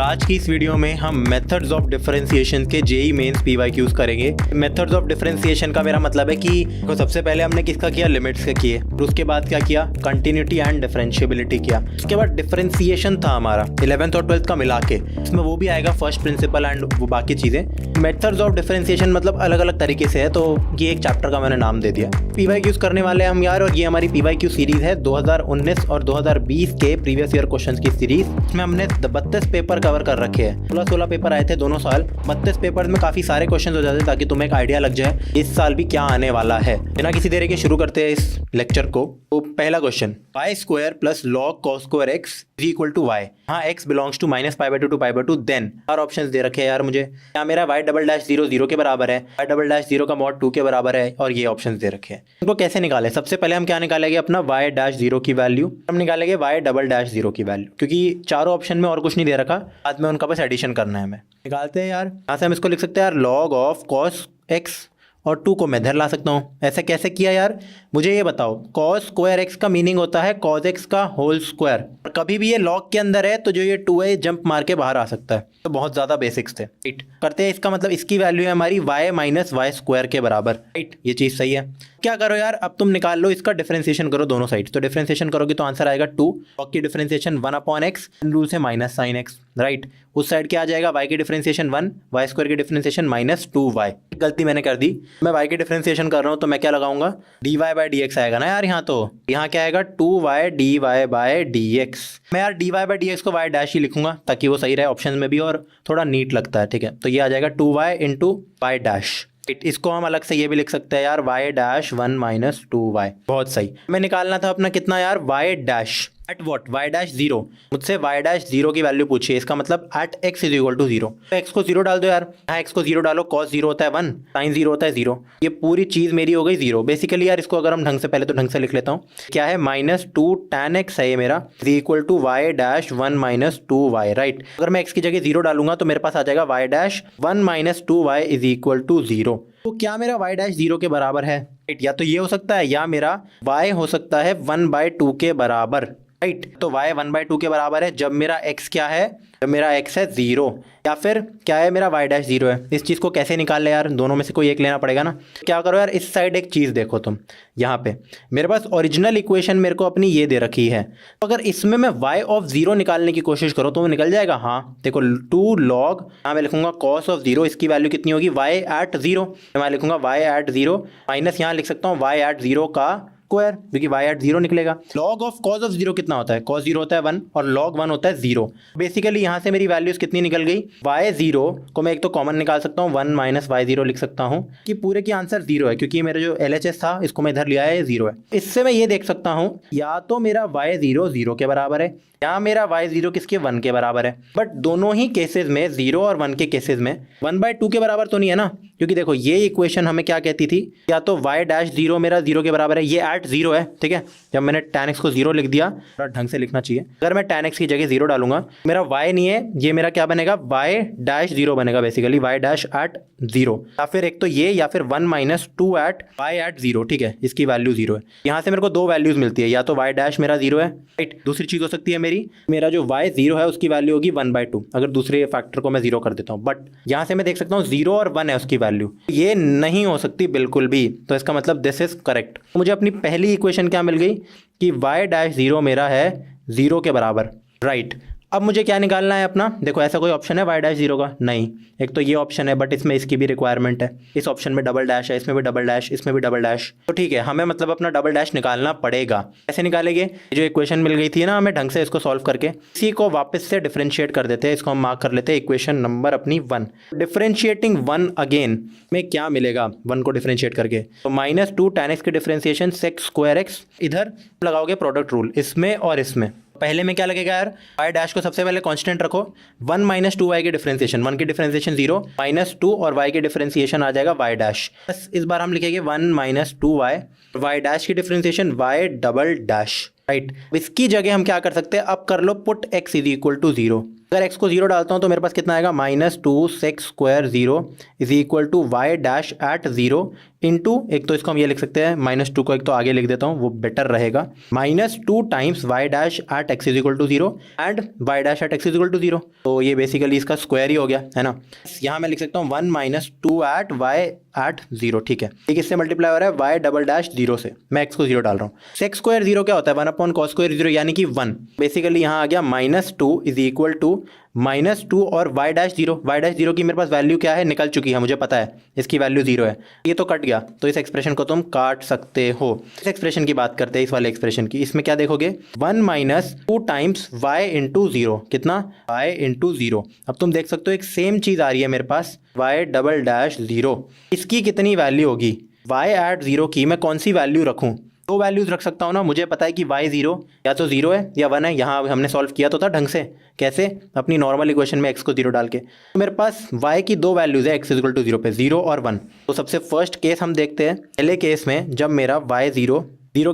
आज की इस वीडियो में हम मेथड्स ऑफ डिफरेंशिएशन के जेई मेंस पीवाईक्यूज करेंगे। मेथड्स ऑफ डिफरेंशिएशन का मेरा मतलब है कि तो सबसे पहले हमने किसका किया, लिमिट्स का किए, और उसके बाद क्या किया, कंटिन्यूटी एंड डिफरेंशिएबिलिटी किया। उसके बाद डिफरेंशिएशन था हमारा 11th और 12th का मिला के, इसमें वो भी आएगा फर्स्ट प्रिंसिपल एंड वो बाकी चीज़ें। मेथड्स ऑफ डिफरेंशिएशन मतलब अलग अलग तरीके से है, तो ये एक चैप्टर का मैंने नाम दे दिया। पीवाईक्यूज करने वाले हम यार, और ये हमारी पीवाईक्यू सीरीज है 2019 और 2020 के प्रीवियस ईयर क्वेश्चंस की सीरीज। इसमें हमने 32 पेपर कवर कर रखे हैं। 16 पेपर आए थे दोनों साल। 32 पेपर्स में काफी सारे क्वेश्चन हो जाते हैं ताकि तुम्हें एक आइडिया लग जाए इस साल भी क्या आने वाला है। बिना किसी देरी के शुरू करते हैं इस लेक्चर को। तो पहला question, y square plus log cos square x is equal to y. हाँ, x belongs to -π/2 to π/2, then और ऑप्शंस दे रखे हैं यार मुझे। क्या मेरा y डबल डैश 0 0 के बराबर है, y डबल डैश 0 का मॉड 2 के बराबर है, और ये ऑप्शंस दे रखे हैं। इनको कैसे निकालें? सबसे पहले हम क्या निकालेंगे, अपना y डैश 0 की वैल्यू। हम निकालेंगे y डबल डैश 0 की वैल्यू, क्योंकि चारों ऑप्शन में और कुछ नहीं दे रखा, बाद में उनका बस एडिशन करना है हमें। निकालते हैं यार। यहाँ से हम इसको लिख सकते हैं यार, लॉग ऑफ कॉस एक्स और 2 को मैं इधर ला सकता हूँ। ऐसे कैसे किया यार, मुझे ये बताओ। कॉस स्क्वायर एक्स का मीनिंग होता है कॉस एक्स का होल स्क्वायर, और कभी भी ये लॉग के अंदर है तो जो ये 2 है जंप मार के बाहर आ सकता है। तो बहुत ज़्यादा बेसिक्स थे, राइट। करते हैं, इसका मतलब इसकी वैल्यू है हमारी y माइनस वाई स्क्वायर के बराबर, राइट। ये चीज़ सही है। क्या करो यार, अब तुम निकाल लो इसका डिफरेंशिएशन करो दोनों साइड। तो डिफरेंशिएशन करोगे तो आंसर आएगा 2। लॉग की डिफरेंशिएशन 1/x, रूल से माइनस साइन एक्स, राइट। उस साइड क्या आ जाएगा, y की डिफरेंशिएशन 1, वाई स्क्वायर की डिफरेंशिएशन -2y। गलती मैंने कर दी, मैं y की डिफरेंशिएशन कर रहा हूँ तो मैं क्या लगाऊंगा, dy/dx आएगा ना यार। यहाँ तो यहाँ क्या आएगा, 2y dy/dx। मैं यार dy/dx को y डैश ही लिखूंगा ताकि वो सही रहे ऑप्शन में भी और थोड़ा नीट लगता है, ठीक है। तो ये आ जाएगा 2y इंटू y डैश। इसको हम अलग से ये भी लिख सकते हैं यार, y डैश 1 माइनस 2y। बहुत सही। हमें निकालना था अपना कितना यार, y dash at what, y dash 0। मुझसे y डैश 0 की वैल्यू पूछिए, इसका मतलब at x is equal to 0। तो x को 0 डाल दो यार। यहाँ x को 0 डालो, cos 0 होता है 1, sin 0 होता है 0। ये पूरी चीज़ मेरी हो गई 0। बेसिकली यार इसको अगर हम ढंग से, पहले तो ढंग से लिख लेता हूँ। क्या है, -2 tan x है ये मेरा, is equal to y dash 1 minus 2y, right. अगर मैं x की जगह 0 डालूंगा तो मेरे पास आ जाएगा y dash 1 minus 2y is equal to 0। तो क्या मेरा y डैश 0 के बराबर है, राइट। या तो ये हो सकता है, या मेरा y हो सकता है 1/2 के बराबर, राइट। तो y 1/2 के बराबर है जब मेरा x क्या है, जब मेरा x है 0, या फिर क्या है, मेरा y डैश 0 है। इस चीज़ को कैसे निकाल ले यार, दोनों में से कोई एक लेना पड़ेगा ना। क्या करो यार, इस साइड एक चीज़ देखो तुम, यहाँ पे मेरे पास ओरिजिनल इक्वेशन मेरे को अपनी ये दे रखी है। तो अगर इसमें मैं y ऑफ 0 निकालने की कोशिश करो तो वो निकल जाएगा। हाँ देखो, 2 log, यहाँ मैं लिखूंगा cos ऑफ 0, इसकी वैल्यू कितनी होगी, y एट 0। मैं लिखूंगा y एट 0 माइनस, यहाँ लिख सकता हूँ y एट 0 का स्क्वायर, क्योंकि y एट 0 निकलेगा। log ऑफ cos ऑफ 0 कितना होता है, cos 0 होता है 1 और log 1 होता है 0। बेसिकली यहाँ से मेरी वैल्यूज कितनी निकल गई, y0 को मैं एक तो कॉमन निकाल सकता हूँ, 1 माइनस y0 लिख सकता हूँ कि पूरे की आंसर 0 है, क्योंकि मेरा जो LHS था इसको मैं इधर लिया है, 0 है। इससे मैं ये देख सकता हूँ, या तो मेरा y0 0 के बराबर है, या मेरा y0 किसके 1 के बराबर है। बट दोनों ही केसेस में, 0 और 1 के केसेस में 1/2 के बराबर तो नहीं है ना, क्योंकि देखो ये इक्वेशन हमें क्या कहती थी, या तो y डैश 0 मेरा 0 के बराबर है, ये एट 0 है, ठीक है। जब मैंने tan x को 0 लिख दिया, थोड़ा ढंग से लिखना चाहिए। अगर मैं tan x की जगह 0 डालूंगा, मेरा y नहीं है, ये मेरा क्या बनेगा, y डैश 0 बनेगा, बेसिकली y डैश एट 0, या फिर एक तो ये, या फिर 1 माइनस 2 एट y एट 0, ठीक है। इसकी वैल्यू 0 है। यहाँ से मेरे को दो वैल्यूज मिलती है, या तो y डैश मेरा 0 है, राइट। दूसरी चीज़ हो सकती है मेरा जो y0 है उसकी वैल्यू होगी 1/2, अगर दूसरे फैक्टर को मैं 0 कर देता हूँ। बट यहाँ से मैं देख सकता हूँ 0 और 1 है उसकी वैल्यू, ये नहीं हो सकती बिल्कुल भी। तो इसका मतलब दिस इज करेक्ट। मुझे अपनी पहली इक्वेशन क्या मिल गई कि y डैश 0 मेरा है 0 के बराबर, राइट। अब मुझे क्या निकालना है अपना, देखो ऐसा कोई ऑप्शन है y डैश 0 का, नहीं। एक तो ये ऑप्शन है, बट इसमें इसकी भी रिक्वायरमेंट है। इस ऑप्शन में डबल डैश है, इसमें भी डबल डैश, इसमें भी डबल डैश। तो ठीक है, हमें मतलब अपना डबल डैश निकालना पड़ेगा। कैसे निकालेंगे, जो इक्वेशन मिल गई थी ना हमें, ढंग से इसको सॉल्व करके इसी को वापस से डिफरेंशिएट कर देते हैं। इसको हम मार्क कर लेते हैं इक्वेशन नंबर अपनी 1। डिफरेंशिएटिंग 1 अगेन में क्या मिलेगा, 1 को डिफरेंशिएट करके, तो -2 tan x की डिफरेंशिएशन sec स्क्वायर x, इधर लगाओगे प्रोडक्ट रूल इसमें और इसमें। पहले में क्या लगेगा यार, y डैश को सबसे पहले कांस्टेंट रखो, 1 माइनस 2y की डिफरेंशिएशन, 1 की डिफरेंशिएशन 0, -2 और y की डिफरेंशिएशन आ जाएगा y डैश। बस इस बार हम लिखेंगे 1 माइनस 2y, y डैश की differentiation y double dash, right. इसकी जगह हम क्या कर सकते हैं, अब कर लो put x is equal to 0। अगर x को 0 डालता हूँ तो मेरे पास कितना आएगा, -2 sec square 0 is equal to y dash at 0 into, एक तो इसको हम ये लिख सकते हैं -2 को एक तो आगे लिख देता हूँ, वो बेटर रहेगा, -2 times y dash at x is equal to 0 and y dash at x is equal to 0। तो ये बेसिकली इसका स्क्वायर ही हो गया है ना। यहाँ मैं लिख सकता हूँ 1 - 2 एट वाई एट 0, ठीक है। ये किससे मल्टीप्लाई हो रहा है, वाई डबल डैश 0 से, मैं एक्स को 0 डाल रहा हूँ। सेक स्क्वायर 0 क्या होता है, 1/cos स्क्वायर 0 यानी कि 1। बेसिकली यहाँ आ गया -2 इज इक्वल टू -2 और वाई डैश 0। वाई डैश 0 की मेरे पास वैल्यू क्या है, निकल चुकी है, मुझे पता है इसकी वैल्यू 0 है। ये तो कट गया, तो इस एक्सप्रेशन को तुम काट सकते हो। इस एक्सप्रेशन की बात करते हैं, इस वाले एक्सप्रेशन की। इसमें क्या देखोगे, 1 - 2 टाइम्स वाई इंटू 0, कितना, वाई इंटू 0। अब तुम देख सकते हो एक सेम चीज़ आ रही है मेरे पास, वाई डबल डैश 0। इसकी कितनी वैल्यू होगी, वाई एट 0 की मैं कौन सी वैल्यू रखूँ, दो वैल्यूज़ रख सकता हूँ ना। मुझे पता है कि y 0 या तो 0 है या 1 है। यहाँ हमने सॉल्व किया तो था ढंग से, कैसे, अपनी नॉर्मल इक्वेशन में x को 0 डाल के। तो मेरे पास y की दो वैल्यूज़ है, x इक्वल टू 0 पे, 0 और 1। तो सबसे फर्स्ट केस हम देखते हैं, पहले केस में जब मेरा y 0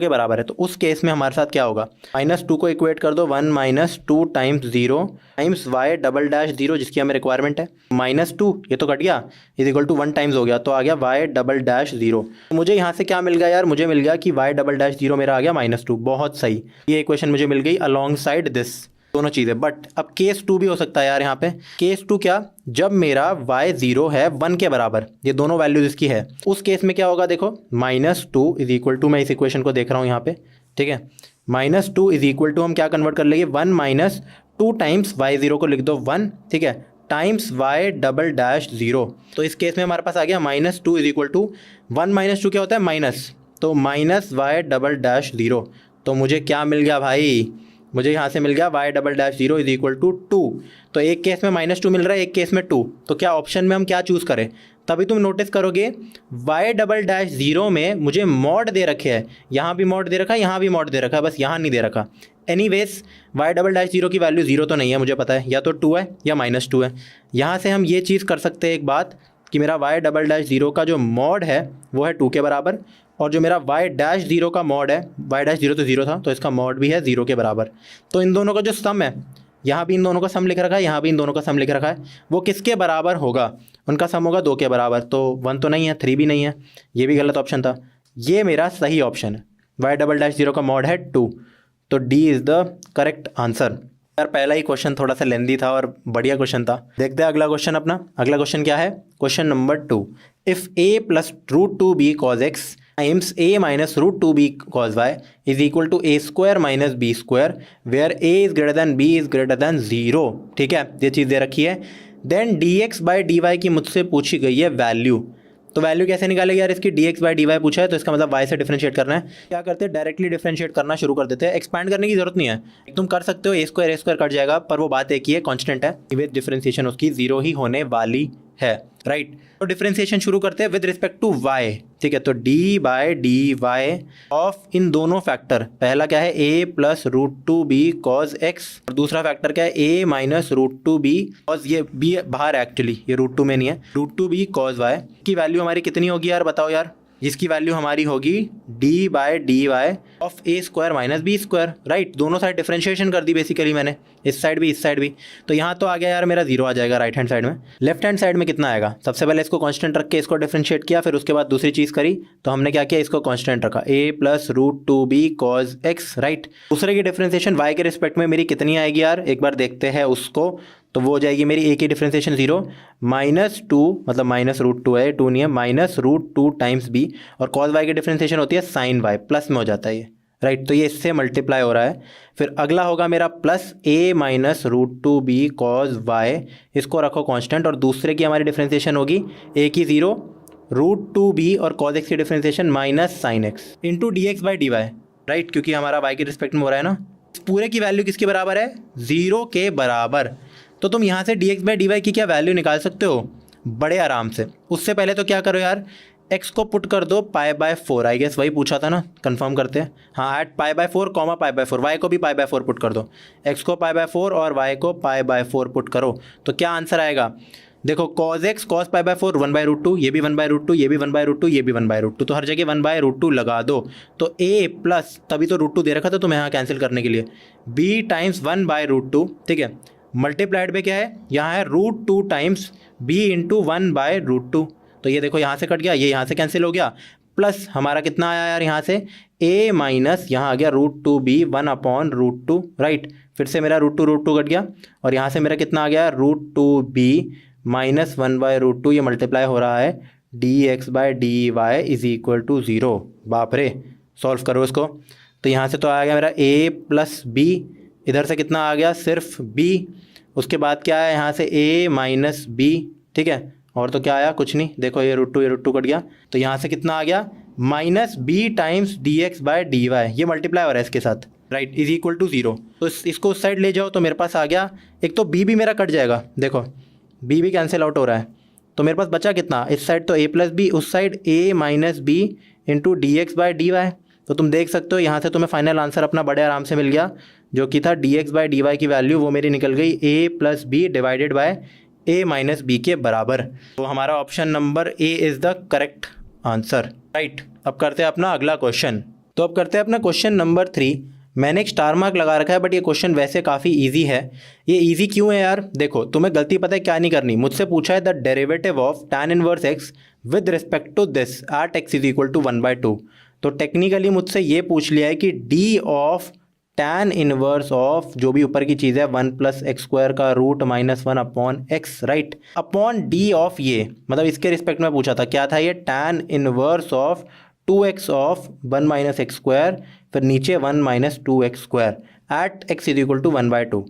के बराबर है, तो उस केस में हमारे साथ क्या होगा, -2 को इक्वेट कर दो, 1 - 2 times 0 times y double dash 0, जिसकी हमें रिक्वायरमेंट है। -2 ये तो कट गया, इज इक्वल टू 1 टाइम्स हो गया, तो आ गया वाई डबल डैश 0। मुझे यहाँ से क्या मिल गया यार, मुझे मिल गया कि वाई डबल डैश 0 मेरा आ गया -2। बहुत सही, ये इक्वेशन मुझे मिल गई अलॉन्ग साइड दिस, दोनों चीज़ें। बट अब केस 2 भी हो सकता है यार यहाँ पे। केस 2 क्या, जब मेरा y 0 है 1 के बराबर, ये दोनों वैल्यूज इसकी है, उस केस में क्या होगा, देखो -2 इज इक्वल टू, मैं इस इक्वेशन को देख रहा हूँ यहाँ पे, ठीक है। -2 इज इक्वल टू हम क्या कन्वर्ट कर लेंगे, 1 - 2 टाइम्स y 0 को लिख दो 1, ठीक है, टाइम्स वाई डबल डैश 0। तो इस केस में हमारे पास आ गया -2 इज इक्वल टू 1 - 2 क्या होता है, माइनस, तो माइनस वाई डबल डैश 0। तो मुझे क्या मिल गया भाई, मुझे यहाँ से मिल गया y double dash 0 is equal to 2। तो एक केस में -2 मिल रहा है, एक केस में 2। तो क्या ऑप्शन में हम क्या चूज़ करें, तभी तुम नोटिस करोगे वाई डबल डैश 0 में मुझे मॉड दे रखे है, यहाँ भी मॉड दे रखा है, यहाँ भी मॉड दे रखा है, बस यहाँ नहीं दे रखा। एनीवेज वाई डबल डैश 0 की वैल्यू 0 तो नहीं है, मुझे पता है, या तो 2 है या -2 है। यहाँ से हम ये चीज़ कर सकते हैं एक बात, कि मेरा वाई डबल डैश 0 का जो मॉड है वो है 2 के बराबर, और जो मेरा वाई डैश 0 का मॉड है, वाई डैश 0 तो 0 था, तो इसका मॉड भी है 0 के बराबर। तो इन दोनों का जो सम है, यहाँ भी इन दोनों का सम लिख रखा है, यहाँ भी इन दोनों का सम लिख रखा है, वो किसके बराबर होगा, उनका सम होगा 2 के बराबर। तो 1 तो नहीं है, 3 भी नहीं है, ये भी गलत ऑप्शन था, ये मेरा सही ऑप्शन है। वाई डबल डैश 0 का मॉड है 2, तो D is the correct answer. यार पहला ही क्वेश्चन थोड़ा सा लेंदी था और बढ़िया क्वेश्चन था। देखते हैं अगला क्वेश्चन अपना। अगला क्वेश्चन क्या है, question number 2, if a plus √2b cos x times a minus √2b cos y is equal to a square minus b square where a is greater than b is greater than 0, ठीक है, ये चीज़ दे रखी है। Then dx by dy की मुझसे पूछी गई है वैल्यू। तो वैल्यू कैसे निकालेगी यार इसकी, dx बाई dy पूछा है, तो इसका मतलब y से डिफरेंशिएट करना है। क्या करते हैं, डायरेक्टली डिफरेंशिएट करना शुरू कर देते हैं, एक्सपैंड करने की जरूरत नहीं है। तुम कर सकते हो, a स्क्वायर कट जाएगा, पर वो बात एक ही है, कांस्टेंट है, विद डिफरेंशिएशन उसकी 0 ही होने वाली है, राइट। तो डिफरेंशिएशन शुरू करते हैं विद रिस्पेक्ट टू y, ठीक है। तो d by d y of इन दोनों फैक्टर, पहला क्या है a plus √2b cos x, और दूसरा फैक्टर क्या है a माइनस √2b cos, ये b बाहर है एक्चुअली, ये √2 में नहीं है, √2b cos y की वैल्यू हमारी कितनी होगी यार, बताओ यार, जिसकी वैल्यू हमारी होगी d by d y of a square minus b square, right. दोनों साइड डिफरेंशिएशन कर दी बेसिकली मैंने, इस साइड भी इस साइड भी। तो यहाँ तो आ गया यार मेरा 0 आ जाएगा राइट हैंड साइड में। लेफ्ट हैंड साइड में कितना आएगा, सबसे पहले इसको कांस्टेंट रख के इसको डिफरेंशिएट किया, फिर उसके बाद दूसरी चीज़ करी, तो हमने क्या किया, इसको कांस्टेंट रखा, a plus √2b cos x, right. दूसरे की डिफरेंशिएशन y के रिस्पेक्ट में मेरी कितनी आएगी यार, एक बार देखते हैं उसको। तो वो हो जाएगी मेरी a की डिफरेंशिएशन 0 -2, मतलब माइनस √2 है, 2 नहीं है, माइनस √2 टाइम्स b, और cos y की डिफरेंशिएशन होती है sin y, प्लस में हो जाता है ये, राइट। तो ये इससे मल्टीप्लाई हो रहा है। फिर अगला होगा मेरा plus a minus √2b cos y, इसको रखो कांस्टेंट, और दूसरे की हमारी डिफरेंशिएशन होगी a की 0 √2b और cos x की differentiation minus sin x into dx by dy, right, क्योंकि हमारा y के रिस्पेक्ट में हो रहा है ना। पूरे की वैल्यू किसके बराबर है, 0 के बराबर। तो तुम यहाँ से dx बाई dy की क्या वैल्यू निकाल सकते हो बड़े आराम से। उससे पहले तो क्या करो यार, x को पुट कर दो π/4, आई गेस वही पूछा था ना, कंफर्म करते हैं, हाँ, एट π/4 कॉमा π/4, y को भी π/4 पुट कर दो, x को π/4 और y को π/4 पुट करो, तो क्या आंसर आएगा, देखो cos x cos π/4 1/√2, ये भी 1/√2, ये भी 1/√2, ये भी 1/√2, तो हर जगह 1/√2 लगा दो। तो a प्लस, तभी तो √2 दे रखा था तुम्हें यहाँ कैंसिल करने के लिए, b टाइम्स 1/√2, ठीक है, मल्टीप्लाइड में क्या है, यहाँ है √2 टाइम्स b इंटू 1/√2, तो ये देखो यहाँ से कट गया, ये यहाँ से कैंसिल हो गया, प्लस हमारा कितना आया यार यहाँ से a माइनस यहाँ आ गया √2b 1/√2 राइट। फिर से मेरा √2 कट गया और यहाँ से मेरा कितना आ गया √2b माइनस 1/√2, ये मल्टीप्लाई हो रहा है dx/dy इज इक्वल टू 0। बाप रे, सॉल्व करो इसको। तो यहाँ से तो आ गया मेरा a प्लस b, इधर से कितना आ गया सिर्फ b, उसके बाद क्या आया यहाँ से a माइनस b, ठीक है, और तो क्या आया कुछ नहीं, देखो ये √2 कट गया, तो यहाँ से कितना आ गया माइनस b टाइम्स dx/dy, ये मल्टीप्लाई हो रहा है इसके साथ राइट, इज इक्वल टू 0। तो इसको उस साइड ले जाओ तो मेरे पास आ गया, एक तो b भी मेरा कट जाएगा, देखो b भी कैंसिल आउट हो रहा है, तो मेरे पास बचा कितना, इस साइड तो a प्लस बी, उस side a minus b into dx/dy। तो तुम देख सकते हो यहाँ से तुम्हें फाइनल आंसर अपना बड़े आराम से मिल गया, जो कि था dx/dy की वैल्यू वो मेरी निकल गई a plus b divided by a minus b के बराबर। तो हमारा option number a is the correct answer right. अब करते हैं अपना अगला क्वेश्चन। तो अब करते हैं अपना क्वेश्चन नंबर 3। मैंने एक स्टार मार्क लगा रखा है, बट ये क्वेश्चन वैसे काफ़ी इजी है। ये इजी क्यों है यार, देखो तुम्हें गलती पता है क्या नहीं करनी, मुझसे पूछा है the derivative of tan inverse x with respect to this at x is equal to 1/2। तो टेक्निकली मुझसे ये पूछ लिया है कि d of tan inverse of जो भी ऊपर की चीज़ है 1 प्लस एक्स स्क्वायर का root minus 1/x right, upon d of ये, मतलब इसके रिस्पेक्ट में पूछा था, क्या था ये tan inverse of 2x of 1 minus x square, फिर नीचे 1 minus 2x square at x is equal to 1/2।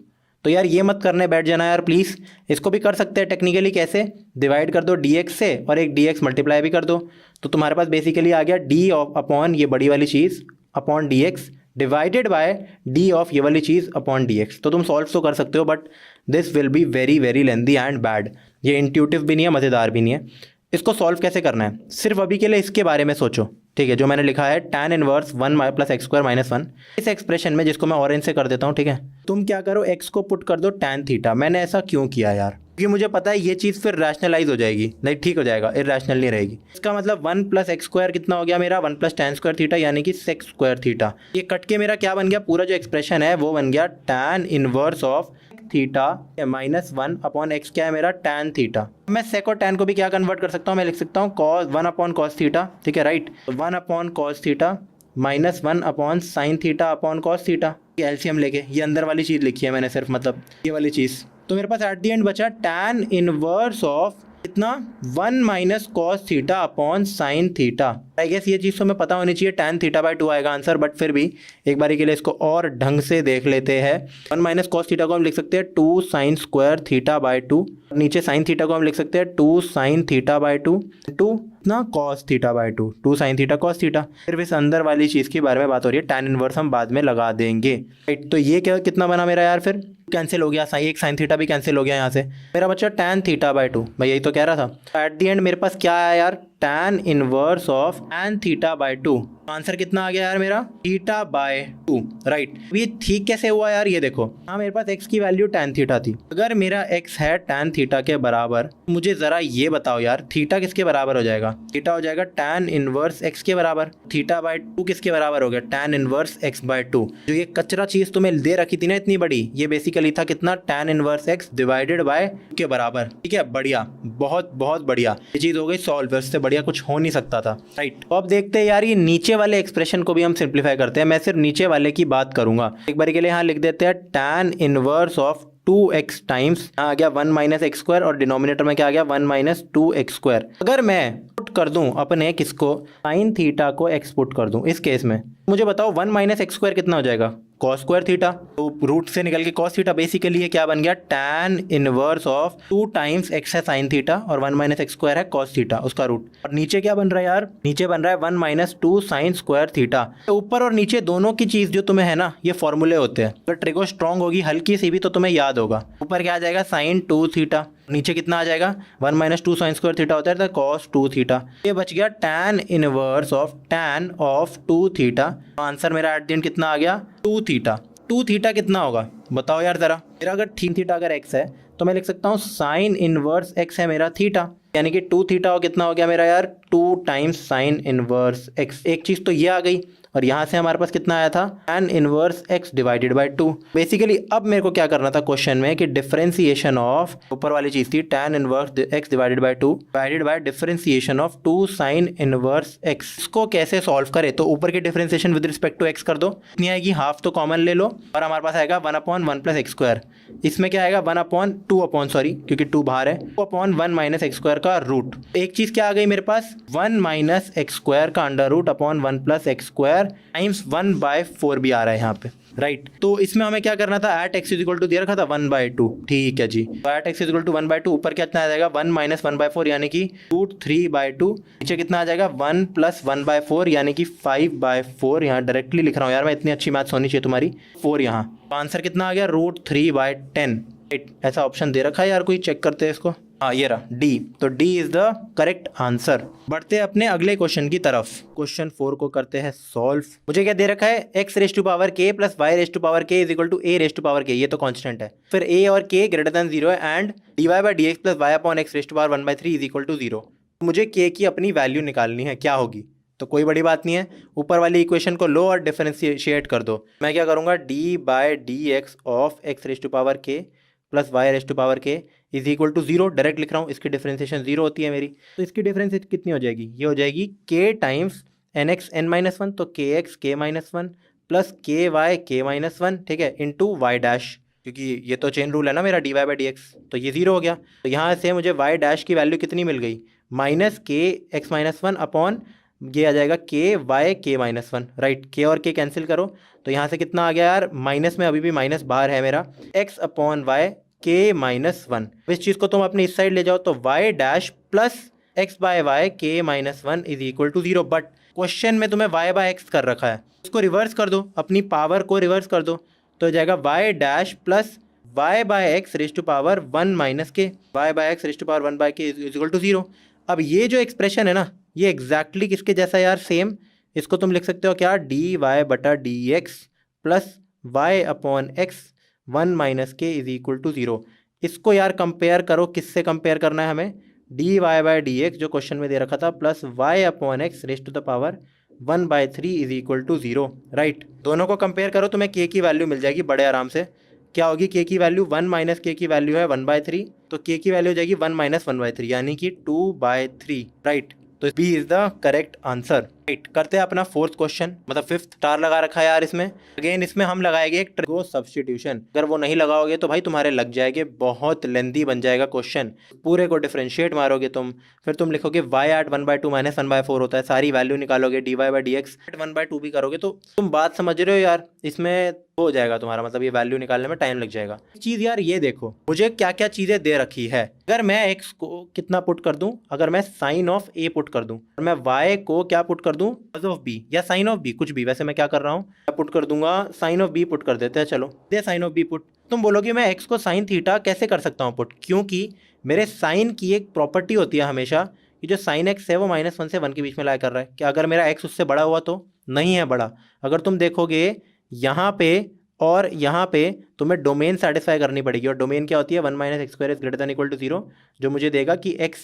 तो यार ये मत करने बैठ जाना यार प्लीज़, इसको भी कर सकते हैं टेक्निकली, कैसे, डिवाइड कर दो dx से और एक dx मल्टीप्लाई भी कर दो, तो तुम्हारे पास बेसिकली आ गया d ऑफ अपॉन ये बड़ी वाली चीज़ upon dx divided by d of ये वाली चीज़ अपॉन dx। तो तुम सॉल्व तो कर सकते हो, but this will be very very lengthy and bad, ये इंट्यूटिव भी नहीं है, मज़ेदार भी नहीं है। इसको सॉल्व कैसे करना है, सिर्फ अभी के लिए इसके बारे में सोचो, ठीक है, जो मैंने लिखा है tan inverse 1 plus x square minus 1, इस एक्सप्रेशन में, जिसको मैं ऑरेंज से कर देता हूँ, ठीक है, तुम क्या करो x को पुट कर दो tan थीटा। मैंने ऐसा क्यों किया यार, क्योंकि मुझे पता है ये चीज़ फिर रैशनलाइज हो जाएगी, नहीं ठीक हो जाएगा, इरैशनल नहीं रहेगी। इसका मतलब 1 प्लस एक्स स्क्वायर कितना हो गया मेरा 1 प्लस tan स्क्वायर थीटा, यानी कि सेक स्क्वायर थीटा। ये कट के मेरा क्या बन गया, पूरा जो एक्सप्रेशन है वो बन गया tan inverse of theta minus 1 upon x, क्या है मेरा tan थीटा। मैं सेक और tan को भी क्या कन्वर्ट कर सकता हूँ, मैं लिख सकता हूँ cos 1 अपॉन कॉस थीटा, ठीक है right, 1 upon cos theta minus 1 upon sine theta upon cos theta. ये एलसीएम लेके ये अंदर वाली चीज़ लिखी है मैंने सिर्फ, मतलब ये वाली चीज़। तो मेरे पास एट दी एंड बचा tan इनवर्स ऑफ कितना 1 minus cos theta upon sine theta. I guess ये चीज़ तो मैं पता होनी चाहिए, tan थीटा/2 आएगा आंसर, बट फिर भी एक बारी के लिए इसको और ढंग से देख लेते हैं। 1 माइनस कॉस थीटा को हम लिख सकते हैं 2 साइन स्क्वायर थीटा/2, नीचे साइन थीटा को हम लिख सकते हैं 2 साइन थीटा/2 टू ना cos थीटा/2, 2 sine theta cos theta. फिर इस अंदर वाली चीज़ के बारे में बात हो रही है, tan इनवर्स हम बाद में लगा देंगे राइट। तो ये क्या कितना बना मेरा यार, फिर कैंसिल हो गया, एक साइन थीटा भी कैंसिल हो गया, यहाँ से मेरा बच्चा tan थीटा/2, मैं यही तो कह रहा था। एट दी एंड मेरे पास क्या आया यार, tan inverse of tan थीटा/2। Answer कितना आ गया यार मेरा थीटा/2 राइट। ये ठीक कैसे हुआ यार, ये देखो, हाँ मेरे पास x की वैल्यू tan थीटा थी, अगर मेरा x है tan थीटा के बराबर, मुझे ज़रा ये बताओ यार थीटा किसके बराबर हो जाएगा, थीटा हो जाएगा tan इनवर्स x के बराबर, थीटा/2 किसके बराबर हो गया tan इनवर्स x/2। जो ये कचरा चीज़ तुम्हें दे रखी थी ना इतनी बड़ी, ये बेसिकली था कितना tan inverse x divided bye के बराबर, ठीक है, बढ़िया, बहुत बहुत बढ़िया, ये चीज़ हो गई सॉल्व, इससे बढ़िया कुछ हो नहीं सकता था राइट। तो अब देखते हैं यार ये नीचे वाले एक्सप्रेशन को भी हम सिंप्लीफाई करते हैं। मैं सिर्फ नीचे वाले की बात करूंगा, एक बार के लिए यहाँ लिख देते हैं tan inverse of 2x times, यहाँ आ गया 1 माइनस एक्स स्क्वायर और डिनोमिनेटर में क्या आ गया 1 माइनस 2x स्क्वायर। अगर मैं पुट कर दूं अपने किसको, साइन थीटा को x पुट कर दूं, इस केस में मुझे बताओ 1 माइनस एक्स स्क्वायर कितना हो जाएगा, कॉस स्क्वायर थीटा, तो रूट से निकल के कॉस थीटा, बेसिकली ये क्या बन गया tan inverse of 2 times x है साइन थीटा और 1 माइनस एक्स स्क्वायर है कॉस थीटा, उसका रूट। और नीचे क्या बन रहा है यार, नीचे बन रहा है 1 माइनस 2 साइन स्क्वायर थीटा। तो ऊपर और नीचे दोनों की चीज़ जो तुम्हें है ना, ये फॉर्मूले होते हैं, अगर ट्रिगो स्ट्रॉन्ग होगी हल्की सी भी तो तुम्हें याद होगा। ऊपर क्या आ जाएगा साइन 2 थीटा, नीचे कितना आ जाएगा 1 माइनस 2 साइन स्क्वायर थीटा होता है तो कॉस 2 थीटा। ये बच गया tan inverse of tan of 2 theta. Answer मेरा एट द एंड कितना आ गया 2 थीटा। 2 थीटा कितना होगा बताओ यार ज़रा, मेरा अगर थीटा अगर x है तो मैं लिख सकता हूँ साइन इनवर्स x है मेरा थीटा, यानी कि 2 थीटा हो कितना हो गया मेरा यार 2 टाइम्स साइन इनवर्स x। एक चीज़ तो ये आ गई, और यहाँ से हमारे पास कितना आया था tan inverse x divided by 2। Basically अब मेरे को क्या करना था क्वेश्चन में कि डिफरेंशिएशन ऑफ, ऊपर वाली चीज़ थी tan inverse x divided by 2 divided by differentiation of 2 sin inverse x। इसको कैसे सॉल्व करें, तो ऊपर की differentiation with respect to x कर दो, इतनी आएगी, हाफ तो कॉमन ले लो और हमारे पास आएगा 1/1 प्लस एक्स स्क्वायर। इसमें क्या आएगा 1/2 सॉरी क्योंकि 2 बाहर है, 2/1 माइनस एक्स स्क्वायर का रूट। एक चीज़ क्या आ गई मेरे पास 1 माइनस एक्स स्क्वायर का under root upon 1 plus x square times 1/4 भी आ रहा है यहाँ पे, राइट। तो इसमें हमें क्या करना था, at x is equal to दे रखा था 1/2, ठीक है जी। तो at x is equal to 1/2, ऊपर क्या आ जाएगा 1 माइनस 1/4 यानी कि √3/2, नीचे कितना आ जाएगा 1 प्लस 1/4 यानी कि 5/4। यहाँ डायरेक्टली लिख रहा हूँ यार मैं, इतनी अच्छी मैथ्स होनी चाहिए तुम्हारी। 4 यहाँ, तो आंसर कितना आ गया √3/10। ऐसा ऑप्शन दे रखा है यार, कोई चेक करते हैं इसको। हाँ ये रहा डी, तो D is the correct answer. बढ़ते हैं अपने अगले क्वेश्चन की तरफ। क्वेश्चन 4 को करते हैं सॉल्व। मुझे क्या दे रखा है x⁻k plus y⁻k is equal to a⁻k, ये तो कांस्टेंट है। फिर a और k ग्रेटर देन 0 है and dy/dx plus y/x⁻1/3 is equal to 0। मुझे k की अपनी वैल्यू निकालनी है, क्या होगी, तो कोई बड़ी बात नहीं है, ऊपर वाली इक्वेशन को लो और डिफरेंशिएट कर दो। मैं क्या करूँगा d/dx of x⁻k plus y⁻k is equal to 0, direct लिख रहा हूँ, इसकी डिफरेंशिएशन 0 होती है मेरी, तो इसकी डिफरेंशिएशन कितनी हो जाएगी, ये हो जाएगी k टाइम्स nx n-1, तो kx k-1 plus ky k-1, ठीक है, इंटू y डैश, क्योंकि ये तो चेन रूल है ना मेरा dy/dx, तो ये 0 हो गया। तो यहाँ से मुझे y डैश की वैल्यू कितनी मिल गई, माइनस kx-1 अपॉन ये आ जाएगा ky k-1, राइट। k और k कैंसिल करो, तो यहाँ से कितना आ गया यार, माइनस में अभी भी माइनस बाहर है मेरा, x अपॉन y k-1। इस चीज़ को तुम अपनी इस साइड ले जाओ, तो y dash plus x/y k-1 is equal to 0। But question में तुम्हें y/x कर रखा है, इसको रिवर्स कर दो, अपनी पावर को रिवर्स कर दो, तो हो जाएगा y dash plus y/x⁻1 minus k, y/x⁻1 is equal to 0। अब ये जो एक्सप्रेशन है ना, ये एग्जैक्टली किसके जैसा यार, सेम। इसको तुम लिख सकते हो क्या, dy/dx प्लस y/x1 माइनस के इज इक्वल टू 0। इसको यार कंपेयर करो, किससे कंपेयर करना है हमें, dy/dx जो क्वेश्चन में दे रखा था plus y/x⁻1/3 is equal to 0, right. दोनों को कंपेयर करो, तुम्हें k की वैल्यू मिल जाएगी बड़े आराम से। क्या होगी k की वैल्यू, 1 माइनस k की वैल्यू है 1/3, तो k की वैल्यू हो जाएगी 1 माइनस 1/3 यानी कि 2/3, राइट। तो b is the correct answer, right. करते हैं अपना फोर्थ क्वेश्चन, मतलब 5th स्टार लगा रखा है यार इसमें। अगेन इसमें हम लगाएंगे एक ट्रिगो सब्स्टिट्यूशन, अगर वो नहीं लगाओगे तो भाई तुम्हारे लग जाएंगे, बहुत लेंदी बन जाएगा क्वेश्चन। पूरे को डिफरेंशिएट मारोगे तुम, फिर तुम लिखोगे y एट 1/2 माइनस 1/4 होता है, सारी वैल्यू निकालोगे, dy/dx एट 1/2 भी करोगे, तो तुम बात समझ रहे हो यार, इसमें हो जाएगा तुम्हारा, मतलब ये वैल्यू निकालने में टाइम लग जाएगा। चीज़ यार ये देखो, मुझे क्या क्या चीज़ें दे रखी है, अगर मैं x को कितना पुट कर दूं, अगर मैं साइन ऑफ a पुट कर दूं और मैं y को क्या पुट कर दूं, cos ऑफ b या साइन ऑफ b, कुछ भी, वैसे मैं क्या कर रहा हूं, मैं पुट कर दूंगा साइन ऑफ b पुट कर देते हैं, चलो दे साइन ऑफ b पुट। तुम बोलोगे मैं x को साइन थीटा कैसे कर सकता हूँ पुट, क्योंकि मेरे साइन की एक प्रॉपर्टी होती है हमेशा कि जो साइन x है वो -1 से 1 के बीच में लाई कर रहा है, क्या अगर मेरा x उससे बड़ा हुआ तो नहीं है बड़ा। अगर तुम देखोगे यहाँ पे और यहाँ पे तुम्हें डोमेन सेटिस्फाई करनी पड़ेगी, और डोमेन क्या होती है 1 minus x square is greater than equal to 0, जो मुझे देगा कि x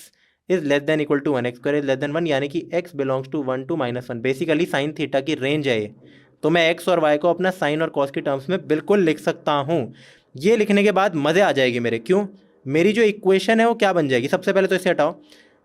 is less than equal to 1, x square is less than 1, यानी कि x belongs to 1 to -1। Basically sine theta की रेंज है ये, तो मैं x और y को अपना साइन और कॉस की टर्म्स में बिल्कुल लिख सकता हूँ। ये लिखने के बाद मज़े आ जाएगी मेरे, क्यों, मेरी जो इक्वेशन है वो क्या बन जाएगी। सबसे पहले तो इसे हटाओ,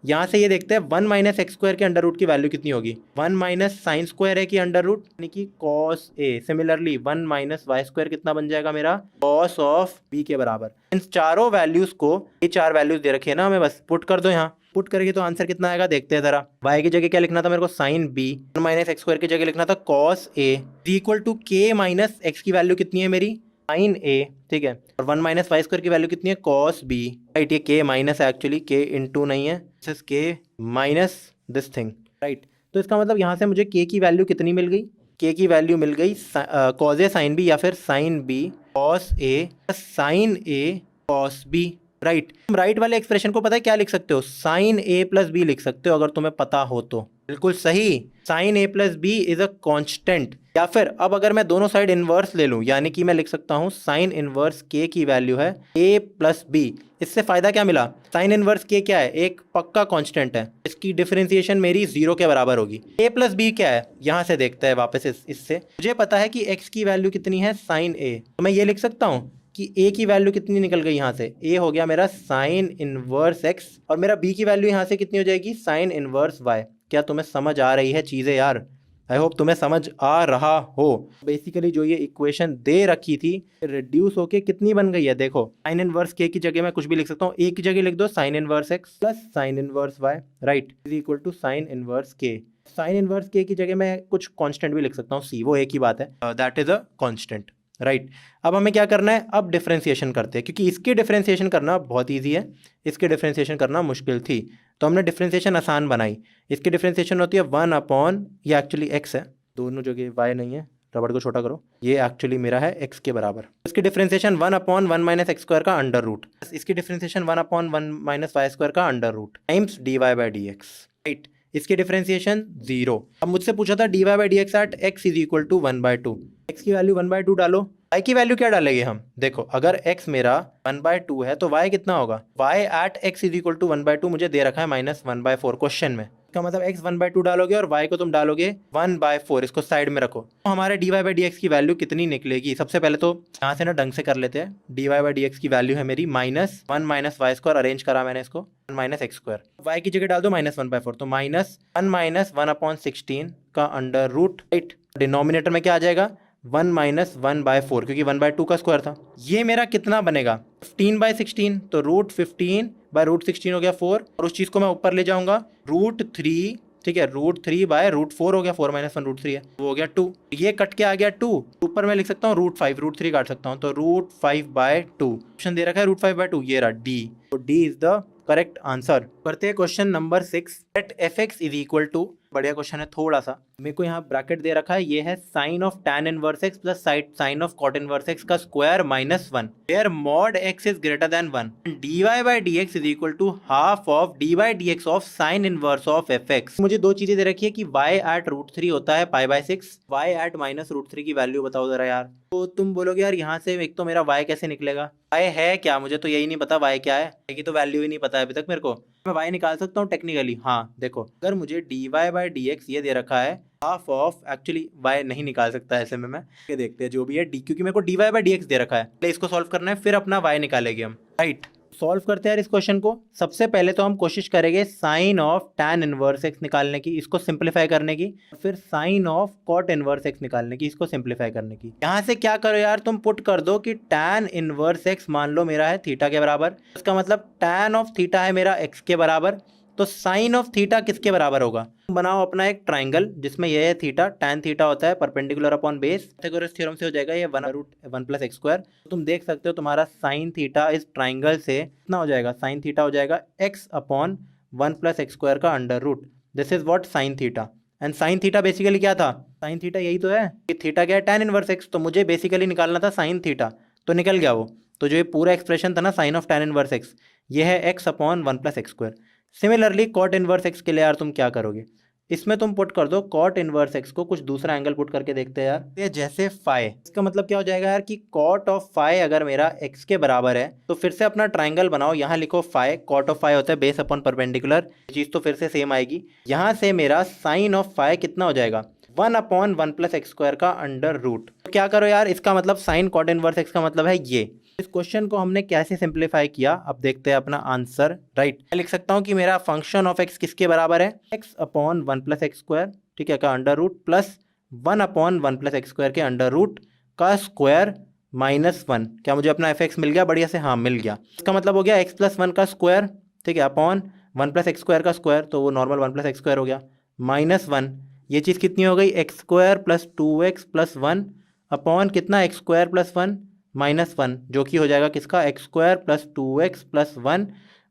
यहाँ से ये देखते हैं 1 माइनस एक्स स्क्वायर के अंडर रूट की वैल्यू कितनी होगी, 1 माइनस साइन स्क्वायर है की अंडर रूट यानी कि cos A. Similarly 1 minus y square कितना बन जाएगा मेरा, कॉस ऑफ बी के बराबर। इन चारों वैल्यूज को, ये 4 वैल्यूज दे रखी है ना, हमें बस पुट कर दो यहाँ, पुट करके तो आंसर कितना आएगा देखते हैं जरा। y की जगह क्या लिखना था मेरे को, sine b, 1 minus x square की जगह लिखना था कॉस ए इक्वल टू के माइनस एक्स की वैल्यू कितनी है मेरी, साइन ए, ठीक है, और 1 माइनस वाई स्क्वायर की वैल्यू कितनी है, कॉस बी, राइट। ये के माइनस है एक्चुअली, के इंटू नहीं है, दिस के माइनस दिस थिंग, राइट। तो इसका मतलब यहाँ से मुझे के की वैल्यू कितनी मिल गई, के की वैल्यू मिल गई कॉस ए साइन बी या फिर sine B cos A sign A cos B, right. तुम राइट वाले एक्सप्रेशन को पता है क्या लिख सकते हो, साइन ए प्लस बी लिख सकते हो अगर तुम्हें पता हो तो, बिल्कुल सही। Sine a plus b is a constant. या फिर अब अगर मैं दोनों साइड इनवर्स ले लूं, यानी कि मैं लिख सकता हूं साइन इनवर्स के की वैल्यू है ए प्लस बी। इससे फायदा क्या मिला? साइन इनवर्स के क्या है? एक पक्का कांस्टेंट है, इसकी डिफरेंशिएशन मेरी 0 के बराबर होगी। ए प्लस बी क्या है, यहां से देखते हैं वापस। इससे मुझे पता है कि एक्स की वैल्यू कितनी है, साइन ए। तो मैं ये लिख सकता हूं कि ए की वैल्यू कितनी निकल गई यहाँ से, ए हो गया मेरा साइन इनवर्स एक्स, और मेरा बी की वैल्यू यहाँ से कितनी हो जाएगी, साइन इनवर्स वाई। क्या तुम्हें समझ आ रही है चीज़ें यार? आई होप तुम्हें समझ आ रहा हो। बेसिकली जो ये इक्वेशन दे रखी थी रिड्यूस होके कितनी बन गई है, देखो साइन इनवर्स के की जगह मैं कुछ भी लिख सकता हूँ। ए की जगह लिख दो sine inverse x plus sine inverse y, right, is equal to sine inverse k. Sine inverse k की जगह मैं कुछ कांस्टेंट भी लिख सकता हूँ, सी, वो एक ही बात है, that is a constant, right. अब हमें क्या करना है, अब डिफरेंशिएशन करते हैं, क्योंकि इसकी डिफरेंशिएशन करना बहुत ईजी है, इसकी डिफरेंशिएशन करना मुश्किल थी, तो हमने डिफरेंशिएशन आसान बनाई। इसकी डिफरेंशिएशन होती है 1/, ये एक्चुअली x है, दोनों जगह y नहीं है, रबड़ को छोटा करो, ये एक्चुअली मेरा है x के बराबर। इसकी डिफरेंशिएशन 1/1 माइनस एक्स स्क्वायर का अंडर रूट, इसकी डिफरेंशिएशन 1/1 माइनस वाई स्क्वायर का under root times dy/dx, right. इसकी डिफरेंशिएशन 0। अब मुझसे पूछा था dy/dx at x is equal to 1/2। x की वैल्यू 1/2 डालो, y की वैल्यू क्या डालेंगे हम, देखो अगर x मेरा 1/2 है तो y कितना होगा, y at x is equal to 1/2 मुझे दे रखा है -1/4 क्वेश्चन में। इसका मतलब x 1/2 डालोगे और y को तुम डालोगे 1/4, इसको साइड में रखो। तो हमारे dy/dx की वैल्यू कितनी निकलेगी, सबसे पहले तो यहाँ से ना ढंग से कर लेते हैं। dy/dx की वैल्यू है मेरी -1 माइनस वाई स्क्वायर, अरेंज करा मैंने इसको, 1 माइनस एक्स स्क्वायर, y की जगह डाल दो -1/4, तो -1 माइनस 1/16 का अंडर रूट, राइट। डिनोमिनेटर में क्या आ जाएगा, 1 माइनस 1/4, क्योंकि 1/2 का स्क्वायर था। ये मेरा कितना बनेगा, 15/16, तो √15/√16 हो गया 4, और उस चीज़ को मैं ऊपर ले जाऊंगा √3, ठीक है, √3/√4 हो गया, 4 माइनस 1 √3 है, वो हो गया 2। ये कट के आ गया 2, ऊपर मैं लिख सकता हूँ √5, √3 काट सकता हूँ, तो √5/2। ऑप्शन दे रखा है √5/2, ये रहा डी, तो D is the correct answer. करते हैं question number 6। Let fx is equal to, बढ़िया क्वेश्चन है थोड़ा सा, मेरे को यहाँ ब्रैकेट दे रखा है, ये है sine of tan inverse x plus sine of cot inverse x का square -1, where mod x is greater than 1, dy/dx is equal to half of dy/dx of sine inverse of fx। मुझे दो चीजें दे रखी है कि y एट √3 होता है π/6, y eight -√3 की वैल्यू बताओ जरा यार। तो तुम बोलोगे यार यहाँ से एक तो मेरा y कैसे निकलेगा, y है क्या, मुझे तो यही नहीं पता y क्या है, की तो वैल्यू ही नहीं पता है अभी तक मेरे को। मैं y निकाल सकता हूँ टेक्निकली, हाँ देखो, अगर मुझे dy/dx ये दे रखा है हाफ ऑफ, एक्चुअली y नहीं निकाल सकता ऐसे में, मैं ये देखते हैं जो भी है d, क्योंकि मेरे को dy/dx दे रखा है, पहले इसको सॉल्व करना है फिर अपना y निकालेंगे हम, राइट। सॉल्व करते हैं इस क्वेश्चन को। सबसे पहले तो हम कोशिश करेंगे sine of tan inverse x निकालने की, इसको सिंप्लीफाई करने की, फिर sine of cot inverse x निकालने की, इसको सिंप्लीफाई करने की। यहाँ से क्या करो यार, तुम पुट कर दो कि tan इनवर्स x मान लो मेरा है थीटा के बराबर, इसका मतलब tan ऑफ थीटा है मेरा x के बराबर, तो साइन ऑफ थीटा किसके बराबर होगा, बनाओ अपना एक ट्राइंगल जिसमें यह है थीटा, tan थीटा होता है perpendicular upon base, Pythagoras theorem से हो जाएगा ये 1/1 प्लस एक्स स्क्वायर। तो तुम देख सकते हो तुम्हारा साइन थीटा इस ट्राइंगल से कितना हो जाएगा, साइन थीटा हो जाएगा x/1 प्लस एक्स स्क्वायर का under root, this is what sine theta. And sine theta basically क्या था, साइन थीटा यही तो है कि थीटा क्या है, tan इनवर्स x, तो मुझे बेसिकली निकालना था साइन थीटा, तो निकल गया वो। तो जो ये पूरा एक्सप्रेशन था ना sine of tan inverse x, ये है x/1 plus x square. Similarly cot inverse x के लिए यार तुम क्या करोगे, इसमें तुम पुट कर दो cot इनवर्स x को, कुछ दूसरा एंगल पुट करके देखते हैं यार, ये जैसे फाई, इसका मतलब क्या हो जाएगा यार कि cot ऑफ फाई अगर मेरा x के बराबर है तो फिर से अपना ट्राइंगल बनाओ, यहाँ लिखो फाई, cot ऑफ फाई होता है बेस अपॉन परपेंडिकुलर, चीज़ तो फिर से सेम आएगी। यहाँ से मेरा साइन ऑफ फाई कितना हो जाएगा, 1/1 प्लस एक्स स्क्वायर का अंडर रूट। तो क्या करो यार, इसका मतलब साइन cot इनवर्स x का मतलब है ये। इस क्वेश्चन को हमने कैसे सिंप्लीफाई किया, अब देखते हैं अपना आंसर, राइट। मैं लिख सकता हूँ कि मेरा फंक्शन ऑफ x किसके बराबर है, x/1 प्लस एक्स स्क्वायर, ठीक है, का under root plus 1/1 plus x square के अंडर रूट का स्क्वायर -1। क्या मुझे अपना fx मिल गया बढ़िया से, हाँ मिल गया। इसका मतलब हो गया x+1 का स्क्वायर, ठीक है, अपॉन 1 प्लस एक्स स्क्वायर का स्क्वायर, तो वो नॉर्मल 1 प्लस एक्स स्क्वायर हो गया, -1, ये चीज़ कितनी हो गई, x square plus 2x plus 1 upon कितना, x स्क्वायर प्लस 1 -1, जो कि हो जाएगा किसका, x square plus 2x plus 1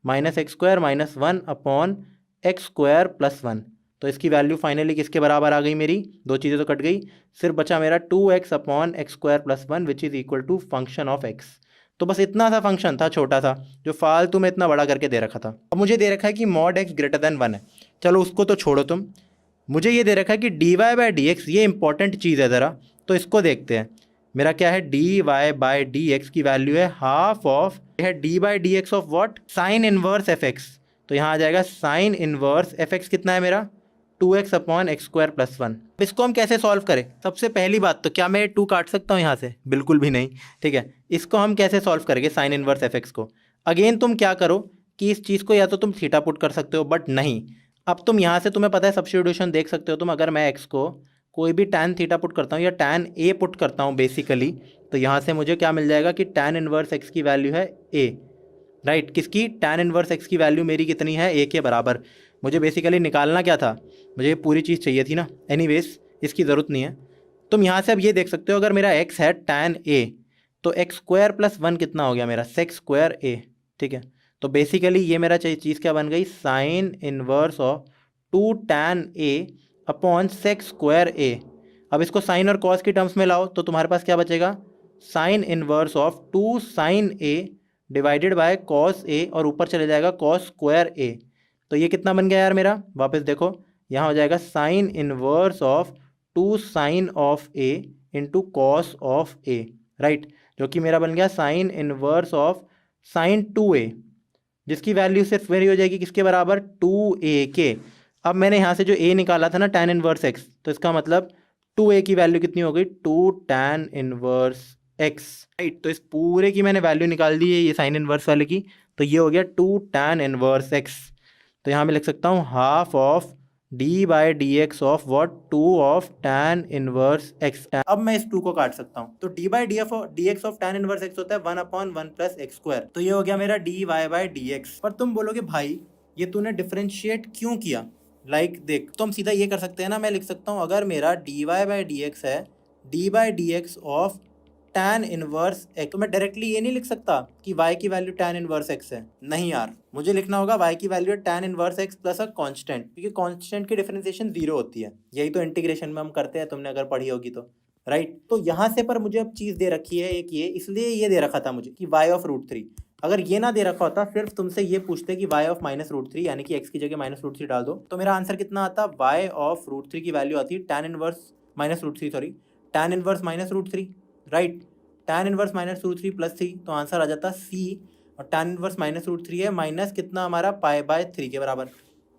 minus x square minus 1 upon x square plus 1। तो इसकी वैल्यू फाइनली किसके बराबर आ गई मेरी, दो चीज़ें तो कट गई, सिर्फ बचा मेरा 2x upon x square plus 1 which is equal to function of x। तो बस इतना सा फंक्शन था छोटा सा जो फालतू में इतना बड़ा करके दे रखा था। अब मुझे दे रखा है कि मॉड x ग्रेटर देन 1 है, चलो उसको तो छोड़ो तुम, मुझे ये दे रखा है कि dy बाई डी एक्स, ये इंपॉर्टेंट चीज़ है ज़रा, तो इसको देखते हैं। मेरा क्या है, dy बाई डी एक्स की वैल्यू है हाफ ऑफ, है d by d x of what, sine inverse F x. तो यहाँ आ जाएगा साइन इनवर्स एफ एक्स कितना है मेरा, 2x upon x square plus 1। इसको हम कैसे सॉल्व करें? सबसे पहली बात तो क्या मैं 2 काट सकता हूँ यहाँ से? बिल्कुल भी नहीं। ठीक है, इसको हम कैसे सॉल्व करेंगे साइन इनवर्स एफ एक्स को? अगेन तुम क्या करो कि इस चीज़ को या तो तुम थीटा पुट कर सकते हो, बट नहीं, अब तुम यहाँ से तुम्हें पता है सब्स्टिट्यूशन देख सकते हो तुम। अगर मैं एक्स को कोई भी टैन थीटा पुट करता हूँ या टैन ए पुट करता हूँ बेसिकली, तो यहाँ से मुझे क्या मिल जाएगा कि टैन इनवर्स एक्स की वैल्यू है ए, राइट। किसकी? टैन इनवर्स एक्स की वैल्यू मेरी कितनी है, ए के बराबर। मुझे बेसिकली निकालना क्या था, मुझे पूरी चीज़ चाहिए थी ना, एनीवेज इसकी ज़रूरत नहीं है। तुम यहाँ से अब ये देख सकते हो, अगर मेरा एक्स है टैन ए, तो एक्स स्क्वायर प्लस 1 कितना हो गया मेरा, सेक्स स्क्वायर ए। ठीक है, तो बेसिकली ये मेरा चीज़ क्या बन गई, sine inverse of 2 tan A upon sec square A. अब इसको साइन और कॉस की टर्म्स में लाओ तो तुम्हारे पास क्या बचेगा, sine inverse of 2 sine A divided by cos A, और ऊपर चले जाएगा कॉस स्क्वायर ए। तो ये कितना बन गया यार मेरा, वापस देखो, यहाँ हो जाएगा sine inverse of 2 sine of a into cos of a, right, जो कि मेरा बन गया sign inverse of sign 2a, जिसकी वैल्यू सिर्फ मेरी हो जाएगी किसके बराबर, 2a के। अब मैंने यहाँ से जो a निकाला था ना tan इनवर्स x, तो इसका मतलब 2a की वैल्यू कितनी हो गई, 2 tan इनवर्स x, राइट। तो इस पूरे की मैंने वैल्यू निकाल दी है ये साइन इनवर्स वाले की, तो ये हो गया 2 tan इनवर्स x। तो यहाँ मैं लिख सकता हूँ half of D by d x of what, 2 of tan inverse x. अब मैं इस 2 को काट सकता हूँ, तो D by d x of tan inverse x होता है 1 अपॉन 1 प्लस एक्स स्क्वायर। तो ये हो गया मेरा d y by d x. पर तुम बोलोगे भाई ये तूने डिफरेंशिएट क्यों किया? देख, तो हम सीधा ये कर सकते हैं ना, मैं लिख सकता हूँ अगर मेरा d y by d x है d by d x of tan inverse x, तो मैं डायरेक्टली ये नहीं लिख सकता कि y की वैल्यू टैन इनवर्स x है। नहीं यार, मुझे लिखना होगा y की value tan inverse x plus a constant, क्योंकि कांस्टेंट की डिफरेंशिएशन 0 होती है। यही तो इंटीग्रेशन में हम करते हैं, तुमने अगर पढ़ी होगी तो, राइट। तो यहाँ से पर मुझे अब चीज़ दे रखी है एक ये, इसलिए ये दे रखा था मुझे कि y ऑफ रूट 3। अगर ये ना दे रखा होता, सिर्फ तुमसे ये पूछते कि y ऑफ माइनस रूट 3, यानी कि x की जगह माइनस रूट 3 डाल दो, तो मेरा आंसर कितना आता, y ऑफ रूट 3 की वैल्यू आती है tan inverse minus root 3, sorry tan inverse minus root 3, right. Tan inverse minus root 3 plus 3, तो आंसर आ जाता c, और टैन इनवर्स माइनस रूट 3 है माइनस कितना हमारा पाई बाय 3 के बराबर,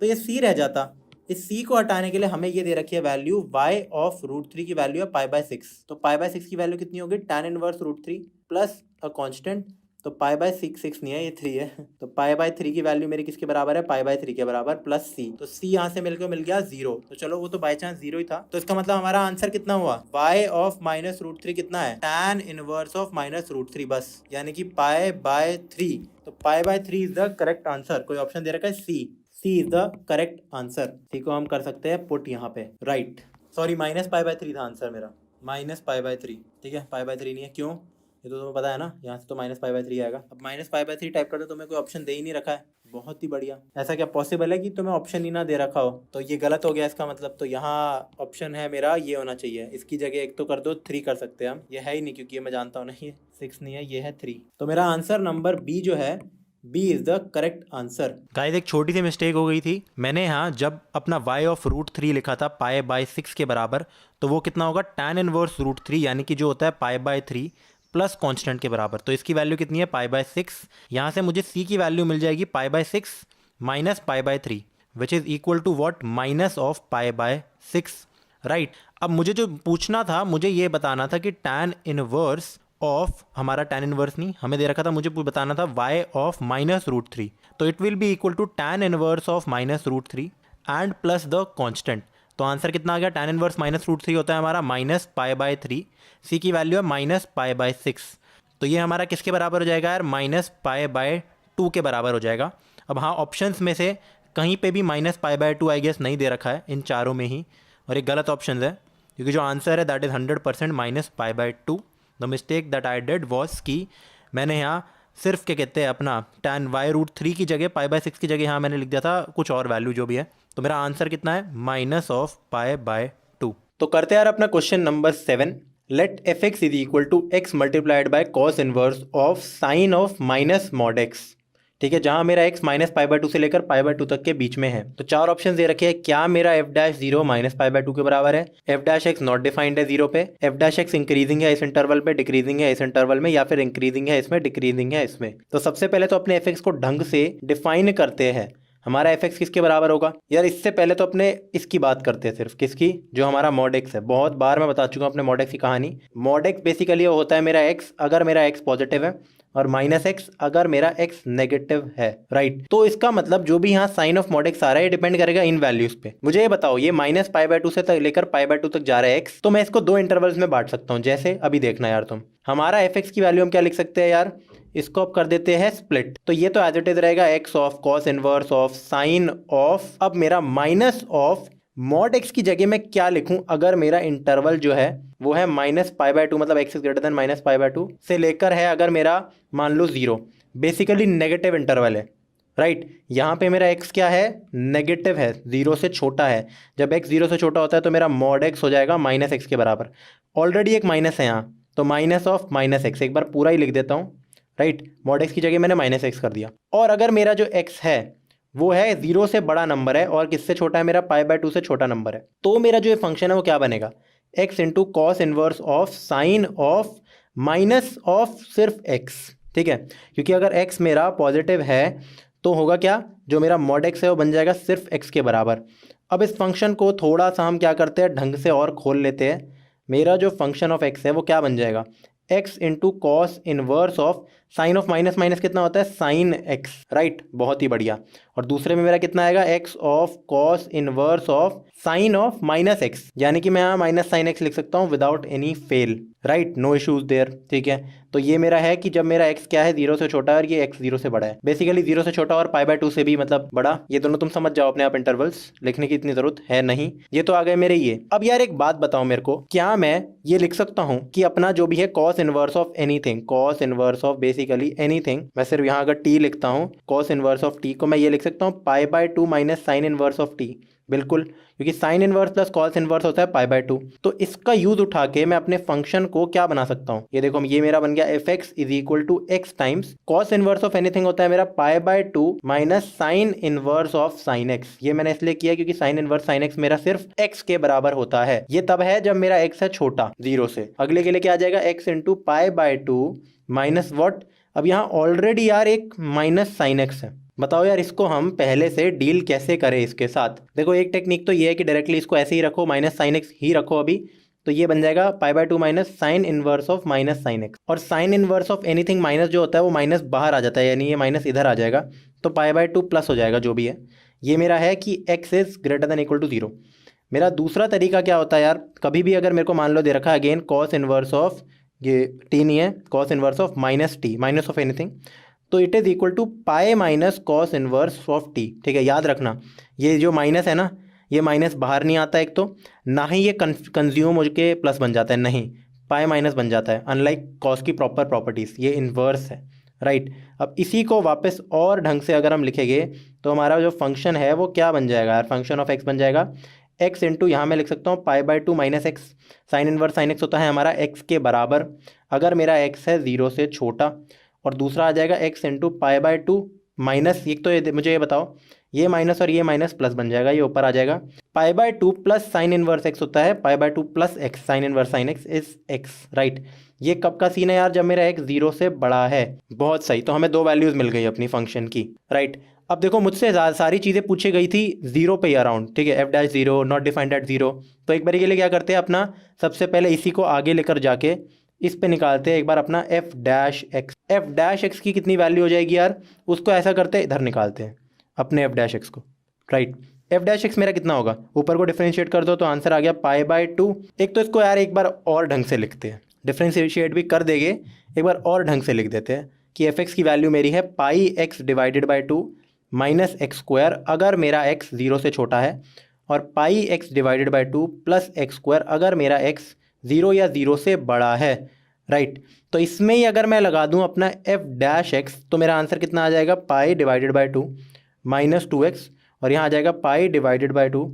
तो ये c रह जाता। इस c को हटाने के लिए हमें ये दे रखी है वैल्यू y ऑफ रूट 3 की वैल्यू है पाई बाय 6। तो पाई बाय 6 की वैल्यू कितनी होगी, tan inverse root 3 plus a constant, तो पाई बाय 6 नहीं है, ये 3 है, तो पाई बाय 3 की वैल्यू मेरी किसके बराबर है, पाई बाय 3 के बराबर प्लस c। तो c यहाँ से मिल गया 0। तो चलो वो तो बाई चांस 0 ही था, तो इसका मतलब हमारा आंसर कितना हुआ, y ऑफ माइनस रूट 3 कितना है, tan inverse of minus root 3 बस, यानी कि पाई बाय 3। तो pi by 3 is the correct answer. कोई ऑप्शन दे रखा है c is the correct answer. C को हम कर सकते हैं पुट यहाँ पे, right. Sorry, minus pi by 3 था आंसर मेरा, माइनस पाई बाय 3। ठीक है, पाई बाय 3 नहीं है, क्यों, ये तो तुम्हें पता है ना, यहाँ से तो माइनस पाई बाय 3 आएगा। अब माइनस पाई बाय 3 टाइप कर दो, तुम्हें कोई ऑप्शन दे ही नहीं रखा है, बहुत ही बढ़िया। ऐसा क्या पॉसिबल है कि तुम्हें ऑप्शन ही ना दे रखा हो, तो ये गलत हो गया इसका मतलब। तो यहाँ ऑप्शन है मेरा ये होना चाहिए, इसकी जगह एक तो कर दो 3 कर सकते हैं हम, ये है ही नहीं क्योंकि ये मैं जानता हूँ ना, ये 6 नहीं है, ये है 3। तो मेरा आंसर नंबर बी जो है, B is the correct answer. Guys एक छोटी सी मिस्टेक हो गई थी, मैंने यहाँ जब अपना y ऑफ रूट 3 लिखा था पाई बाय 6 के बराबर, तो वो कितना होगा, टैन इनवर्स रूट 3, यानी कि जो होता है पाई बाय 3 प्लस कांस्टेंट के बराबर। तो इसकी वैल्यू कितनी है, पाई बाय 6। यहाँ से मुझे c की वैल्यू मिल जाएगी pi by 6 minus pi by 3, which is equal to what, minus of pi by 6, right. अब मुझे जो पूछना था, मुझे ये बताना था कि टैन इनवर्स ऑफ, हमारा टैन इनवर्स नहीं हमें दे रखा था, मुझे बताना था y ऑफ माइनस रूट 3, तो it will be equal to tan inverse of minus root 3 and plus the constant. तो आंसर कितना आ गया, टैन इनवर्स माइनस रूट 3 होता है हमारा माइनस पाई बाय 3, सी की वैल्यू है माइनस पाई बाय 6, तो ये हमारा किसके बराबर हो जाएगा यार, माइनस पाई बाय 2 के बराबर हो जाएगा। अब हाँ, ऑप्शंस में से कहीं पे भी minus pi by 2 I guess नहीं दे रखा है, इन चारों में ही, और एक गलत ऑप्शन है, क्योंकि जो आंसर है that is 100% minus pi by 2। The mistake that I did was कि मैंने यहाँ सिर्फ क्या कहते हैं अपना टैन वाई रूट 3 की जगह, पाई बाय 6 की जगह यहाँ मैंने लिख दिया था कुछ और वैल्यू जो भी है। तो मेरा आंसर कितना है, माइनस ऑफ पाई बाय 2। तो करते हैं यार अपना question number 7। Let f x is equal to x multiplied by cos inverse of sine of minus mod x. ठीक है, जहां मेरा x minus pi by two से लेकर पाई बाय टू तक के बीच में है। तो 4 ऑप्शन दे रखे हैं, क्या मेरा f dash zero minus pi by to के बराबर है, f dash x not defined है जीरो पे, एफ डैश एक्स इंक्रीजिंग है इस इंटरवल पे, डिक्रीजिंग है इस इंटरवल में, या फिर इंक्रीजिंग है इसमें, डिक्रीजिंग है इसमें। तो सबसे पहले तो अपने एफ एक्स को ढंग से डिफाइन करते हैं। हमारा एफ एक्स किसके बराबर होगा यार, इससे पहले तो अपने इसकी बात करते हैं, सिर्फ किसकी, जो हमारा मॉड एक्स है। बहुत बार मैं बता चुका हूँ अपने मॉड एक्स की कहानी। मॉड एक्स बेसिकली वो होता है मेरा एक्स अगर मेरा एक्स पॉजिटिव है, और माइनस एक्स अगर मेरा एक्स नेगेटिव है, राइट। तो इसका मतलब जो भी यहाँ साइन ऑफ मॉड एक्स आ रहा है ये डिपेंड करेगा इन वैल्यूज पे। मुझे ये बताओ, ये माइनस पाई बाय टू से तक लेकर पाई बाय टू तक जा रहा है एक्स, तो मैं इसको 2 इंटरवल्स में बांट सकता हूँ। जैसे अभी देखना यार तुम, हमारा एफ एक्स की वैल्यू हम क्या लिख सकते हैं यार, इसको अब कर देते हैं स्प्लिट। तो ये तो एज इट इज रहेगा x of cos inverse of sine of, अब मेरा माइनस ऑफ मॉड एक्स की जगह मैं क्या लिखूं, अगर मेरा इंटरवल जो है वो है माइनस पाई बाय टू, मतलब x is greater then minus pi by two से लेकर है अगर मेरा मान लो जीरो, बेसिकली नेगेटिव इंटरवल है, राइट। यहाँ पे मेरा एक्स क्या है, नेगेटिव है, जीरो से छोटा है। जब एक्स जीरो से छोटा होता है तो मेरा मॉड एक्स हो जाएगा माइनस एक्स के बराबर। ऑलरेडी एक माइनस है यहाँ, तो माइनस ऑफ माइनस एक्स, एक बार पूरा ही लिख देता हूँ, राइट। मॉड एक्स की जगह मैंने माइनस एक्स कर दिया। और अगर मेरा जो एक्स है वो है जीरो से बड़ा नंबर है और किससे छोटा है, मेरा पाई बाय टू से छोटा नंबर है, तो मेरा जो ये फंक्शन है वो क्या बनेगा, x into cos inverse of sine of minus of सिर्फ एक्स, ठीक है। क्योंकि अगर एक्स मेरा पॉजिटिव है तो होगा क्या, जो मेरा मॉड एक्स है वो बन जाएगा सिर्फ एक्स के बराबर। अब इस फंक्शन को थोड़ा सा हम क्या करते हैं, ढंग से और खोल लेते हैं। मेरा जो फंक्शन ऑफ एक्स है वो क्या बन जाएगा, x into cos inverse of sine of minus minus कितना होता है, साइन एक्स, राइट। बहुत ही बढ़िया। और दूसरे में मेरा कितना आएगा, x of cos inverse of sine of minus x, यानी कि मैं यहाँ माइनस साइन एक्स लिख सकता हूँ without any fail, right, no issues there, ठीक है। तो ये मेरा है कि जब मेरा एक्स क्या है, जीरो से छोटा है और ये एक्स जीरो से बड़ा है, बेसिकली जीरो से छोटा और पाई बाय टू से भी मतलब बड़ा, ये दोनों तुम समझ जाओ अपने आप, इंटरवल्स लिखने की इतनी जरूरत है नहीं। ये तो आ गए मेरे ये। अब यार एक बात बताओ मेरे को, क्या मैं ये लिख सकता हूँ कि अपना जो भी है cos inverse of anything, cos inverse of basically anything, मैं सिर्फ यहाँ अगर टी लिखता हूँ, कॉस इनवर्स ऑफ टी को मैं ये लिख सकता हूँ पाई by two minus sine inverse of T, बिल्कुल, क्योंकि sine inverse plus cos inverse होता है पाई बाय टू। तो इसका यूज उठा के मैं अपने फंक्शन को क्या बना सकता हूँ, ये देखो, ये मेरा बन गया f x is equal to x times cos inverse of anything होता है मेरा pi by two minus sine inverse of sine x. ये मैंने इसलिए किया क्योंकि साइन इनवर्स साइन एक्स मेरा सिर्फ एक्स के बराबर होता है। ये तब है जब मेरा एक्स है छोटा जीरो से। अगले के लिए क्या आ जाएगा, x into pi by two minus what, अब यहाँ ऑलरेडी यार एक माइनस साइन एक्स है। बताओ यार इसको हम पहले से डील कैसे करें इसके साथ। देखो एक टेक्निक तो ये है कि डायरेक्टली इसको ऐसे ही रखो, माइनस साइन एक्स ही रखो अभी, तो ये बन जाएगा pi by two minus sine inverse of minus sine x. और sine inverse of anything minus जो होता है वो माइनस बाहर आ जाता है, यानी ये माइनस इधर आ जाएगा, तो पाई बाय टू प्लस हो जाएगा जो भी है। ये मेरा है कि x is greater than equal to zero. मेरा दूसरा तरीका क्या होता है यार, कभी भी अगर मेरे को मान लो दे रखा है अगेन कॉस इनवर्स ऑफ, ये टी नहीं है, cos inverse of minus T, minus of anything, तो it is equal to pi minus cos inverse of T, ठीक है। याद रखना ये जो माइनस है ना, ये माइनस बाहर नहीं आता, एक तो ना ही ये कंज्यूम होके प्लस बन जाता है, नहीं, पाई माइनस बन जाता है, अनलाइक कॉस की प्रॉपर प्रॉपर्टीज़, ये इन्वर्स है, राइट। अब इसी को वापस और ढंग से अगर हम लिखेंगे तो हमारा जो फंक्शन है वो क्या बन जाएगा यार, फंक्शन ऑफ एक्स बन जाएगा एक्स इंटू, यहाँ मैं लिख सकता हूँ पाई by two minus x, sine inverse sine x होता है हमारा एक्स के बराबर अगर मेरा एक्स है जीरो से छोटा, और दूसरा आ जाएगा x into pi by two minus, एक तो ये मुझे ये बताओ, ये माइनस और ये माइनस प्लस बन जाएगा, ये ऊपर आ जाएगा pi by two plus sine inverse x होता है पाई by to plus x, sine inverse sine x is x, right. ये कब का सीन है यार, जब मेरा एक्स जीरो से बड़ा है। बहुत सही, तो हमें 2 वैल्यूज मिल गई अपनी फंक्शन की, राइट। अब देखो मुझसे सारी चीज़ें पूछी गई थी जीरो पे ही अराउंड, ठीक है, f dash zero not defined at zero. तो एक बार के लिए क्या करते हैं, अपना सबसे पहले इसी को आगे लेकर जाके इस पे निकालते हैं एक बार अपना F dash x. F dash x की कितनी वैल्यू हो जाएगी यार, उसको ऐसा करते हैं इधर निकालते हैं अपने एफ डैश एक्स को, राइट। एफ डैश एक्स मेरा कितना होगा, ऊपर को डिफरेंशिएट कर दो तो आंसर आ गया पाई बाय टू। एक तो इसको यार एक बार और ढंग से लिखते हैं, डिफरेंशिएट भी कर देंगे, एक बार और ढंग से लिख देते हैं कि एफ एक्स की वैल्यू मेरी है pi x divided by two minus x square अगर मेरा एक्स जीरो से छोटा है, और pi x divided by two plus x square अगर मेरा एक्स जीरो या जीरो से बड़ा है, राइट। तो इसमें ही अगर मैं लगा दूं अपना एफ डैश एक्स तो मेरा आंसर कितना आ जाएगा, पाई divided by two minus two x, और यहाँ आ जाएगा पाई divided by two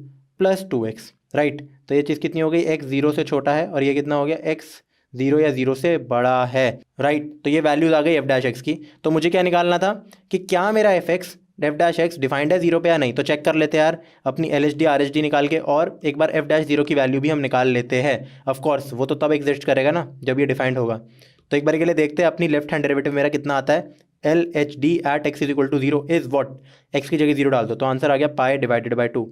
plus two x, right. तो ये चीज़ कितनी हो गई, एक्स जीरो से छोटा है और ये कितना हो गया, एक्स 0 या 0 से बड़ा है, राइट। तो ये वैल्यूज आ गई एफ डैश एक्स की। तो मुझे क्या निकालना था कि क्या मेरा F x F dash x defined है 0 पे या नहीं। तो चेक कर लेते हैं यार अपनी L H D R H D निकाल के, और एक बार एफ डैश 0 की वैल्यू भी हम निकाल लेते हैं। ऑफकोर्स वो तो तब एग्जिस्ट करेगा ना जब ये डिफाइंड होगा। तो एक बार के लिए देखते हैं अपनी लेफ्ट हैंड डेरिवेटिव मेरा कितना आता है। L H D at x is equal to 0 is what, x की जगह 0 डाल दो तो आंसर आ गया pi divided by 2।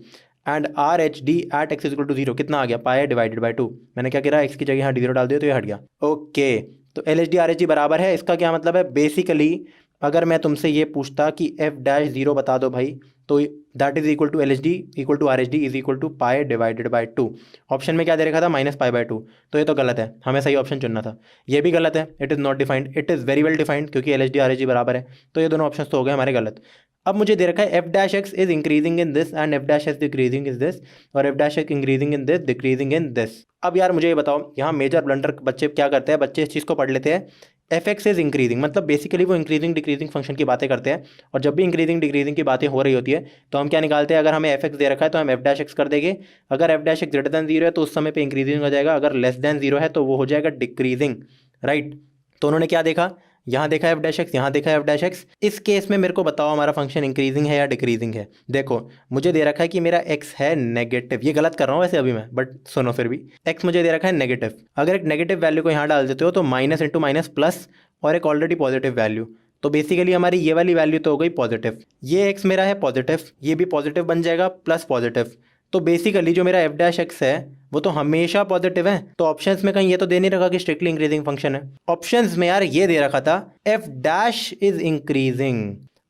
And R H D at x is equal to 0 कितना आ गया, पाई डिवाइडेड बाई 2। मैंने क्या करा, एक्स की जगह यहाँ 0 डाल दिया तो ये हट गया। ओके, तो L H D R H D बराबर है, इसका क्या मतलब है, बेसिकली अगर मैं तुमसे ये पूछता कि एफ डैश 0 बता दो भाई, तो that is equal to L H D equal to R H D is equal to pi divided by 2। Option में क्या दे रखा था, माइनस पाई बाई 2, तो ये तो गलत है, हमें सही ऑप्शन चुनना था। ये भी गलत है, it is not defined, it is very well defined, क्योंकि L H D R H D बराबर है। तो ये दोनों ऑप्शन तो हो गए हमारे गलत। अब मुझे दे रखा है f dash x is increasing in this and f dash x decreasing in this, और f dash x increasing in this decreasing in this. अब यार मुझे ये बताओ, यहाँ मेजर ब्लंडर बच्चे क्या करते हैं, बच्चे इस चीज़ को पढ़ लेते हैं एफ एक्स इज इंक्रीजिंग, मतलब बेसिकली वो इंक्रीजिंग डिक्रीजिंग फंक्शन की बातें करते हैं। और जब भी इंक्रीजिंग डिक्रीजिंग की बातें हो रही होती है तो हम क्या निकालते हैं, अगर हमें एफ एक्स दे रखा है तो हम एफ डैश एक्स कर देंगे। अगर F dash x greater than 0 है तो उस समय पे इंक्रीजिंग हो जाएगा, अगर लेस देन 0 है तो वो हो जाएगा डिक्रीजिंग, राइट। तो उन्होंने क्या देखा, यहाँ देखा एफ डैश एक्स, यहाँ देखा एफ डैश एक्स। इस केस में मेरे को बताओ हमारा फंक्शन इंक्रीजिंग है या डिक्रीजिंग है। देखो मुझे दे रखा है कि मेरा एक्स है नेगेटिव, ये गलत कर रहा हूँ वैसे अभी मैं, बट सुनो फिर भी एक्स मुझे दे रखा है नेगेटिव। अगर एक नेगेटिव वैल्यू को यहाँ डाल देते हो तो माइनस इंटू माइनस प्लस, और एक ऑलरेडी पॉजिटिव वैल्यू, तो बेसिकली हमारी ये वाली वैल्यू तो हो गई पॉजिटिव। ये एक्स मेरा है पॉजिटिव, ये भी पॉजिटिव बन जाएगा प्लस पॉजिटिव। तो बेसिकली जो मेरा एफ डैश एक्स है वो तो हमेशा पॉजिटिव है। तो ऑप्शंस में कहीं ये तो दे नहीं रखा कि स्ट्रिक्टली इंक्रीजिंग फंक्शन है। ऑप्शंस में यार ये दे रखा था एफ डैश इज इंक्रीजिंग।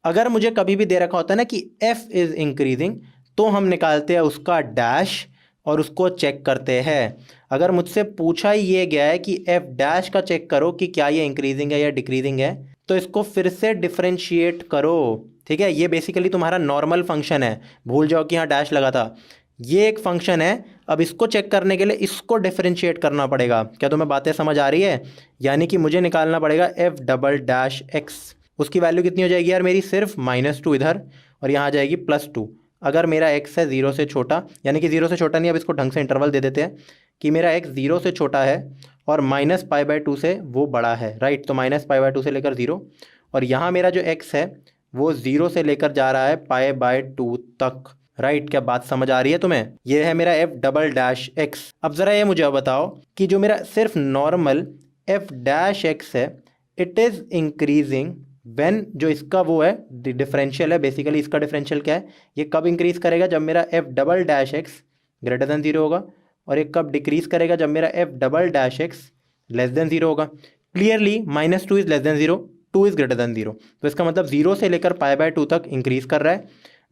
अगर मुझे कभी भी दे रखा होता है ना कि एफ इज इंक्रीजिंग, तो हम निकालते हैं उसका डैश और उसको चेक करते हैं। अगर मुझसे पूछा ही ये गया है कि एफ डैश का चेक करो कि क्या ये इंक्रीजिंग है या डिक्रीजिंग है, तो इसको फिर से डिफरेंशिएट करो, ठीक है। ये बेसिकली तुम्हारा नॉर्मल फंक्शन है, भूल जाओ कि यहाँ डैश लगा था। ये एक फंक्शन है, अब इसको चेक करने के लिए इसको डिफरेंशिएट करना पड़ेगा। क्या तुम्हें बातें समझ आ रही है, यानी कि मुझे निकालना पड़ेगा एफ डबल डैश एक्स। उसकी वैल्यू कितनी हो जाएगी यार मेरी, सिर्फ -2 इधर, और यहाँ आ जाएगी +2। अगर मेरा एक्स है 0 से छोटा, यानी कि 0 से छोटा नहीं, अब इसको ढंग से इंटरवल दे देते हैं कि मेरा एक्स 0 से छोटा है और -π/2 से वो बड़ा है, राइट। तो -π/2 से लेकर 0, और यहाँ मेरा जो एक्स है वो 0 से लेकर जा रहा है π/2 तक, राइट। क्या बात समझ आ रही है तुम्हें, ये है मेरा एफ डबल डैश एक्स। अब ज़रा ये मुझे बताओ कि जो मेरा सिर्फ नॉर्मल एफ डैश एक्स है, इट इज़ इंक्रीजिंग व्हेन, जो इसका वो है डिफरेंशियल है, बेसिकली इसका डिफरेंशियल क्या है, ये कब इंक्रीज करेगा, जब मेरा F double dash x greater than 0 होगा, और ये कब डिक्रीज करेगा, जब मेरा F double dash x less than 0 होगा। Clearly -2 is less then 0, 2 is greater than 0, तो इसका मतलब 0 से लेकर π/2 तक इंक्रीज कर रहा है,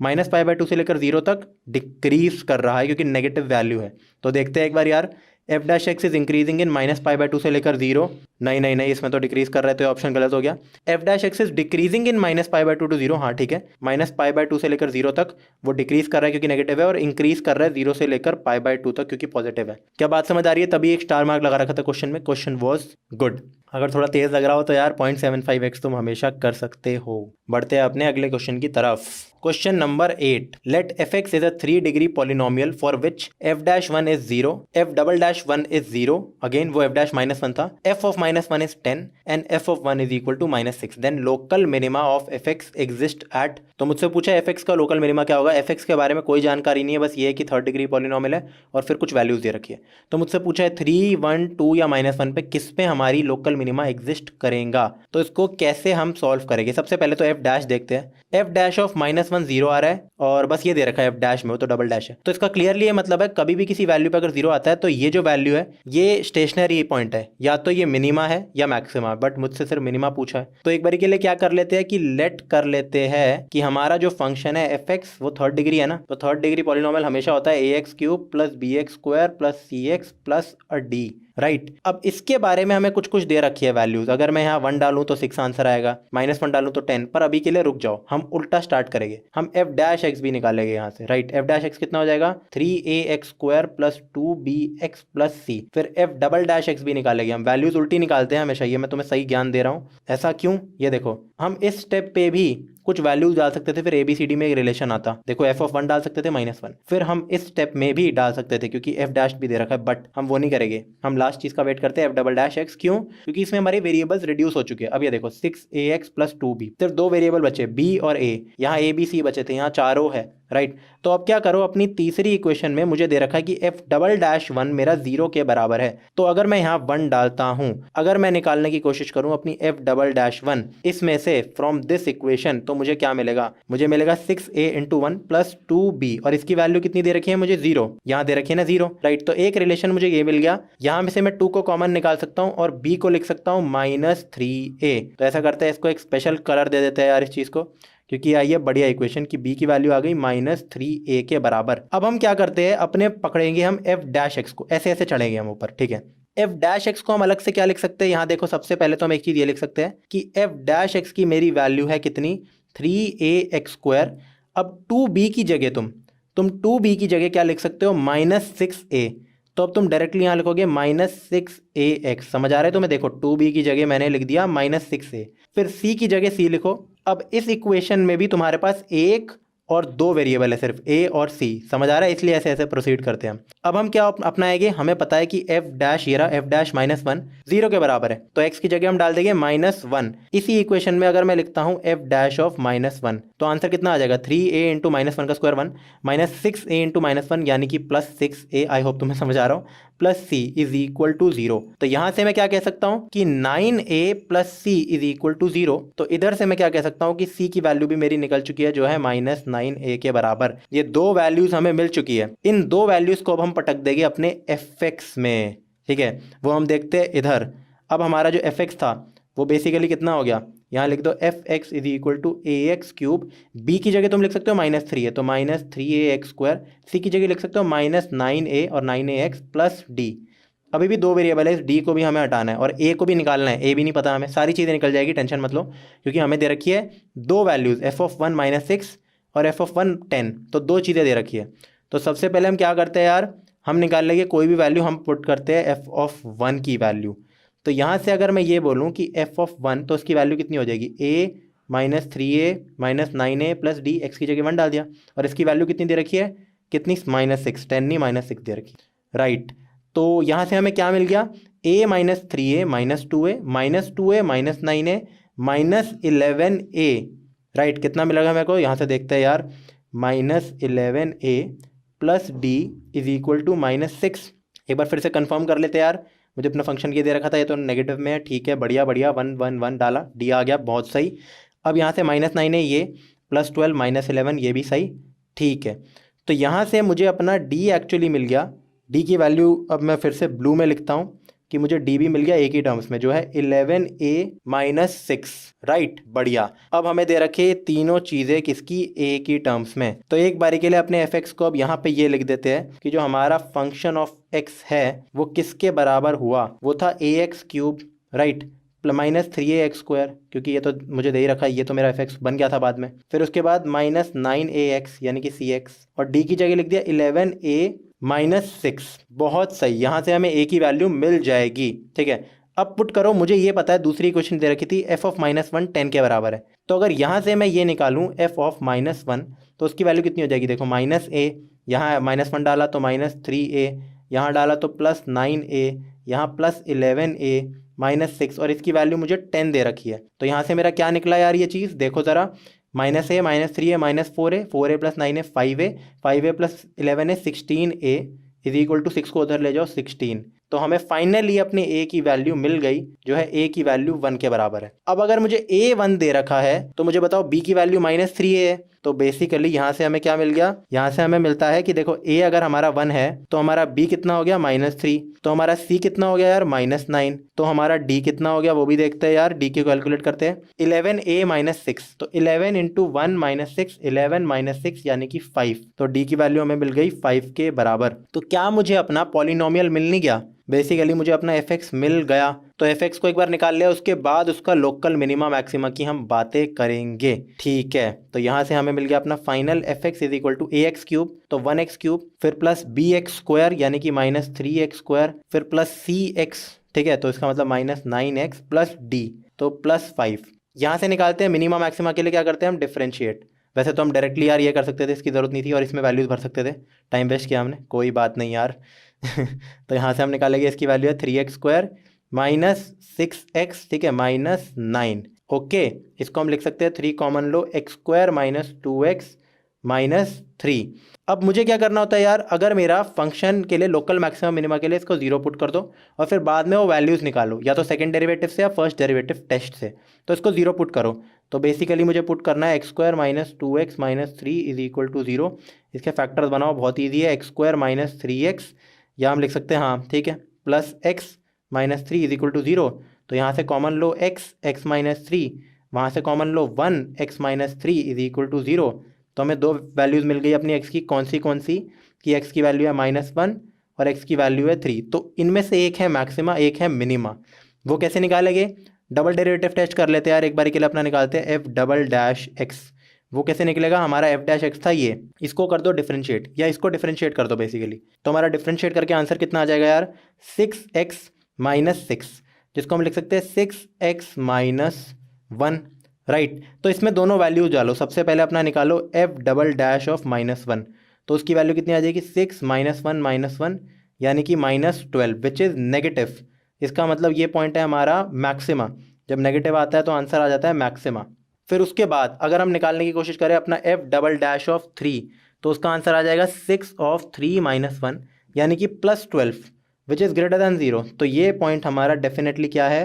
-π/2 से लेकर 0 तक डिक्रीज कर रहा है, क्योंकि नेगेटिव वैल्यू है। तो देखते हैं एक बार यार, f dash x is increasing in -π/2 से लेकर 0, नहीं, इसमें तो डिक्रीज कर रहा है, तो ये ऑप्शन गलत हो गया। F dash x is decreasing in -π/2 to 0, हाँ ठीक है, -π/2 से लेकर 0 तक वो डिक्रीज कर रहा है क्योंकि नेगेटिव है, और इंक्रीज कर रहा है 0 से लेकर π/2 तक क्योंकि पॉजिटिव है। क्या बात समझ आ रही है, तभी एक स्टार मार्क लगा रखा था क्वेश्चन में, क्वेश्चन वॉज गुड। अगर थोड़ा तेज लग रहा हो तो यार 0.75x तुम हमेशा कर सकते हो। बढ़ते हैं अपने अगले क्वेश्चन की तरफ। Question number 8, let f x is a 3 degree polynomial for which f dash 1 is 0, f double dash 1 is 0, again वो एफ डैश -1 था, f of -1 is 10 and f of 1 is equal to -6, then local minima of f x exist at. तो मुझसे पूछा f x का local minima क्या होगा। F x के बारे में कोई जानकारी नहीं है, बस ये है कि 3rd डिग्री पॉलिनोमियल है और फिर कुछ वैल्यूज दे रखी है। तो मुझसे पूछा है 3, 1, 2 या -1 पे किस पे हमारी लोकल मिनिमा एग्जिस्ट करेगा। तो इसको कैसे हम सॉल्व करेंगे, सबसे पहले तो एफ डैश देखते हैं। एफ डैश ऑफ -1 0 आ रहा है, और बस ये दे रखा है एफ डैश में, वो तो डबल डैश है, तो इसका क्लियरली ये मतलब है कभी भी किसी वैल्यू पे अगर 0 आता है तो ये जो वैल्यू है ये स्टेशनरी पॉइंट है, या तो ये मिनिमा है या मैक्सिमा, बट मुझसे सिर्फ मिनिमा पूछा है। तो एक बारी के लिए क्या कर लेते हैं कि लेट कर लेते हैं कि हमारा जो फंक्शन है एफ एक्स वो 3rd डिग्री है ना, तो 3rd डिग्री पॉलिनोमियल हमेशा होता है ax³ + bx² + cx + a d, right. अब इसके बारे में हमें कुछ कुछ दे रखी है वैल्यूज। अगर मैं यहाँ 1 डालूं तो 6 आंसर आएगा, -1 डालूं तो 10, पर अभी के लिए रुक जाओ, हम उल्टा स्टार्ट करेंगे, हम एफ डैश एक्स भी निकालेंगे यहाँ से, राइट। एफ डैश एक्स कितना हो जाएगा, 3ax² + 2bx + c, फिर एफ डबल डैश एक्स भी निकालेंगे हम। वैल्यूज उल्टी निकालते हैं हमेशा, ये मैं तुम्हें सही ज्ञान दे रहा हूँ। ऐसा क्यों, ये देखो, हम इस स्टेप पे भी कुछ वैल्यूज डाल सकते थे, फिर ABCD में एक रिलेशन आता, देखो एफ ऑफ 1 डाल सकते थे -1, फिर हम इस स्टेप में भी डाल सकते थे क्योंकि एफ डैश भी दे रखा है, बट हम वो नहीं करेंगे, हम लास्ट लास्ट चीज़ का वेट करते हैं, एफ डबल डैश एक्स। क्यों? क्योंकि इसमें हमारे वेरिएबल्स रिड्यूस हो चुके हैं। अब ये देखो 6ax प्लस 2b, सिर्फ दो वेरिएबल बचे, b और a। यहाँ a b c बचे थे, यहाँ चारों है, राइट। तो अब क्या करो, अपनी तीसरी इक्वेशन में मुझे दे रखा है कि एफ डबल डैश वन मेरा 0 के बराबर है। तो अगर मैं यहाँ 1 डालता हूँ, अगर मैं निकालने की कोशिश करूँ अपनी एफ डबल डैश वन इसमें से फ्रॉम दिस इक्वेशन, तो मुझे क्या मिलेगा? मुझे मिलेगा 6a इंटू 1 प्लस 2b, और इसकी वैल्यू कितनी दे रखी है मुझे? 0। यहाँ दे रखी है ना 0, राइट। तो एक रिलेशन मुझे ये मिल गया। यहाँ में से मैं 2 को कॉमन निकाल सकता हूँ और b को लिख सकता हूँ -3a। तो ऐसा करते हैं, इसको एक स्पेशल कलर दे देते हैं यार इस चीज़ को, क्योंकि आइए बढ़िया इक्वेशन की b की वैल्यू आ गई -3a के बराबर। अब हम क्या करते हैं, अपने पकड़ेंगे हम f डैश x को, ऐसे ऐसे चढ़ेंगे हम ऊपर, ठीक है। f डैश x को हम अलग से क्या लिख सकते हैं? यहाँ देखो, सबसे पहले तो हम एक चीज़ ये लिख सकते हैं कि f डैश x की मेरी वैल्यू है कितनी? 3ax²। अब 2b की जगह तुम 2b की जगह क्या लिख सकते हो? -6a। तो अब तुम डायरेक्टली यहाँ लिखोगे -6ax। समझ आ रहा है तुम्हें? देखो 2b की जगह मैंने लिख दिया -6a, फिर c की जगह c लिखो। अब इस इक्वेशन में भी तुम्हारे पास एक और दो वेरिएबल है, सिर्फ a और c। समझ आ रहा है? इसलिए ऐसे ऐसे प्रोसीड करते हैं हम। अब हम क्या अपनाएंगे? हमें पता है कि f डैश, ये रहा f डैश -1 0 के बराबर है, तो x की जगह हम डाल देंगे -1। इसी इक्वेशन में अगर मैं लिखता हूँ f डैश ऑफ -1, तो आंसर कितना आ जाएगा? 3a इंटू -1 का स्क्वायर 1 -6a इंटू -1 यानी कि +6a। आई होप तुम्हें समझ आ रहा हो। Plus c is equal to 0। तो यहां से मैं क्या कह सकता हूं कि 9a plus c is equal to 0। तो इधर से मैं क्या कह सकता हूं कि c की वैल्यू भी मेरी निकल चुकी है, जो है -9a के बराबर। ये दो वैल्यूज हमें मिल चुकी है। इन दो वैल्यूज को अब हम पटक देंगे अपने fx में, ठीक है। वो हम देखते हैं इधर। अब हमारा जो fx था वो बेसिकली कितना हो गया? यहाँ लिख दो fx is equal to ax³। b की जगह तुम लिख सकते हो -3 है, तो -3ax²। c की जगह लिख सकते हो -9a और 9ax प्लस d। अभी भी दो वेरिएबल है, इस d को भी हमें हटाना है और a को भी निकालना है। a भी नहीं पता हमें, सारी चीज़ें निकल जाएगी, टेंशन मत लो, क्योंकि हमें दे रखी है दो वैल्यूज़, f(1) -6 और f(1) 10। तो दो चीज़ें दे रखी है। तो सबसे पहले हम क्या करते हैं यार, हम निकाल लेंगे कोई भी वैल्यू, हम पुट करते हैं f(1) की वैल्यू। तो यहाँ से अगर मैं ये बोलूँ कि f(1), तो उसकी वैल्यू कितनी हो जाएगी? a -3a -9a plus d। x की जगह 1 डाल दिया, और इसकी वैल्यू कितनी दे रखी है? कितनी? -6, 10 नहीं -6 दे रखी, राइट। तो यहाँ से हमें क्या मिल गया? a -3a -2a -2a -9a -11a, right. कितना मिलेगा मेरे को? यहाँ से देखते हैं यार, -11a plus d is equal to -6। एक बार फिर से कंफर्म कर लेते हैं यार। मुझे अपना फंक्शन ये दे रखा था, ये तो नेगेटिव में है, ठीक है, बढ़िया बढ़िया। 1 1 1 डाला, डी आ गया, बहुत सही। अब यहाँ से -9 है ये, +12 -11 ये भी सही, ठीक है। तो यहाँ से मुझे अपना डी एक्चुअली मिल गया। डी की वैल्यू अब मैं फिर से ब्लू में लिखता हूँ कि मुझे डी भी मिल गया ए की टर्म्स में, जो है 11a -6, राइट, बढ़िया। अब हमें दे रखे तीनों चीज़ें किसकी? ए की टर्म्स में। तो एक बारी के लिए अपने fx को अब यहाँ पे ये लिख देते हैं कि जो हमारा फंक्शन ऑफ x है वो किसके बराबर हुआ? वो था ax³, राइट, -3ax², क्योंकि ये तो मुझे दे ही रखा है, ये तो मेरा fx बन गया था बाद में। फिर उसके बाद -9ax यानी कि cx, और d की जगह लिख दिया 11a -6। बहुत सही, यहाँ से हमें a की वैल्यू मिल जाएगी, ठीक है। अब पुट करो, मुझे ये पता है दूसरी क्वेश्चन दे रखी थी f(-1) 10 के बराबर है। तो अगर यहाँ से मैं ये निकालूँ f(-1), तो उसकी वैल्यू कितनी हो जाएगी? देखो -a, यहाँ -1 डाला तो -3a, यहाँ डाला तो +9a, यहाँ +11a -6, और इसकी वैल्यू मुझे 10 दे रखी है। तो यहाँ से मेरा क्या निकला यार ये चीज़? देखो ज़रा, -a -3a -4a 4a + 9a 5a 5a + 11a 16a is equal to 6 को उधर ले जाओ 16। तो हमें फाइनली अपने a की वैल्यू मिल गई, जो है a की वैल्यू 1 के बराबर है। अब अगर मुझे a 1 दे रखा है तो मुझे बताओ b की वैल्यू -3a है। तो बेसिकली यहाँ से हमें क्या मिल गया? यहाँ से हमें मिलता है कि देखो a अगर हमारा 1 है तो हमारा b कितना हो गया? -3। तो हमारा c कितना हो गया यार? -9। तो हमारा d कितना हो गया वो भी देखते हैं यार, d की कैलकुलेट करते हैं। 11a -6, तो 11 इंटू 1 -6, 11 -6 यानी कि 5। तो d की वैल्यू हमें मिल गई 5 के बराबर। तो क्या मुझे अपना पॉलिनोमियल मिल नहीं गया? बेसिकली मुझे अपना fx मिल गया। तो fx को एक बार निकाल लिया, उसके बाद उसका लोकल मिनिमा मैक्सिमा की हम बातें करेंगे, ठीक है। तो यहाँ से हमें मिल गया अपना final fx is equal to ax³, तो 1x³, फिर प्लस bx² यानी कि -3x², फिर प्लस cx, ठीक है। तो इसका मतलब -9x प्लस d, तो +5। यहाँ से निकालते हैं मिनिमा मैक्सिमा के लिए क्या करते हैं हम? डिफरेंशिएट। वैसे तो हम डायरेक्टली यार ये कर सकते थे, इसकी ज़रूरत नहीं थी, और इसमें वैल्यूज़ भर सकते थे, टाइम वेस्ट किया हमने, कोई बात नहीं यार। तो यहाँ से हम निकालेंगे, इसकी वैल्यू है 3x² माइनस 6x, ठीक है, माइनस 9। ओके, इसको हम लिख सकते हैं 3 कॉमन लो, x² माइनस 2x माइनस 3। अब मुझे क्या करना होता है यार, अगर मेरा फंक्शन के लिए लोकल मैक्सिमम मिनिमा के लिए इसको 0 पुट कर दो और फिर बाद में वो वैल्यूज़ निकालो, या तो सेकंड डेरिवेटिव से या फर्स्ट डेरिवेटिव टेस्ट से। तो इसको 0 पुट करो, तो बेसिकली मुझे पुट करना है x² minus 2x minus 3 is equal to 0। इसके फैक्टर्स बनाओ, बहुत ईजी है, x² माइनस 3x, या हम लिख सकते हैं, हाँ ठीक है, plus x minus 3 is equal to 0। तो यहाँ से कॉमन लो x माइनस 3, वहाँ से कॉमन लो 1 x minus 3 is equal to 0। तो हमें दो वैल्यूज़ मिल गई अपनी x की, कौन सी कि x की वैल्यू है -1 और x की वैल्यू है 3। तो इनमें से एक है मैक्सिमा, एक है मिनिमा। वो कैसे निकालेंगे, डबल डेरिवेटिव टेस्ट कर लेते हैं यार, एक बार के लिए अपना निकालते हैं f'(x). वो कैसे निकलेगा, हमारा f'(x) था ये, इसको कर दो डिफरेंशिएट, या इसको डिफरेंशिएट कर दो बेसिकली। तो हमारा डिफरेंशिएट करके आंसर कितना आ जाएगा यार, 6x माइनस 6, जिसको हम लिख सकते हैं 6x माइनस 1, राइट। तो इसमें दोनों वैल्यूज डालो, सबसे पहले अपना निकालो f'((((((((((((() तो उसकी वैल्यू कितनी आ जाएगी, 6 माइनस 1 माइनस 1 यानी कि -12, विच इज़ नेगेटिव। इसका मतलब ये पॉइंट है हमारा मैक्सिमा, जब नेगेटिव आता है तो आंसर आ जाता है मैक्सिमा। फिर उसके बाद अगर हम निकालने की कोशिश करें अपना f'(((()(3), तो उसका आंसर आ जाएगा 6(3 - 1 यानी कि +12, विच इज़ ग्रेटर दैन 0। तो ये पॉइंट हमारा डेफिनेटली क्या है,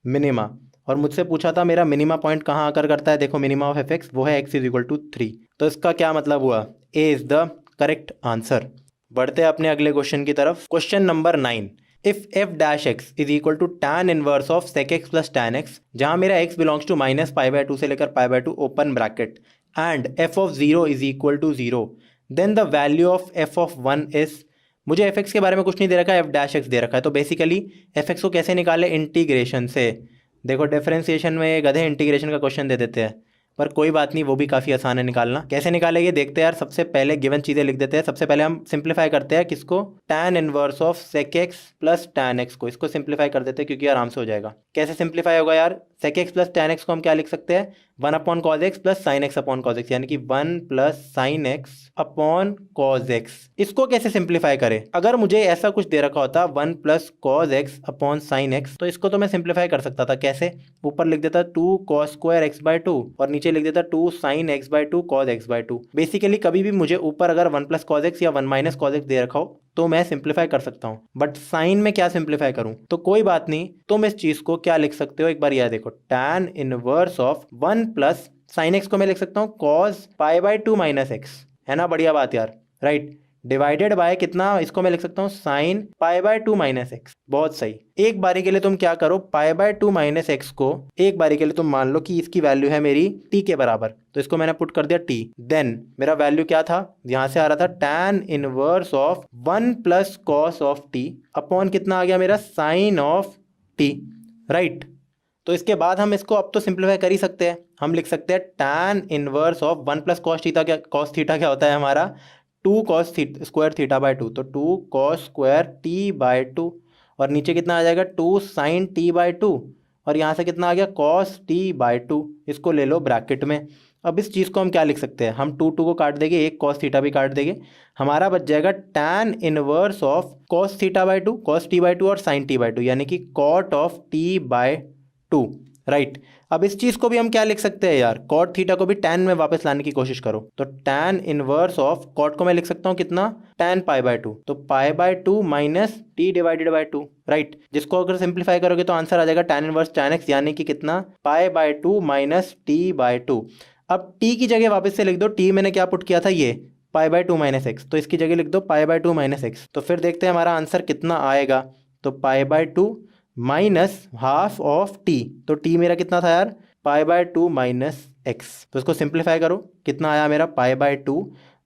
मिनिमा। और मुझसे पूछा था मेरा मिनिमा पॉइंट कहाँ आकर करता है, देखो मिनिमा ऑफ f(x) वो है x = 3। तो इसका क्या मतलब हुआ, A is the correct answer. बढ़ते हैं अपने अगले क्वेश्चन की तरफ। Question number 9, if f'(((x) is equal to tan inverse of sec(x) plus tan x, जहाँ मेरा x बिलोंग्स टू -π/2 से लेकर π/2 open bracket, and f(0) is equal to 0, then the value of f(1) is. मुझे f(x) के बारे में कुछ नहीं दे रखा है, f'((x) दे रखा है। तो बेसिकली f(x) को कैसे निकाले, इंटीग्रेशन से। देखो डिफरेंशिएशन में गधे इंटीग्रेशन का क्वेश्चन दे देते हैं, पर कोई बात नहीं, वो भी काफ़ी आसान है निकालना। कैसे निकालेंगे देखते हैं यार। सबसे पहले गिवन चीज़ें लिख देते हैं। सबसे पहले हम सिंप्लीफाई करते हैं किसको, tan inverse of sec(x) plus tan x को। इसको सिंप्लीफाई कर देते हैं क्योंकि आराम से हो जाएगा। कैसे सिंप्लीफाई होगा यार, sec(x) प्लस tan x को हम क्या लिख सकते हैं, 1/cos x plus sin x upon cos x, यानी कि 1 plus sin x upon cos x। इसको कैसे सिंप्लीफाई करें, अगर मुझे ऐसा कुछ दे रखा होता 1 plus cos x upon sin x, तो इसको तो मैं सिंप्लीफाई कर सकता था। कैसे, ऊपर लिख देता 2 cos स्क्वायर x/2 और नीचे लिख देता 2 sin x/2 cos x/2। Basically कभी भी मुझे ऊपर अगर 1 प्लस cos x या 1 माइनस cos x दे रखा हो तो मैं सिंप्लीफाई कर सकता हूँ, बट साइन में क्या सिंप्लीफाई करूँ। तो कोई बात नहीं, तुम इस चीज को क्या लिख सकते हो, एक बार यह देखो, tan inverse of 1 plus sin x को मैं लिख सकता हूँ cos π/2 माइनस x, है ना, बढ़िया बात यार, राइट। डिवाइडेड बाय कितना, इसको मैं लिख सकता हूँ sin π/2 माइनस x, बहुत सही। एक बारी के लिए तुम क्या करो, π/2 माइनस x को एक बारी के लिए तुम मान लो कि इसकी वैल्यू है मेरी t के बराबर, तो इसको मैंने पुट कर दिया t। देन मेरा वैल्यू क्या था, यहाँ से आ रहा था tan inverse of 1 plus cos of t upon कितना आ गया मेरा sin ऑफ t, राइट। तो इसके बाद हम इसको अब तो सिंप्लीफाई कर ही सकते हैं। हम लिख सकते हैं tan inverse of 1 plus cos theta क्या होता है हमारा, 2 cos स्क्वायर θ/2, तो 2 cos स्क्वायर t/2 और नीचे कितना आ जाएगा 2 sin t/2 और यहाँ से कितना आ गया cos t/2। इसको ले लो ब्रैकेट में। अब इस चीज़ को हम क्या लिख सकते हैं, हम 2 को काट देंगे, एक cos थीटा भी काट देंगे, हमारा बच जाएगा tan inverse of cos θ/2 cos t/2 और sin t/2 यानी कि cot ऑफ t/2, राइट। अब इस चीज को भी हम क्या लिख सकते हैं यार, cot थीटा को भी tan में वापस लाने की कोशिश करो, तो tan इनवर्स ऑफ cot को मैं लिख सकता हूँ कितना, tan π/2, तो π/2 minus t divided by 2, right. जिसको अगर सिंप्लीफाई करोगे तो आंसर आ जाएगा tan इनवर्स tan x यानी कि कितना, π/2 माइनस t/2। अब t की जगह वापस से लिख दो, t मैंने क्या पुट किया था, ये π/2 माइनस x, तो इसकी जगह लिख दो π/2 माइनस x। तो फिर देखते हैं हमारा आंसर कितना आएगा, तो π/2 माइनस हाफ ऑफ t, तो t मेरा कितना था यार, π/2 माइनस x। तो इसको सिंप्लीफाई करो, कितना आया मेरा π/2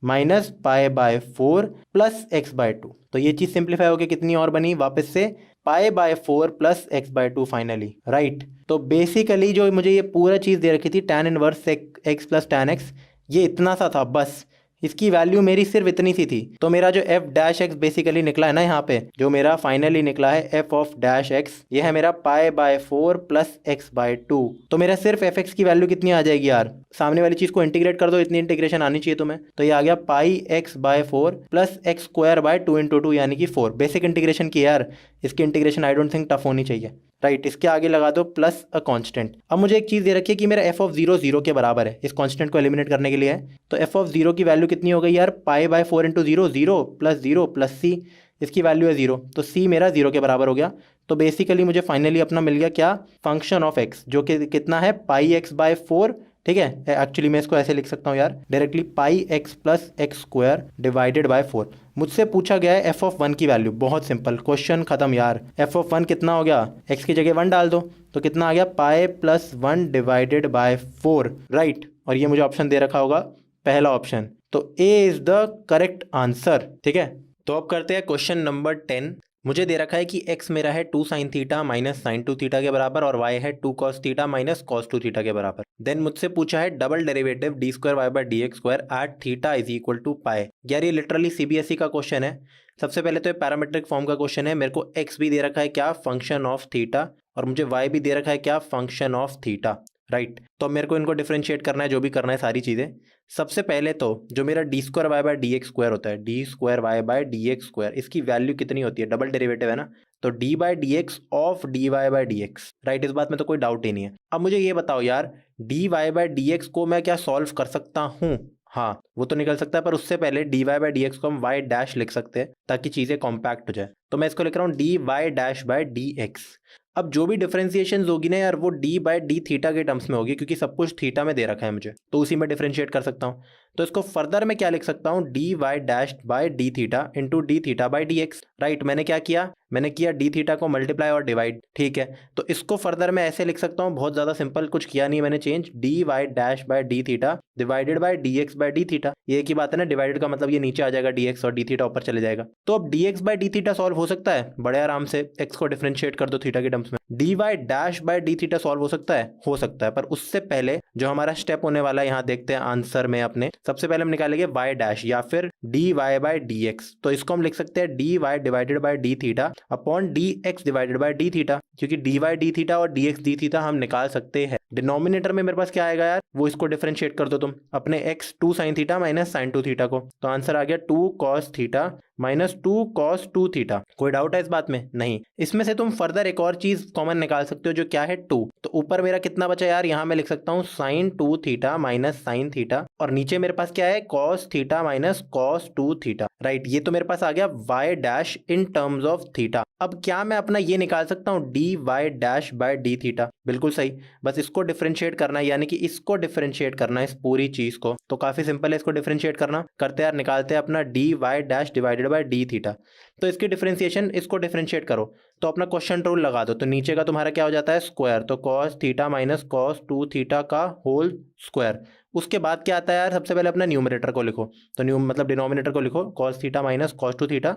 माइनस π/4 प्लस x/2। तो ये चीज़ सिंप्लीफाई होकर कितनी और बनी, वापस से π/4 प्लस x/2 फाइनली, राइट। तो बेसिकली जो मुझे ये पूरा चीज़ दे रखी थी tan inverse x plus tan x, ये इतना सा था बस, इसकी वैल्यू मेरी सिर्फ इतनी सी थी, तो मेरा जो एफ डैश एक्स बेसिकली निकला है ना यहाँ पे, जो मेरा फाइनली निकला है एफ ऑफ डैश एक्स, ये है मेरा pi by 4 plus x by 2। तो मेरा सिर्फ एफ एक्स की वैल्यू कितनी आ जाएगी यार, सामने वाली चीज को इंटीग्रेट कर दो, इतनी इंटीग्रेशन आनी चाहिए तुम्हें, तो ये आ गया pi x by 4 plus x square by 2 into 2 यानी कि 4। बेसिक इंटीग्रेशन की यार, इसकी integration I don't think tough होनी चाहिए, राइट। इसके आगे लगा दो प्लस अ कांस्टेंट। अब मुझे एक चीज़ दे रखी है कि मेरा एफ ऑफ 0 0 के बराबर है, इस कांस्टेंट को एलिमिनेट करने के लिए है। तो एफ ऑफ 0 की वैल्यू कितनी हो गई यार, पाई बाय 4 इंटू 0, 0 प्लस सी, इसकी वैल्यू है 0, तो सी मेरा 0 के बराबर हो गया। तो बेसिकली मुझे फाइनली अपना मिल गया क्या, फंक्शन ऑफ एक्स, जो कि कितना है पाई एक्स बाय 4। ठीक है, एक्चुअली मैं इसको ऐसे लिख सकता हूँ यार डायरेक्टली, पाई x plus x square divided bye 4। मुझसे पूछा गया है एफ ऑफ 1 की वैल्यू, बहुत सिंपल, क्वेश्चन खत्म यार। एफ ऑफ 1 कितना हो गया, एक्स की जगह 1 डाल दो, तो कितना आ गया, pi plus 1 divided by 4, right. और ये मुझे ऑप्शन दे रखा होगा पहला ऑप्शन, तो ए इज द करेक्ट आंसर। ठीक है, तो अब करते हैं क्वेश्चन नंबर 10। मुझे दे रखा है कि x मेरा है 2 sine theta minus sine 2 theta के बराबर और y है 2 cos theta minus cos 2 theta के बराबर। देन मुझसे पूछा है double derivative d square y by d x square at theta is equal to pi. यार ये लिटरली सीबीएसई का क्वेश्चन है। सबसे पहले तो ये पैरामीट्रिक फॉर्म का क्वेश्चन है, मेरे को x भी दे रखा है क्या, फंक्शन ऑफ थीटा, और मुझे y भी दे रखा है क्या, फंक्शन ऑफ थीटा, राइट। तो मेरे को इनको डिफरेंशिएट करना है, जो भी करना है सारी चीज़ें। सबसे पहले तो जो मेरा d square y by d x square होता है, d square y by d x square, इसकी वैल्यू कितनी होती है, डबल डेरिवेटिव है ना, तो d by d x of d y by d x, right. इस बात में तो कोई डाउट ही नहीं है। अब मुझे ये बताओ यार, d y by d x को मैं क्या सॉल्व कर सकता हूँ, हाँ वो तो निकल सकता है, पर उससे पहले d y by d x को हम वाई डैश लिख सकते हैं ताकि चीज़ें कॉम्पैक्ट हो जाए। तो मैं इसको लिख रहा हूँ d y dash by d x. अब जो भी डिफरेंशिएशन होगी ना यार, वो डी बाय डी थीटा के टर्म्स में होगी, क्योंकि सब कुछ थीटा में दे रखा है मुझे, तो उसी में डिफरेंशिएट कर सकता हूँ। तो इसको फर्दर मैं क्या लिख सकता हूँ, d y dash by d theta into d theta by d x, right. मैंने क्या किया, मैंने किया डी थीटा को मल्टीप्लाई और डिवाइड, ठीक है। तो इसको फर्दर मैं ऐसे लिख सकता हूँ, बहुत ज़्यादा सिंपल, कुछ किया नहीं मैंने change, d y dash by d theta divided by d x by d theta. ये की बात है ना, डिवाइडेड का मतलब ये नीचे आ जाएगा डी एक्स और डी थीटा ऊपर चले जाएगा। तो अब d x by d theta solve हो सकता है बड़े आराम से, एक्स को डिफरेंशिएट कर दो थीटा के टर्म्स में। D y dash by d theta solve हो सकता है, पर उससे पहले जो हमारा स्टेप होने वाला है, यहाँ देखते हैं आंसर में अपने, सबसे पहले हम निकालेंगे वाई डैश या फिर d y by d x. तो इसको हम लिख सकते हैं d y divided by d theta upon d x divided by d theta, क्योंकि डी वाई डी थीटा और डी एक्स डी थीटा हम निकाल सकते हैं। डिनोमिनेटर में मेरे पास क्या आएगा यार, वो इसको डिफरेंशिएट कर दो तुम, अपने x 2 sine theta minus sine 2 theta को, तो आंसर आ गया 2 cos theta minus 2 cos 2 theta. कोई डाउट है इस बात में, नहीं। इसमें से तुम फर्दर एक और चीज कॉमन निकाल सकते हो, जो क्या है 2। तो ऊपर मेरा कितना बचा यार, यहाँ मैं लिख सकता हूँ sine 2 theta minus sine theta, और नीचे मेरे पास क्या है, cos theta minus cos 2 theta, right. ये तो मेरे पास आ गया y dash in terms of theta. अब क्या मैं अपना ये निकाल सकता हूँ d y dash by d theta, बिल्कुल सही। बस इसको डिफरेंशिएट करना है, यानी कि इसको डिफरेंशिएट करना है इस पूरी चीज को, तो काफी सिंपल है इसको डिफरेंशिएट करना। करते यार, निकालते हैं अपना d y dash divided by d theta. तो इसकी डिफरेंशिएशन, इसको डिफरेंशिएट करो तो अपना क्वेश्चन रूल लगा दो, तो नीचे का तुम्हारा क्या हो जाता है, स्क्वायर, तो cos theta minus cos 2 theta का होल स्क्वायर। उसके बाद क्या आता है यार, सबसे पहले अपना न्यूमरेटर को लिखो, तो मतलब डिनोमिनेटर को लिखो, cos theta minus cos 2 theta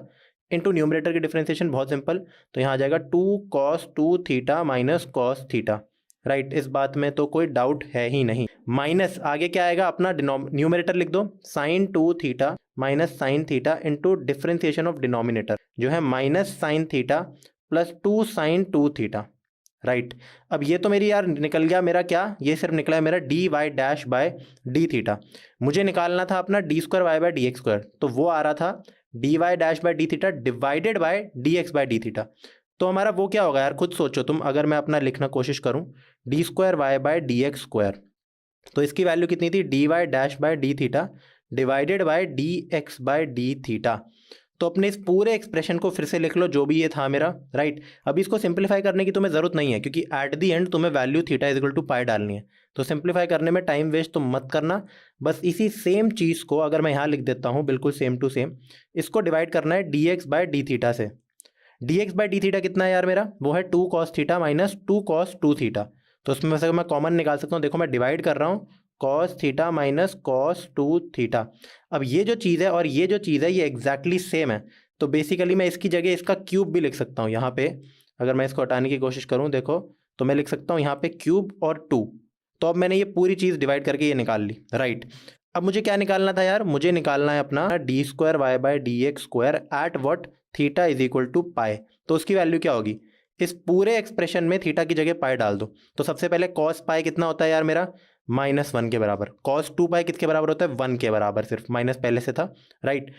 into numerator की डिफरेंशिएशन बहुत सिंपल, तो यहाँ आ जाएगा 2 cos 2 theta minus cos theta, right. इस बात में तो कोई डाउट है ही नहीं। माइनस आगे क्या आएगा, अपना न्यूमरेटर लिख दो, sine 2 theta minus sine theta into differentiation of denominator जो है minus sine theta plus 2 sine 2 theta, right. अब ये तो मेरी यार निकल गया मेरा क्या, ये सिर्फ निकला है मेरा d y dash by d theta. मुझे निकालना था अपना d square y by d x square, तो वो आ रहा था d y dash by d theta divided by d x by d theta. तो हमारा वो क्या होगा यार, खुद सोचो तुम, अगर मैं अपना लिखना कोशिश करूं, d square y by d x square, तो इसकी वैल्यू कितनी थी, d y dash by d theta divided by d x by d theta. तो अपने इस पूरे एक्सप्रेशन को फिर से लिख लो, जो भी ये था मेरा, राइट। अभी इसको सिंप्लीफाई करने की तुम्हें जरूरत नहीं है, क्योंकि एट दी एंड तुम्हें value theta is equal to pi डालनी है, तो सिंप्लीफाई करने में टाइम वेस्ट तुम मत करना। बस इसी सेम चीज़ को अगर मैं यहाँ लिख देता हूँ, बिल्कुल सेम टू सेम, इसको डिवाइड करना है d x by d theta से। D x by d theta कितना है यार मेरा, वो है 2 cos theta minus 2 cos 2 theta. तो उसमें से मैं कॉमन निकाल सकता हूँ, देखो मैं डिवाइड कर रहा हूँ cos theta minus cos 2 theta. अब ये जो चीज़ है और ये जो चीज़ है, ये एग्जैक्टली सेम है, तो बेसिकली मैं इसकी जगह इसका क्यूब भी लिख सकता हूँ यहाँ पे। अगर मैं इसको हटाने की कोशिश करूँ, देखो तो मैं लिख सकता हूँ यहाँ पे क्यूब और 2। तो अब मैंने ये पूरी चीज़ डिवाइड करके ये निकाल ली, राइट। अब मुझे क्या निकालना था यार, मुझे निकालना है अपना d square y by d x square at what theta is equal to pi. तो उसकी वैल्यू क्या होगी, इस पूरे एक्सप्रेशन में थीटा की जगह पाई डाल दो। तो सबसे पहले कॉस पाई कितना होता है यार मेरा, -1 के बराबर। कॉस 2 पाई किसके बराबर होता है, 1 के बराबर, सिर्फ माइनस पहले से था, राइट।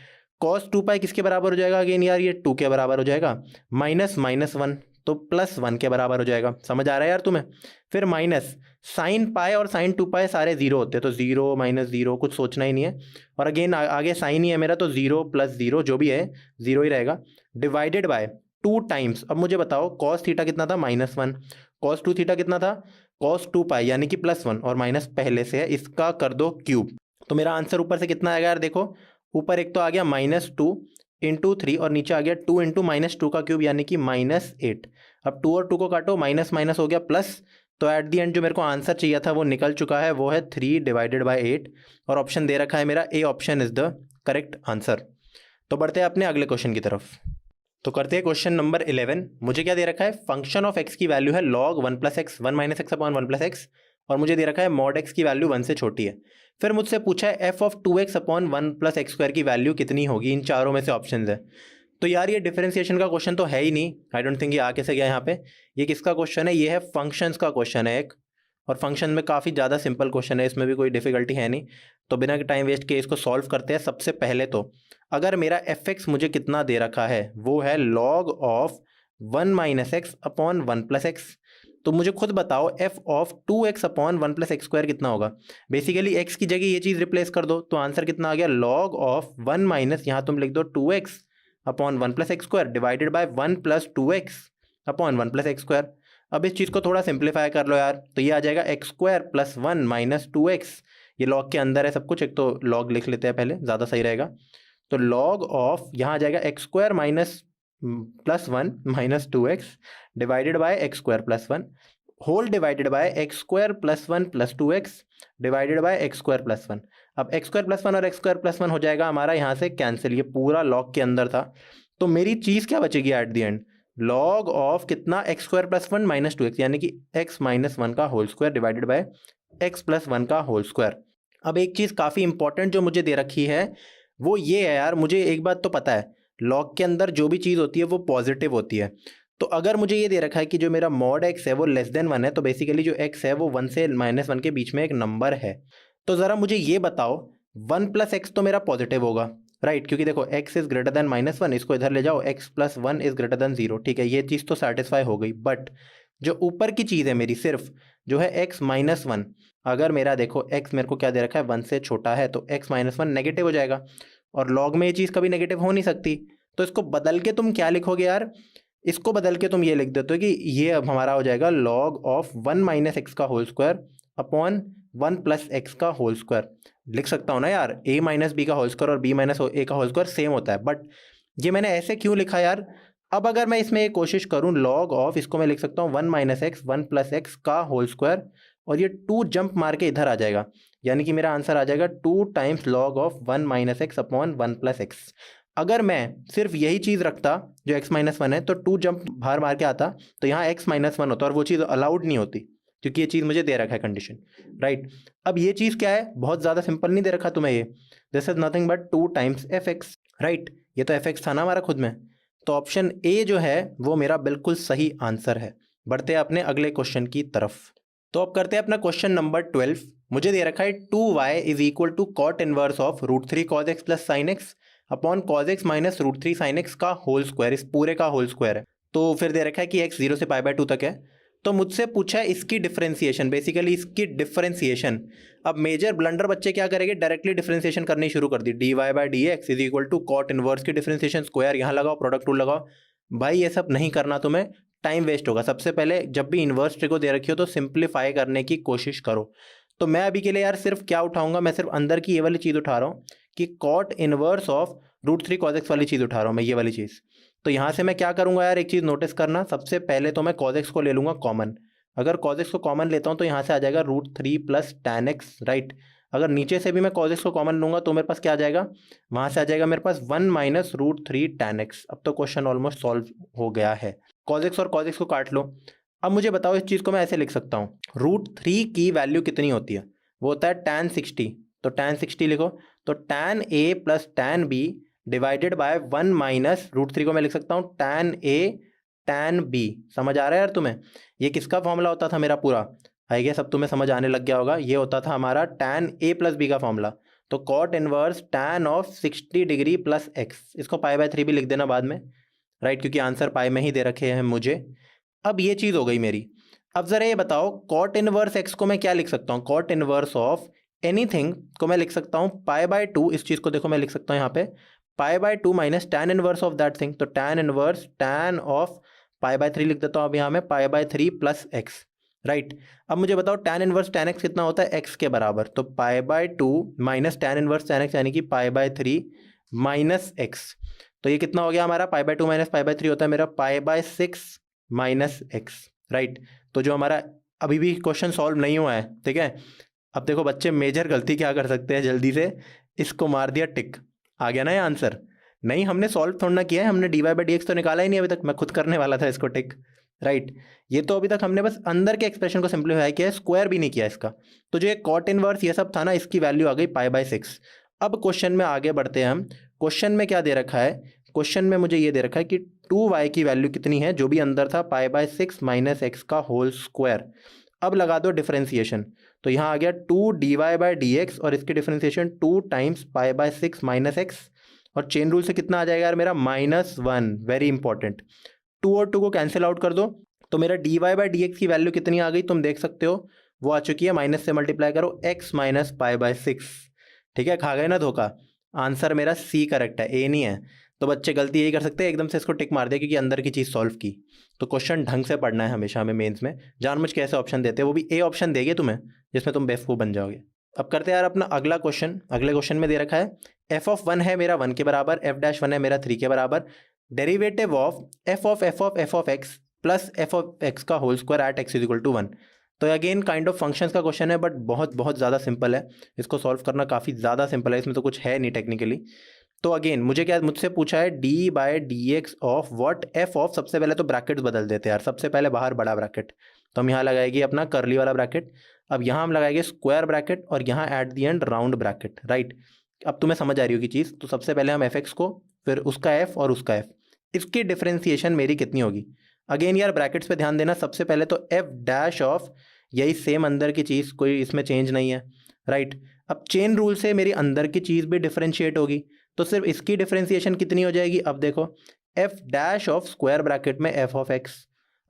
कॉस 2 पाई किसके बराबर हो जाएगा अगेन यार, ये 2 के बराबर हो जाएगा, -1 तो +1 के बराबर हो जाएगा। समझ आ रहा है यार तुम्हें। फिर माइनस साइन पाई और साइन 2 पाई सारे जीरो होते हैं, तो 0 -0 कुछ सोचना ही नहीं है। और अगेन आगे साइन ही है मेरा, तो 0 + 0 जो भी है 0 ही रहेगा, डिवाइडेड बाय 2 टाइम्स। अब मुझे बताओ कॉस थीटा कितना था, -1, कॉस 2 थीटा कितना था, कॉस 2 पाई यानी कि +1, और माइनस पहले से है, इसका कर दो क्यूब। तो मेरा आंसर ऊपर से कितना आएगा यार, देखो ऊपर एक तो आ गया -2 इंटू 3 और नीचे आ गया 2 इंटू -2 का क्यूब यानी कि -8। अब 2 और 2 को काटो, माइनस माइनस हो गया प्लस, तो एट दी एंड जो मेरे को आंसर चाहिए था वो निकल चुका है, वो है 3 डिवाइडेड बाय 8। और ऑप्शन दे रखा है मेरा A option is the correct answer. तो बढ़ते हैं अपने अगले क्वेश्चन की तरफ। तो करते हैं क्वेश्चन नंबर 11। मुझे क्या दे रखा है, फंक्शन ऑफ एक्स की वैल्यू है log 1 + x 1 - x upon 1 + x, और मुझे दे रखा है mod x की वैल्यू 1 से छोटी है। फिर मुझसे पूछा है f of 2x upon 1 + x² की वैल्यू कितनी होगी, इन चारों में से ऑप्शन है। तो यार ये डिफरेंशिएशन का क्वेश्चन तो है ही नहीं, आई डोंट थिंक ये आ कैसे गया यहाँ पे। ये किसका क्वेश्चन है, ये है फंक्शंस का क्वेश्चन है एक, और फंक्शन में काफ़ी ज़्यादा सिंपल क्वेश्चन है, इसमें भी कोई डिफिकल्टी है नहीं। तो बिना टाइम वेस्ट किए इसको सॉल्व करते हैं। सबसे पहले तो अगर मेरा f(x) मुझे कितना दे रखा है, वो है log of 1 - x upon 1 + x, तो मुझे खुद बताओ f of 2x upon 1 + x² कितना होगा। बेसिकली x की जगह ये चीज़ रिप्लेस कर दो, तो आंसर कितना आ गया, log ऑफ 1 - यहाँ तुम लिख दो 2x upon 1 + x² divided by 1 + 2x upon 1 + x²। अब इस चीज़ को थोड़ा सिंप्लीफाई कर लो यार, तो ये आ जाएगा x² + 1 - 2x। ये log के अंदर है सब कुछ, एक तो log लिख लेते हैं पहले, ज़्यादा सही रहेगा। तो log ऑफ यहाँ आ जाएगा x² +1 - 2x divided by x² + 1 whole divided by x² + 1 + 2x divided by x² + 1। अब x² + 1 और x² + 1 हो जाएगा हमारा यहाँ से कैंसिल, ये पूरा log के अंदर था। तो मेरी चीज़ क्या बचेगी at the end, log of कितना, x² + 1 - 2x यानी कि x - 1 का whole square divided by x + 1 का होल स्क्वायर। अब एक चीज़ काफ़ी इंपॉर्टेंट जो मुझे दे रखी है वो ये है यार, मुझे एक बात तो पता है, log के अंदर जो भी चीज़ होती है वो पॉजिटिव होती है। तो अगर मुझे ये दे रखा है कि जो मेरा mod x है वो <1 है, तो बेसिकली जो x है वो 1 से -1 के बीच में एक नंबर है। तो ज़रा मुझे ये बताओ 1 + x तो मेरा पॉजिटिव होगा, राइट, क्योंकि देखो x इज़ ग्रेटर देन -1, इसको इधर ले जाओ, x + 1 इज़ ग्रेटर देन 0, ठीक है, ये चीज़ तो सेटिस्फाई हो गई। बट जो ऊपर की चीज़ है मेरी सिर्फ जो है x - 1, अगर मेरा देखो x मेरे को क्या दे रखा है, 1 से छोटा है, तो x - 1 नेगेटिव हो जाएगा, और log में ये चीज़ कभी नेगेटिव हो नहीं सकती। तो इसको बदल के तुम क्या लिखोगे यार, इसको बदल के तुम ये लिख देते हो कि ये अब हमारा हो जाएगा log ऑफ 1 - x का होल स्क्वायर अपॉन 1 + x का होल स्क्वायर। लिख सकता हूँ ना यार, a - b का होल स्क्वायर और b - a का होल स्क्वायर सेम होता है, बट ये मैंने ऐसे क्यों लिखा यार। अब अगर मैं इसमें एक कोशिश करूँ, log ऑफ, इसको मैं लिख सकता हूँ 1 - x 1 + x का होल स्क्वायर, और ये 2 जंप मार के इधर आ जाएगा, यानी कि मेरा आंसर आ जाएगा 2 times log of 1 - x upon 1 + x। अगर मैं सिर्फ यही चीज़ रखता जो x - 1 है, तो 2 जंप बाहर मार के आता, तो यहाँ x - 1 होता, और वो चीज़ अलाउड नहीं होती, क्योंकि ये चीज़ मुझे दे रखा है कंडीशन, राइट। अब ये चीज़ क्या है, बहुत ज़्यादा सिंपल नहीं दे रखा तुम्हें ये, this is nothing but 2 times fx, right. ये तो fx था ना हमारा खुद में, तो ऑप्शन ए जो है वो मेरा बिल्कुल सही आंसर है। बढ़ते हैं अपने अगले क्वेश्चन की तरफ। तो अब करते हैं अपना क्वेश्चन नंबर 12। मुझे दे रखा है 2y = cot inverse of √3 cos x + sin x upon cos x - √3 sin x का होल स्क्वायर, इस पूरे का होल स्क्वायर है। तो फिर दे रखा है कि x 0 से π/2 तक है। तो मुझसे पूछा है इसकी डिफरेंशिएशन, बेसिकली इसकी डिफरेंशिएशन। अब मेजर ब्लंडर बच्चे क्या करेंगे, डायरेक्टली डिफरेंशिएशन करनी शुरू कर दी, dy/dx = cot इनवर्स की डिफरेंशिएशन स्क्वायर, यहाँ लगाओ, प्रोडक्ट रूल लगाओ। भाई ये सब नहीं करना तुम्हें, टाइम वेस्ट होगा। सबसे पहले जब भी इन्वर्स ट्रिको दे रखी हो तो सिंप्लीफाई करने की कोशिश करो। तो मैं अभी के लिए यार सिर्फ क्या उठाऊंगा, मैं सिर्फ अंदर की ये वाली चीज़ उठा रहा हूँ कि cot inverse of √3 cos x वाली चीज़ उठा रहा हूँ मैं, ये वाली चीज़। तो यहाँ से मैं क्या करूँगा यार, एक चीज़ नोटिस करना, सबसे पहले तो मैं cos x को ले लूँगा कॉमन। अगर cos x को कॉमन लेता हूँ तो यहाँ से आ जाएगा √3 + tan x, राइट। अगर नीचे से भी मैं cos x को कॉमन लूँगा तो मेरे पास क्या आ जाएगा, वहाँ से आ जाएगा मेरे पास 1 - √3 tan x। अब तो क्वेश्चन ऑलमोस्ट सॉल्व हो गया है। cos x और cos x को काट लो। अब मुझे बताओ, इस चीज़ को मैं ऐसे लिख सकता हूँ, √3 की वैल्यू कितनी होती है, वो होता है tan 60। तो tan 60 लिखो, तो tan a plus tan b divided by 1 minus √3 को मैं लिख सकता हूँ tan a tan b। समझ आ रहा है यार तुम्हें? ये किसका फॉर्मूला होता था मेरा पूरा? आई गेस अब तुम्हें समझ आने लग गया होगा। ये होता था हमारा tan a प्लस b का फॉर्मूला। तो cot inverse tan of 60 degree plus x, इसको π/3 भी लिख देना बाद में, राइट, क्योंकि आंसर पाई में ही दे रखे हैं मुझे। अब ये चीज़ हो गई मेरी। अब ज़रा ये बताओ cot इनवर्स x को मैं क्या लिख सकता हूँ? cot इनवर्स ऑफ एनीथिंग को मैं लिख सकता हूँ π/2। इस चीज़ को देखो मैं लिख सकता हूँ यहाँ पे π/2 minus tan inverse of that thing. तो tan इनवर्स tan ऑफ π/3 लिख देता हूँ अब यहाँ में π/3 प्लस x, राइट। अब मुझे बताओ tan इनवर्स tan x कितना होता है? x के बराबर। तो π/2 minus tan inverse tan x यानी कि π/3 माइनस x। तो ये कितना हो गया हमारा? π/2 माइनस π/3 होता है मेरा π/6 माइनस x, राइट। तो जो हमारा अभी भी क्वेश्चन सॉल्व नहीं हुआ है, ठीक है। अब देखो बच्चे मेजर गलती क्या कर सकते हैं, जल्दी से इसको मार दिया टिक, आ गया ना ये आंसर। नहीं, हमने सॉल्व थोड़ा ना किया है, हमने dy/dx तो निकाला ही नहीं अभी तक। मैं खुद करने वाला था इसको टिक, राइट। ये तो अभी तक हमने बस अंदर के एक्सप्रेशन को सिंप्लीफाई किया है, स्क्वायर भी नहीं किया इसका। तो जो ये कॉट इनवर्स ये सब था ना, इसकी वैल्यू आ गई π/6। अब क्वेश्चन में आगे बढ़ते हैं हम। क्वेश्चन में क्या दे रखा है? क्वेश्चन में मुझे ये दे रखा है कि 2y की वैल्यू कितनी है, जो भी अंदर था π/6 माइनस x का होल स्क्वायर। अब लगा दो डिफरेंशिएशन, तो यहाँ आ गया 2 dy/dx और इसकी डिफरेंशिएशन 2 टाइम्स π/6 माइनस x, और चेन रूल से कितना आ जाएगा यार मेरा? -1। Very important. 2 और 2 को कैंसिल आउट कर दो, तो मेरा dy/dx की वैल्यू कितनी आ गई तुम देख सकते हो, वो आ चुकी है, माइनस से मल्टीप्लाई करो x माइनस π/6, ठीक है। खा गए ना धोखा? आंसर मेरा सी करेक्ट है, ए नहीं है। तो बच्चे गलती यही कर सकते हैं, एकदम से इसको टिक मार दिया क्योंकि अंदर की चीज़ सॉल्व की। तो क्वेश्चन ढंग से पढ़ना है हमेशा हमें मेंस में। जानबूझ के ऐसे ऑप्शन देते हैं, वो भी ए ऑप्शन देंगे तुम्हें जिसमें तुम बेवकूफ़ बन जाओगे। अब करते हैं यार अपना अगला क्वेश्चन। अगले क्वेश्चन में दे रखा है f(1) है मेरा 1 के बराबर, f'(1) है मेरा 3 के बराबर, derivative of f(x) plus f(x) का होल स्क्वायर एट x = 1। तो अगेन काइंड ऑफ फंक्शंस का क्वेश्चन है, बट बहुत बहुत ज़्यादा सिंपल है। इसको सॉल्व करना काफ़ी ज़्यादा सिंपल है, इसमें तो कुछ है नहीं टेक्निकली। तो अगेन मुझसे पूछा है d/dx of what f of, सबसे पहले तो ब्रैकेट्स बदल देते हैं यार। सबसे पहले बाहर बड़ा ब्रैकेट, तो हम यहाँ लगाएंगे अपना कर्ली वाला ब्रैकेट। अब यहाँ हम लगाएंगे स्क्वायर ब्रैकेट और यहाँ eight the and round bracket, right. अब तुम्हें समझ आ रही होगी चीज़। तो सबसे पहले हम f(x) को, फिर उसका f और उसका f, इसकी डिफरेंशिएशन मेरी कितनी होगी? अगेन यार ब्रैकेट्स पे ध्यान देना। सबसे पहले तो f' ऑफ, यही सेम अंदर की चीज़, कोई इसमें चेंज नहीं है, राइट। अब चेन रूल से मेरी अंदर की चीज़ भी डिफरेंशिएट होगी, तो सिर्फ इसकी डिफरेंशिएशन कितनी हो जाएगी? अब देखो f' ऑफ स्क्वायर ब्रैकेट में f(x).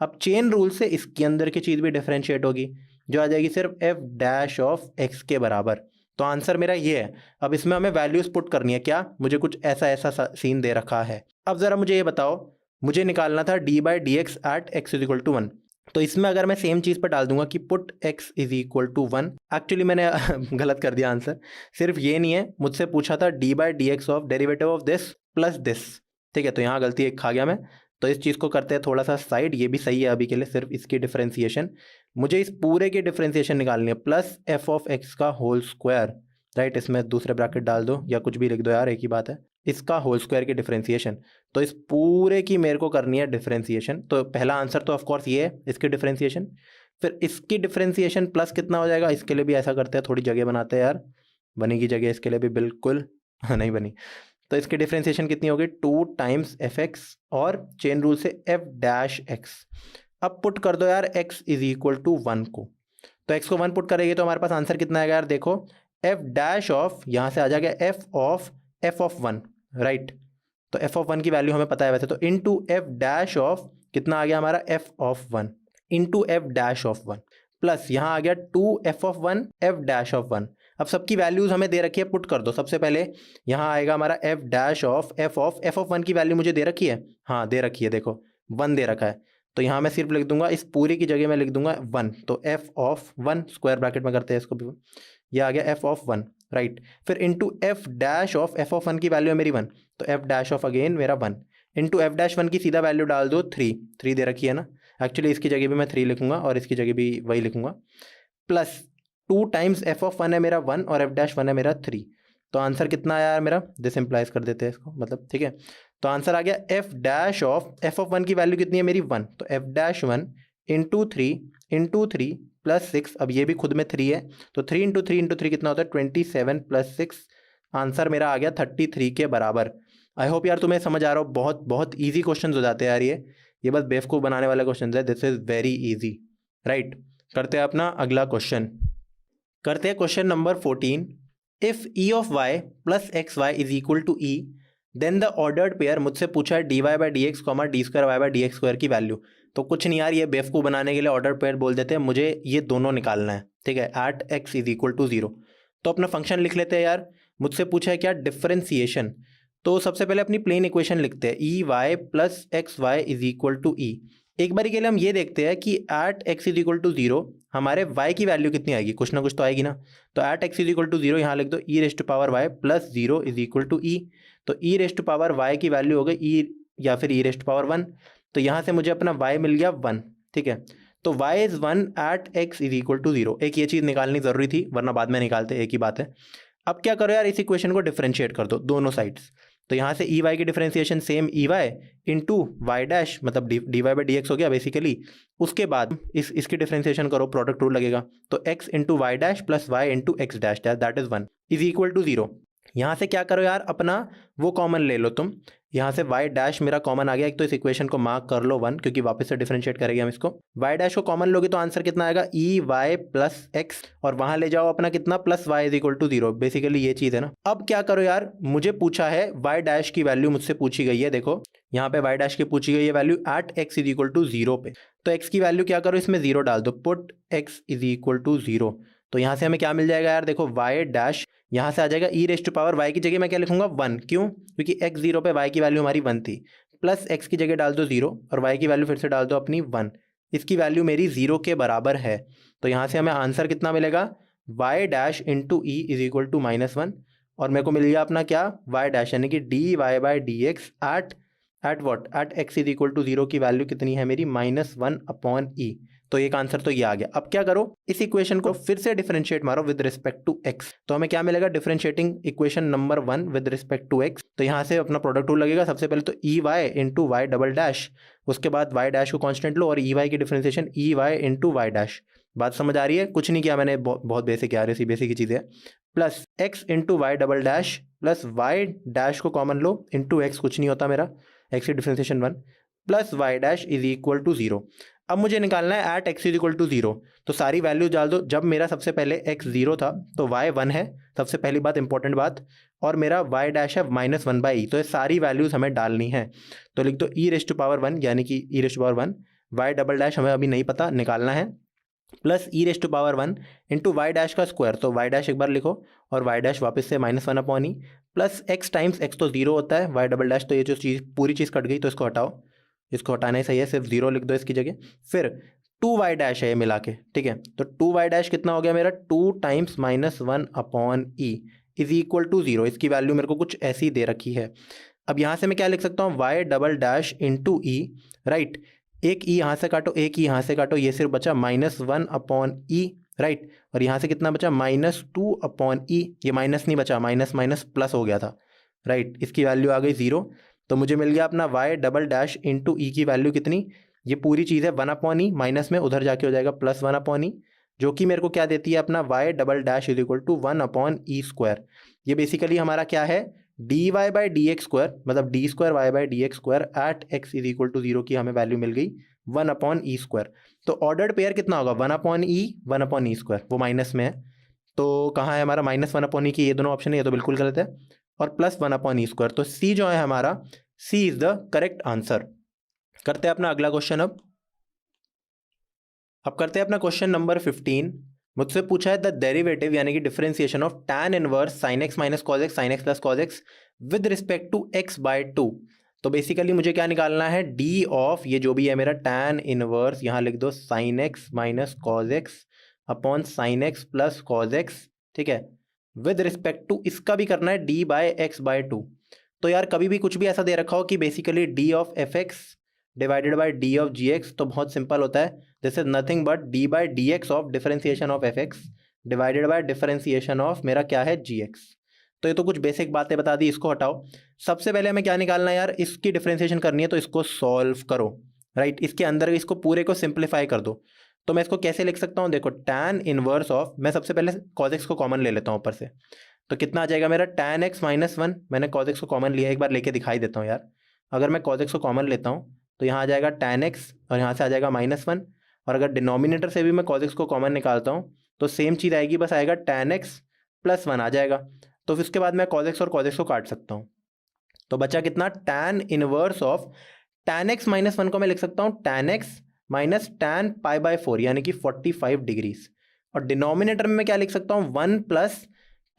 अब चेन रूल से इसके अंदर की चीज़ भी डिफरेंशिएट होगी, जो आ जाएगी सिर्फ f' ऑफ x के बराबर। तो आंसर मेरा ये है। अब इसमें हमें वैल्यूज पुट करनी है। क्या? मुझे कुछ ऐसा सीन दे रखा है। अब ज़रा मुझे ये बताओ, मुझे निकालना था d/dx एट x = 1। तो इसमें अगर मैं सेम चीज़ पर डाल दूंगा कि पुट x = 1, एक्चुअली मैंने गलत कर दिया आंसर। सिर्फ ये नहीं है, मुझसे पूछा था d/dx of derivative of this plus this, ठीक है। तो यहाँ गलती एक खा गया मैं। तो इस चीज़ को करते हैं थोड़ा सा साइड, ये भी सही है अभी के लिए। सिर्फ इसकी डिफरेंशिएशन, मुझे इस पूरे की डिफरेंशिएशन निकालनी है, प्लस f(x) का होल स्क्वायर, राइट। इसमें दूसरे ब्रैकेट डाल दो या कुछ भी लिख दो यार, एक ही बात है। इसका होल स्क्वायर की डिफरेंशिएशन, तो इस पूरे की मेरे को करनी है डिफरेंशिएशन। तो पहला आंसर तो ऑफकोर्स ये है, इसकी डिफरेंशिएशन। फिर इसकी डिफरेंशिएशन प्लस कितना हो जाएगा? इसके लिए भी ऐसा करते हैं, थोड़ी जगह बनाते हैं यार। बनेगी जगह इसके लिए भी बिल्कुल नहीं बनी। तो इसकी डिफरेंशिएशन कितनी होगी? 2 टाइम्स f(x) और चेन रूल से f'(x). अब पुट कर दो यार x = 1 को। तो x को 1 पुट करेंगे तो हमारे पास आंसर कितना आएगा यार? देखो f' ऑफ, यहाँ से आ जाएगा f(1), राइट। तो f(1) की वैल्यू हमें पता है वैसे, तो इंटू f' ऑफ कितना आ गया हमारा? f(1) इंटू f'(1) प्लस यहाँ आ गया 2f(1) f'(1). अब सबकी वैल्यूज हमें दे रखी है, पुट कर दो। सबसे पहले यहाँ आएगा हमारा f' ऑफ f(1) की वैल्यू मुझे दे रखी है, हाँ दे रखी है, देखो 1 दे रखा है। तो यहाँ मैं सिर्फ लिख दूंगा, इस पूरी की जगह मैं लिख दूंगा 1। तो f(1) स्क्वायर ब्रैकेट में करते हैं इसको भी, ये आ गया f(1), राइट। फिर इंटू f' ऑफ f(1) की वैल्यू है मेरी 1, तो f' ऑफ अगेन मेरा 1 इंटू f'(1) की सीधा वैल्यू डाल दो 3 दे रखी है ना। एक्चुअली इसकी जगह भी मैं 3 लिखूंगा और इसकी जगह भी वही लिखूंगा, प्लस 2 टाइम्स f(1) है मेरा 1 और f'(1) है मेरा 3। तो आंसर कितना आया यार मेरा? दिस इम्प्लाइज कर देते हैं इसको, मतलब ठीक है। तो आंसर आ गया f' ऑफ f(1) की वैल्यू कितनी है मेरी? 1, तो f'(1) इंटू 3 प्लस 6, अब ये भी खुद में 3 है, तो 3 इंटू 3 इंटू 3 कितना होता है 27 प्लस 6, आंसर मेरा आ गया 33 के बराबर। आई होप यार तुम्हें समझ आ रहा हो, बहुत बहुत ईजी क्वेश्चन हो जाते हैं यार ये बस बेवकूफ़ बनाने वाले क्वेश्चन है, this is very easy, right. करते हैं अपना अगला क्वेश्चन, करते हैं question number 14। If e of y plus x y is equal to e, then the ordered pair, मुझसे पूछा है d y by d x comma d square y by d x square की value. तो कुछ नहीं यार, ये बेवकूफ़ बनाने के लिए ऑर्डर्ड पेयर बोल देते हैं, मुझे ये दोनों निकालना है, ठीक है, at x is equal to 0। तो अपना फंक्शन लिख लेते हैं यार, मुझसे पूछा है क्या डिफरेंशिएशन, तो सबसे पहले अपनी प्लेन इक्वेशन लिखते हैं, e y plus x y is equal to e. एक बारी के लिए हम ये देखते हैं कि at x is equal to 0 हमारे y की वैल्यू कितनी आएगी, कुछ ना कुछ तो आएगी ना। तो at x is equal to 0 यहाँ लिख दो e raised to power y plus 0 is equal to e. तो e raised to power y की वैल्यू हो गई ई या फिर ई रेस्ट टू पावर 1, तो यहाँ से मुझे अपना y मिल गया 1, ठीक है। तो y is 1 at x is equal to 0, एक ये चीज़ निकालनी ज़रूरी थी वरना बाद में निकालते, एक ही बात है। अब क्या करो यार, इस इक्वेशन को डिफरेंशिएट कर दो दोनों साइड्स। तो यहाँ से ई वाई की differentiation same e y into y dash, मतलब d y by d x हो गया बेसिकली। उसके बाद इसकी डिफरेंशिएशन करो, प्रोडक्ट रूल लगेगा, तो x into y dash plus y into x dash that is 1 is equal to 0। यहाँ से क्या करो यार, अपना वो कॉमन ले लो तुम, यहाँ से वाई डैश मेरा कॉमन आ गया एक, तो इस इक्वेशन को मार्क कर लो 1, क्योंकि वापस से डिफरेंशिएट करेंगे हम इसको। वाई डैश को कॉमन लोगे तो आंसर कितना आएगा, ई वाई प्लस एक्स, और वहाँ ले जाओ अपना कितना plus y is equal to 0, basically ये चीज़ है ना। अब क्या करो यार, मुझे पूछा है वाई डैश की वैल्यू मुझसे पूछी गई है, देखो यहाँ पे वाई डैश की पूछी गई है value at x is equal to 0 पे। तो एक्स की वैल्यू क्या करो, इसमें 0 डाल दो, put x is equal to 0। तो यहाँ से हमें क्या मिल जाएगा यार, देखो वाई डैश यहाँ से आ जाएगा ई रेस्ट टू पावर वाई की जगह मैं क्या लिखूंगा 1, क्यों, क्योंकि एक्स 0 पे वाई की वैल्यू हमारी 1 थी, प्लस एक्स की जगह डाल दो 0 और वाई की वैल्यू फिर से डाल दो अपनी 1, इसकी वैल्यू मेरी 0 के बराबर है। तो यहाँ से हमें आंसर कितना मिलेगा, y dash into e is equal to -1, और मेरे को मिल गया अपना क्या, वाई डैश यानी कि d y by d x at what at x is equal to 0 की वैल्यू कितनी है मेरी -1 अपॉन ई। तो एक आंसर तो ये आ गया। अब क्या करो, इस इक्वेशन को फिर से डिफरेंशिएट मारो विद रिस्पेक्ट टू एक्स, तो हमें क्या मिलेगा, differentiating equation number 1 with respect to x. तो यहाँ से अपना प्रोडक्ट रूल लगेगा, सबसे पहले तो e y into y double dash, उसके बाद वाई डैश को कांस्टेंट लो और ई वाई की differentiation e y into y dash. बात समझ आ रही है, कुछ नहीं किया मैंने, बहुत बेसिक आ रही है, बेसिक की चीज़ें, plus x into y double dash plus y dash को कॉमन लो इंटू एक्स, कुछ नहीं होता मेरा, एक्स की differentiation 1 plus y dash is equal to 0। अब मुझे निकालना है at x is equal to 0, तो सारी वैल्यू डाल दो। जब मेरा सबसे पहले एक्स 0 था तो वाई 1 है, सबसे पहली बात इंपॉर्टेंट बात, और मेरा वाई डैश है -1 बाई ई, तो ये सारी वैल्यूज़ हमें डालनी है। तो लिख दो ई रेस्ट टू पावर 1 यानी कि e raised to power 1, y double dash हमें अभी नहीं पता, निकालना है, plus e raised to power 1 into y dash का स्क्वायर, तो वाई डैश एक बार लिखो और वाई डैश वापस से -1 upon e, plus x times x तो 0 होता है, वाई डबल डैश तो ये जो चीज़ पूरी चीज़ कट गई तो इसको हटाओ, इसको हटाना ही सही है, सिर्फ 0 लिख दो इसकी जगह, फिर 2 वाई डैश है ये मिला के, ठीक है। तो 2 वाई डैश कितना हो गया मेरा, 2 times -1 upon e is equal to 0, इसकी वैल्यू मेरे को कुछ ऐसी दे रखी है। अब यहाँ से मैं क्या लिख सकता हूँ, वाई डबल डैश इंटू ई, राइट, एक ई यहाँ से काटो, एक ई यहाँ से काटो, ये सिर्फ बचा -1 अपॉन ई, राइट, और यहाँ से कितना बचा -2 अपॉन ई, ये माइनस नहीं बचा, माइनस माइनस प्लस हो गया था, राइट, इसकी वैल्यू आ गई 0। तो मुझे मिल गया अपना वाई डबल डैश इंटू ई की वैल्यू कितनी, ये पूरी चीज़ है 1 अपॉन ई, माइनस में उधर जाके हो जाएगा +1 अपॉन ई, जो कि मेरे को क्या देती है अपना y double dash is equal to 1 upon e square. ये बेसिकली हमारा क्या है, d y by d x square, मतलब d square y by d x square at x is equal to 0 की हमें वैल्यू मिल गई 1 अपॉन ई स्क्वायर। तो ऑर्डर्ड पेयर कितना होगा, 1 अपॉन ई स्क्वायर, वो माइनस में है, तो कहाँ है हमारा -1 अपॉन ई की, ये दोनों ऑप्शन है, ये तो बिल्कुल गलत है, और +1 अपॉन ई स्क्वायर, तो सी जो है हमारा, सी इज द करेक्ट आंसर। करते हैं अपना अगला क्वेश्चन। अब करते हैं अपना क्वेश्चन नंबर 15। मुझसे पूछा है द डेरिवेटिव यानी कि differentiation of tan inverse sin x minus cos x sin x plus cos x with respect to x by 2। तो बेसिकली मुझे क्या निकालना है, डी ऑफ ये जो भी है मेरा tan इनवर्स, यहाँ लिख दो sin x minus cos x upon sin x plus cos x, ठीक है, विद रिस्पेक्ट टू इसका भी करना है d बाय x बाय 2। तो यार कभी भी कुछ भी ऐसा दे रखा हो कि basically d of f x divided by d of g x, तो बहुत सिंपल होता है, this is nothing but d by d x of differentiation of f x divided by differentiation of मेरा क्या है जी एक्स। तो ये तो कुछ बेसिक बातें बता दी, इसको हटाओ। सबसे पहले हमें क्या निकालना है यार, इसकी डिफरेंशिएशन करनी है, तो इसको सॉल्व करो, राइट, इसके अंदर इसको पूरे को सिंप्लीफाई कर दो। तो मैं इसको कैसे लिख सकता हूँ, देखो tan इनवर्स ऑफ, मैं सबसे पहले cos x को कॉमन ले लेता हूँ ऊपर से, तो कितना आ जाएगा मेरा tan x माइनस वन, मैंने cos x को कॉमन लिया, एक बार लेके दिखाई देता हूँ यार। अगर मैं cos x को कॉमन लेता हूँ तो यहाँ आ जाएगा tan x और यहाँ से आ जाएगा -1, और अगर डिनोमिनेटर से भी मैं cos x को कॉमन निकालता हूँ तो सेम चीज़ आएगी, बस आएगा tan x प्लस 1 आ जाएगा। तो फिर उसके बाद मैं cos x और cos x को काट सकता हूँ, तो बचा कितना, tan inverse of tan x minus 1 को मैं लिख सकता हूँ tan x minus tan pi by 4 यानी कि 45 डिग्रीज, और डिनोमिनेटर में मैं क्या लिख सकता हूँ, 1 प्लस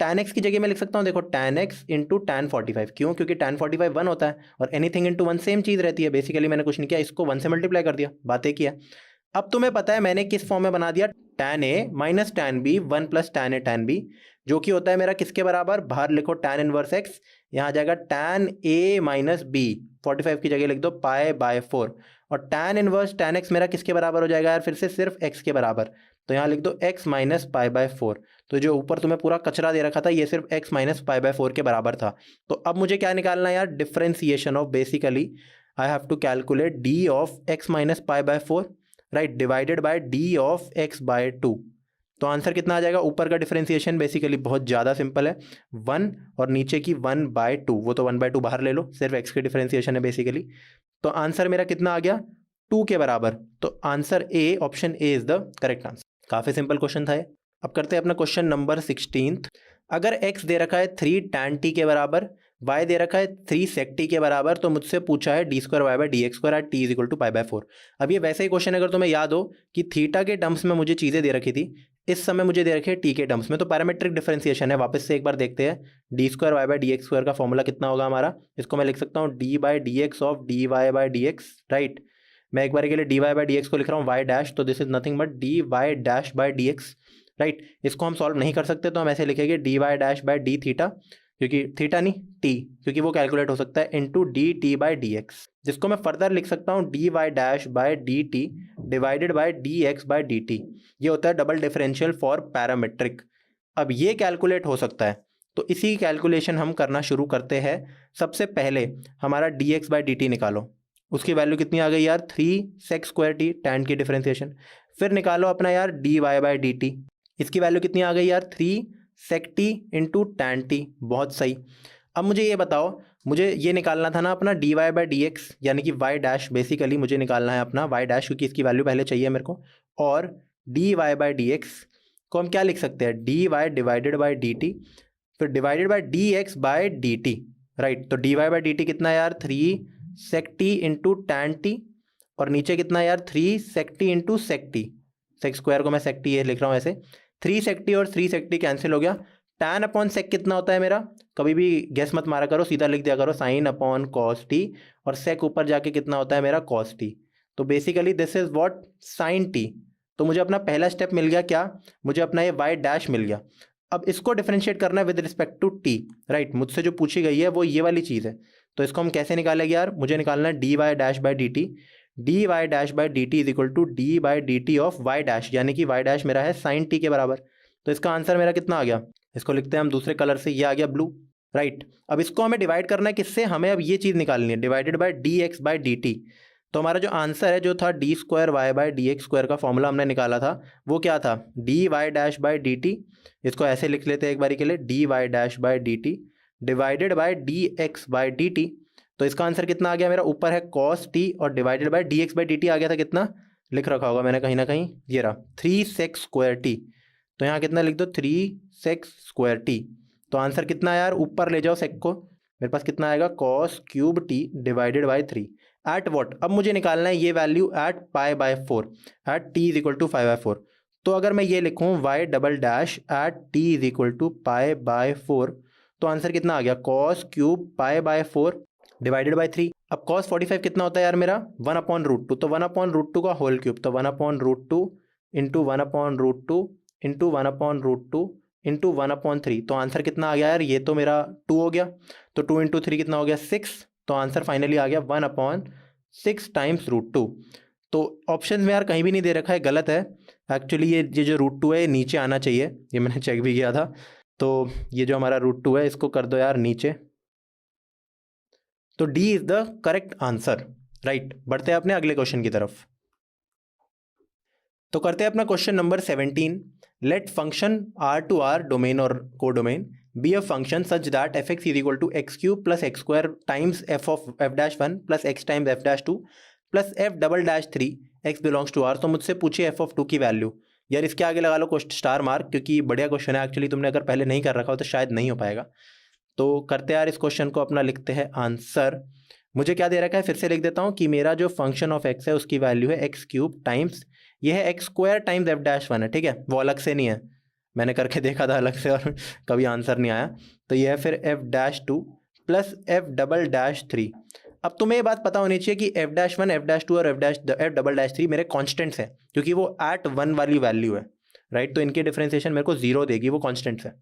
tan x की जगह मैं लिख सकता हूँ, देखो tan x इंटू tan 45, क्यों, क्योंकि tan 45 1 होता है और एनीथिंग इंटू 1 सेम चीज़ रहती है। बेसिकली मैंने कुछ नहीं किया, इसको 1 से मल्टीप्लाई कर दिया, बात एक ही है। अब तुम्हें पता है मैंने किस फॉर्म में बना दिया, tan a minus tan b 1 plus tan a tan b, जो कि होता है मेरा किसके बराबर, बाहर लिखो tan इनवर्स x, यहाँ आ जाएगा tan a माइनस b, 45 की जगह लिख दो पाई बाय 4, और tan इनवर्स tan x मेरा किसके बराबर हो जाएगा यार, फिर से सिर्फ x के बराबर, तो यहाँ लिख दो x माइनस पाई बाय 4। तो जो ऊपर तुम्हें पूरा कचरा दे रखा था ये सिर्फ x माइनस पाई बाय 4 के बराबर था। तो अब मुझे क्या निकालना है यार, differentiation of, basically I have to calculate d of x minus pi by 4, right, divided by d of x by 2। तो आंसर कितना आ जाएगा, ऊपर का डिफरेंशिएशन बेसिकली बहुत ज़्यादा सिंपल है, 1 और नीचे की 1 बाय 2, वो तो 1 बाय 2 बाहर ले लो, सिर्फ x की डिफरेंशिएशन है बेसिकली। तो आंसर मेरा कितना आ गया, 2 के बराबर। तो answer A, option A is the correct answer. काफ़ी सिंपल क्वेश्चन था ये। अब करते हैं अपना क्वेश्चन नंबर 16। अगर x दे रखा है 3 tan t के बराबर, y दे रखा है 3 sec t के बराबर, तो मुझसे पूछा है d square y by d x square at t is equal to pi by 4। अब ये वैसे ही क्वेश्चन अगर तुम्हें याद हो कि थीटा के टर्म्स में मुझे चीज़ें दे रखी थी, इस समय मुझे दे रखे टी के टर्म्स में, तो पैरामेट्रिक डिफरेंशिएशन है। वापस से एक बार देखते हैं, d square y by d x square का फॉर्मूला कितना होगा हमारा, इसको मैं लिख सकता हूँ d by d x of d y by d x, right. मैं एक बार के लिए d y by d x को लिख रहा हूँ वाई डैश, तो this is nothing but d y dash by d x, right. इसको हम सॉल्व नहीं कर सकते तो हम ऐसे लिखेंगे d y dash by d theta, क्योंकि थीटा नहीं टी, क्योंकि वो कैलकुलेट हो सकता है, into d t by d x, जिसको मैं फर्दर लिख सकता हूँ d y dash by d t divided by d x by d t. ये होता है डबल डिफरेंशियल फॉर पैरामेट्रिक। अब ये कैलकुलेट हो सकता है, तो इसी कैलकुलेशन हम करना शुरू करते हैं। सबसे पहले हमारा d x by d t निकालो, उसकी वैल्यू कितनी आ गई यार, 3 सेक स्क्वायर टी, टैन की डिफरेंशिएशन। फिर निकालो अपना यार d y by d t, इसकी वैल्यू कितनी आ गई यार, 3 sec t into tan t, बहुत सही। अब मुझे ये बताओ, मुझे ये निकालना था ना अपना d y by d x, यानी कि वाई डैश, बेसिकली मुझे निकालना है अपना वाई डैश, क्योंकि इसकी वैल्यू पहले चाहिए मेरे को। और d y by d x को हम क्या लिख सकते हैं, d y divided by d t, फिर divided by d x by d t, right. तो d y by d t कितना यार, 3 sec t into tan t, और नीचे कितना यार, 3 sec t into sec t, sec square को मैं सेक टी ये लिख रहा हूँ ऐसे, 3 सेक टी और 3 सेक टी कैंसिल हो गया। टैन अपॉन सेक कितना होता है मेरा, कभी भी गेस मत मारा करो, सीधा लिख दिया करो साइन अपॉन कॉस टी, और सेक ऊपर जाके कितना होता है मेरा, कॉस टी। तो basically this is what, sine t. तो मुझे अपना पहला स्टेप मिल गया, क्या, मुझे अपना ये वाई डैश मिल गया। अब इसको डिफरेंशिएट करना है with respect to t, right. मुझसे जो पूछी गई है वो ये वाली चीज़ है, तो इसको हम कैसे निकालेंगे यार, मुझे निकालना है d y dash by d t, d y dash by d t is equal to d by d t of y dash, यानी कि वाई डैश मेरा है साइन टी के बराबर। तो इसका आंसर मेरा कितना आ गया, इसको लिखते हैं हम दूसरे कलर से, ये आ गया ब्लू, राइट। अब इसको हमें डिवाइड करना है किससे, हमें अब ये चीज़ निकालनी है, divided by d x by d t. तो हमारा जो आंसर है, जो था d square y by d x square का फॉर्मूला हमने निकाला था, वो क्या था, d y dash by d t, इसको ऐसे लिख लेते हैं एक बारी के लिए, d y dash by d t divided by d x by d t. तो इसका आंसर कितना आ गया मेरा, ऊपर है कॉस टी और divided by d x by d t आ गया था, कितना लिख रखा होगा मैंने कहीं ना कहीं, ये रहा 3 सेक स्क्वायर टी। तो यहाँ कितना लिख दो, 3 सेक स्क्वायर टी। तो आंसर कितना यार, ऊपर ले जाओ सेक को, मेरे पास कितना आएगा, cos cube t divided by 3 at what. अब मुझे निकालना है ये value at pi by 4, at t is equal to 5 by 4। तो अगर मैं ये लिखूँ y double dash at t is equal to pi by 4, तो आंसर कितना आ गया, cos cube pi by 4 divided by 3। अब कॉस 45 कितना होता है यार मेरा, 1 अपॉन रूट 2, तो 1 अपॉन रूट 2 का होल क्यूब, तो 1 upon root 2 into 1 upon root 2 into 1 upon root 2 into 1 upon 3। तो आंसर कितना आ गया यार, ये तो मेरा 2 हो गया, तो 2 इंटू 3 कितना हो गया, 6। तो आंसर फाइनली आ गया 1 अपॉन 6 टाइम्स रूट 2। तो ऑप्शन में यार कहीं भी नहीं दे रखा है, गलत है एक्चुअली। ये जो रूट 2 है ये नीचे आना चाहिए, ये मैंने चेक भी किया था। तो ये जो हमारा रूट 2 है इसको कर दो यार नीचे, तो D is the correct answer, right. बढ़ते हैं अपने अगले क्वेश्चन की तरफ। तो करते हैं अपना question number 17। Let function R to R domain और codomain be a function such that f x is equal to x cube plus x square times f of f dash one plus x times f dash two plus f double dash three x belongs to R. तो मुझसे पूछिए f of two की value. यार इसके आगे लगा लो star mark, क्योंकि बढ़िया क्वेश्चन है। एक्चुअली तुमने अगर पहले नहीं कर रखा हो तो शायद नहीं हो पाएगा। तो करते यार इस क्वेश्चन को अपना लिखते हैं आंसर। मुझे क्या दे रखा है, फिर से लिख देता हूँ कि मेरा जो फंक्शन ऑफ एक्स है उसकी वैल्यू है एक्स क्यूब टाइम्स, ये है x square times f dash one है, ठीक है, वो अलग से नहीं है, मैंने करके देखा था अलग से और कभी आंसर नहीं आया। तो ये है फिर f dash two plus f double dash three. अब तुम्हें ये बात पता होनी चाहिए कि f dash one, f dash two और एफ डबल डैश थ्री मेरे कॉन्स्टेंट्स हैं, क्योंकि वो एट वन वाली वैल्यू है, राइट। तो इनकी डिफरेंशिएशन मेरे को जीरो देगी, वो कॉन्स्टेंट्स है।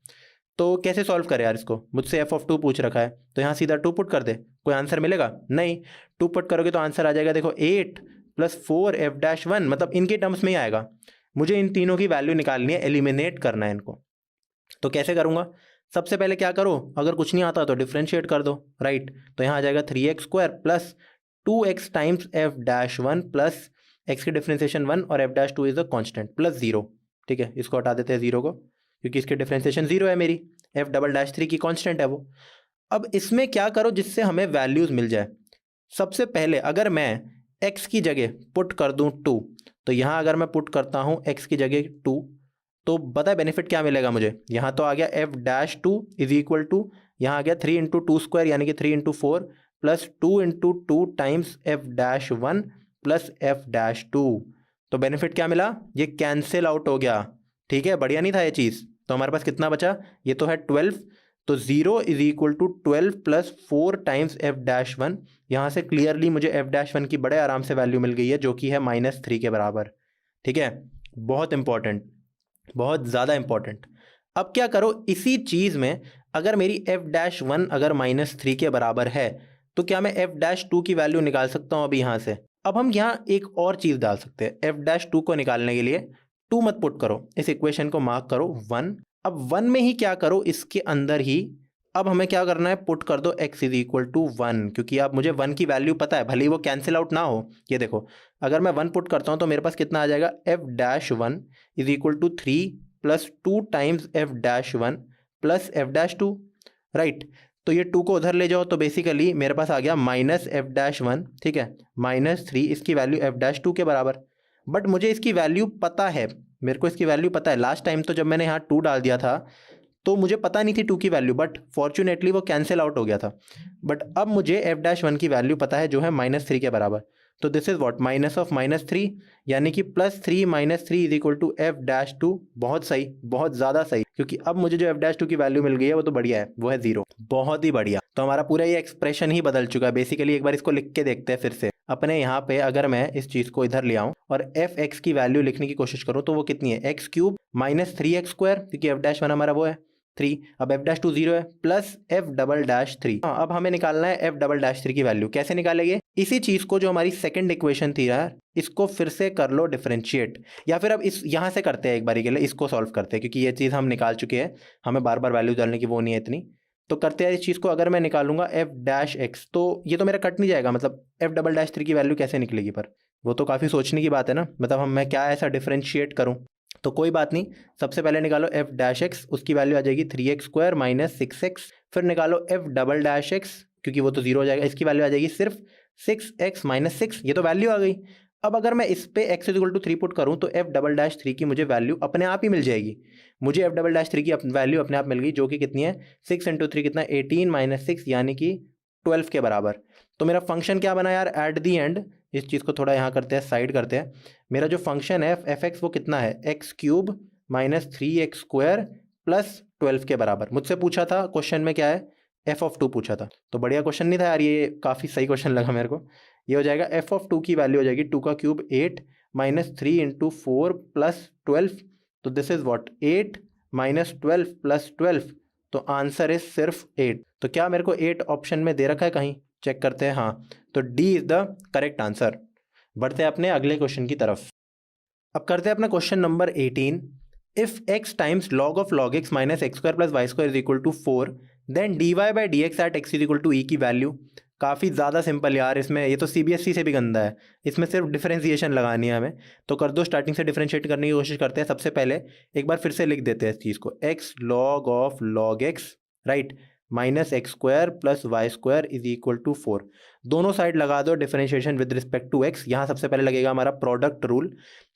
तो कैसे सॉल्व करें यार इसको, मुझसे एफ ऑफ टू पूछ रखा है, तो यहाँ सीधा टू पुट कर दे, कोई आंसर मिलेगा नहीं। टू पुट करोगे तो आंसर आ जाएगा, देखो 8 प्लस 4 एफ डैश वन, मतलब इनके टर्म्स में ही आएगा। मुझे इन तीनों की वैल्यू निकालनी है, एलिमिनेट करना है इनको। तो कैसे करूँगा, सबसे पहले क्या करो, अगर कुछ नहीं आता तो डिफ्रेंशिएट कर दो, राइट। तो यहाँ आ जाएगा 3x square plus 2x times f dash one plus x की डिफ्रेंशिएशन 1 और f dash two is a constant plus 0, ठीक है। इसको हटा देते हैं 0 को, क्योंकि इसकी डिफ्रेंशिएशन 0 है मेरी, एफ डबल डैश थ्री की कॉन्स्टेंट है वो। अब इसमें क्या करो जिससे हमें वैल्यूज मिल जाए। सबसे पहले अगर मैं x की जगह पुट कर दूं 2, तो यहाँ अगर मैं पुट करता हूँ x की जगह 2, तो पता है बेनिफिट क्या मिलेगा मुझे। यहाँ तो आ गया f dash two is equal to, यहाँ आ गया 3 इंटू टू स्क्वायर यानी कि 3 into four plus 2 into two times f dash one plus f dash two. तो बेनिफिट क्या मिला, ये कैंसिल आउट हो गया, ठीक है। बढ़िया नहीं था ये चीज़। तो हमारे पास कितना बचा, ये तो है 12, तो 0 is equal to 12 plus 4 times f dash one. यहाँ से क्लियरली मुझे एफ डैश वन की बड़े आराम से वैल्यू मिल गई है, जो कि है -3 के बराबर, ठीक है। बहुत इंपॉर्टेंट, बहुत ज़्यादा इंपॉर्टेंट। अब क्या करो, इसी चीज़ में अगर मेरी एफ डैश वन अगर -3 के बराबर है, तो क्या मैं एफ डैश टू की वैल्यू निकाल सकता हूँ अभी यहाँ से। अब हम यहाँ एक और चीज़ डाल सकते हैं, एफ डैश टू को निकालने के लिए 2 मत पुट करो, इस इक्वेशन को मार्क करो 1। अब 1 में ही क्या करो, इसके अंदर ही अब हमें क्या करना है, पुट कर दो x इज इक्वल टू 1, क्योंकि अब मुझे 1 की वैल्यू पता है, भले ही वो कैंसिल आउट ना हो। ये देखो, अगर मैं 1 पुट करता हूँ तो मेरे पास कितना आ जाएगा, f dash one is equal to 3 plus 2 times f dash one plus f dash two, right. तो ये 2 को उधर ले जाओ तो बेसिकली मेरे पास आ गया माइनस एफ डैश वन, ठीक है, -3, इसकी वैल्यू एफ डैश टू के बराबर। बट मुझे इसकी वैल्यू पता है, मेरे को इसकी वैल्यू पता है। लास्ट टाइम तो जब मैंने यहाँ 2 डाल दिया था तो मुझे पता नहीं थी 2 की वैल्यू, बट फॉर्चुनेटली वो कैंसिल आउट हो गया था। बट अब मुझे एफ डैश वन की वैल्यू पता है, जो है -3 के बराबर। तो this is what, minus of -3, यानी कि +3 -3 is equal to f dash two. बहुत सही, बहुत ज़्यादा सही, क्योंकि अब मुझे जो एफ डैश टू की वैल्यू मिल गई है वो तो बढ़िया है, वो है 0। बहुत ही बढ़िया। तो हमारा पूरा ये एक्सप्रेशन ही बदल चुका है बेसिकली। एक बार इसको लिख के देखते हैं फिर से अपने यहाँ पे। अगर मैं इस चीज़ को इधर ले आऊँ और एफ एक्स की वैल्यू लिखने की कोशिश करूँ तो वो कितनी है, x cube minus 3x square, क्योंकि एफ डैश वन हमारा वो है 3, अब एफ डैश टू 0 है, plus f double dash three. हाँ, अब हमें निकालना है एफ डबल डैश थ्री की वैल्यू। कैसे निकालेंगे, इसी चीज़ को जो हमारी सेकंड इक्वेशन थी यार, इसको फिर से कर लो डिफरेंशिएट, या फिर अब इस यहाँ से करते हैं एक बारी के लिए, इसको सॉल्व करते हैं, क्योंकि ये चीज़ हम निकाल चुके हैं, हमें बार बार वैल्यू डालने की वो नहीं है इतनी। तो करते हैं इस चीज़ को, अगर मैं निकालूंगा एफ डैश एक्स, तो ये तो मेरा कट नहीं जाएगा, मतलब एफ डबल डैश थ्री की वैल्यू कैसे निकलेगी, पर वो तो काफ़ी सोचने की बात है ना। मतलब मैं क्या ऐसा डिफरेंशिएट करूँ, तो कोई बात नहीं। सबसे पहले निकालो एफ डैश एक्स, उसकी वैल्यू आ जाएगी 3x स्क्वायर माइनस 6x। फिर निकालो एफ डबल डैश एक्स, क्योंकि वो तो 0 हो जाएगा, इसकी वैल्यू आ जाएगी सिर्फ 6x माइनस 6, ये तो वैल्यू आ गई। अब अगर मैं इस पे x is equal to 3 put करूँ तो एफ डबल डैश थ्री की मुझे वैल्यू अपने आप ही मिल जाएगी। मुझे एफ डबल डैश थ्री की वैल्यू अपने आप मिल गई, जो कि कितनी है, 6 इंटू 3 कितना, 18 माइनस 6 यानी कि 12 के बराबर। तो मेरा फंक्शन क्या बना यार, एट दी एंड, इस चीज़ को थोड़ा यहाँ करते हैं, साइड करते हैं। मेरा जो फंक्शन है एफ एक्स वो कितना है, x cube minus 3x square plus 12 के बराबर। मुझसे पूछा था क्वेश्चन में क्या है, एफ ऑफ टू पूछा था, तो बढ़िया क्वेश्चन नहीं था यार, ये काफ़ी सही क्वेश्चन लगा मेरे को। ये हो जाएगा एफ ऑफ टू की वैल्यू हो जाएगी 2 का क्यूब 8 माइनस 3 इंटू 4 प्लस 12। तो this is what, 8 minus 12 plus 12, तो आंसर इज सिर्फ 8। तो क्या मेरे को 8 ऑप्शन में दे रखा है कहीं, चेक करते हैं। हाँ, तो D is the correct answer. बढ़ते हैं अपने अगले क्वेश्चन की तरफ। अब करते हैं अपना question number 18। If x times log of log x minus x square plus y square is equal to 4, then dy by d x at x is equal to e की वैल्यू। काफ़ी ज़्यादा simple यार, इसमें ये तो CBSE से भी गंदा है। इसमें सिर्फ डिफरेंशिएशन लगानी है हमें, तो कर दो। स्टार्टिंग से डिफरेंशिएट करने की कोशिश करते हैं। सबसे पहले एक बार फिर से लिख देते हैं इस चीज़ को, x log of log x, right, minus x square plus y square is equal to 4। दोनों साइड लगा दो differentiation with respect to x। यहाँ सबसे पहले लगेगा हमारा प्रोडक्ट रूल,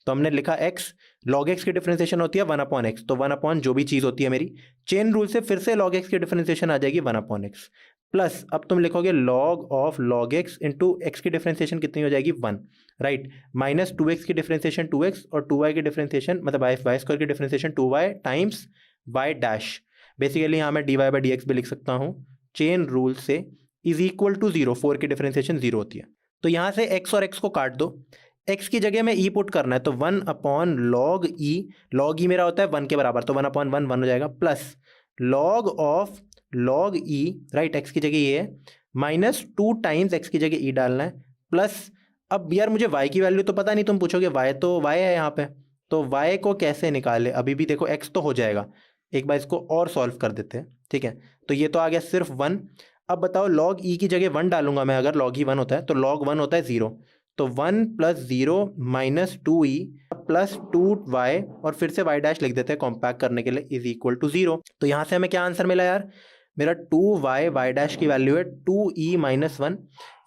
तो हमने लिखा x, log x की डिफरेंशिएशन होती है 1/x, तो 1 जो भी चीज़ होती है मेरी, चेन रूल से फिर से log x की डिफरेंशिएशन आ जाएगी 1/x, प्लस अब तुम लिखोगे log of log x into x की डिफरेंशिएशन कितनी हो जाएगी 1, राइट, माइनस 2x की डिफरेंशिएशन 2x और 2y की डिफरेंशिएशन मतलब वाई स्क्वायर की differentiation 2y times y dash. Basically यहाँ मैं dy/dx भी लिख सकता हूँ चेन रूल से, इज इक्वल टू 0, 4 की डिफरेंशिएशन 0 होती है। तो यहाँ से x और x को काट दो, x की जगह में e पुट करना है, तो 1/log e, log e मेरा होता है 1 के बराबर, तो 1/1 1 हो जाएगा, plus log of log e, right, x की जगह ये है, माइनस 2 टाइम्स x की जगह e डालना है, प्लस अब यार मुझे y की वैल्यू तो पता नहीं, तुम पूछोगे y तो y है यहाँ पे, तो y को कैसे निकाले, अभी भी देखो x तो हो जाएगा, एक बार इसको और सॉल्व कर देते हैं, ठीक है। तो ये तो आ गया सिर्फ 1। अब बताओ log e की जगह 1 डालूंगा मैं, अगर log e 1 होता है तो log 1 होता है 0, तो 1 plus 0 minus 2e plus 2y और फिर से y डैश लिख देते हैं कॉम्पैक्ट करने के लिए, इज इक्वल टू 0। तो यहाँ से हमें क्या आंसर मिला यार, मेरा 2y, y डैश की वैल्यू है 2e माइनस 1,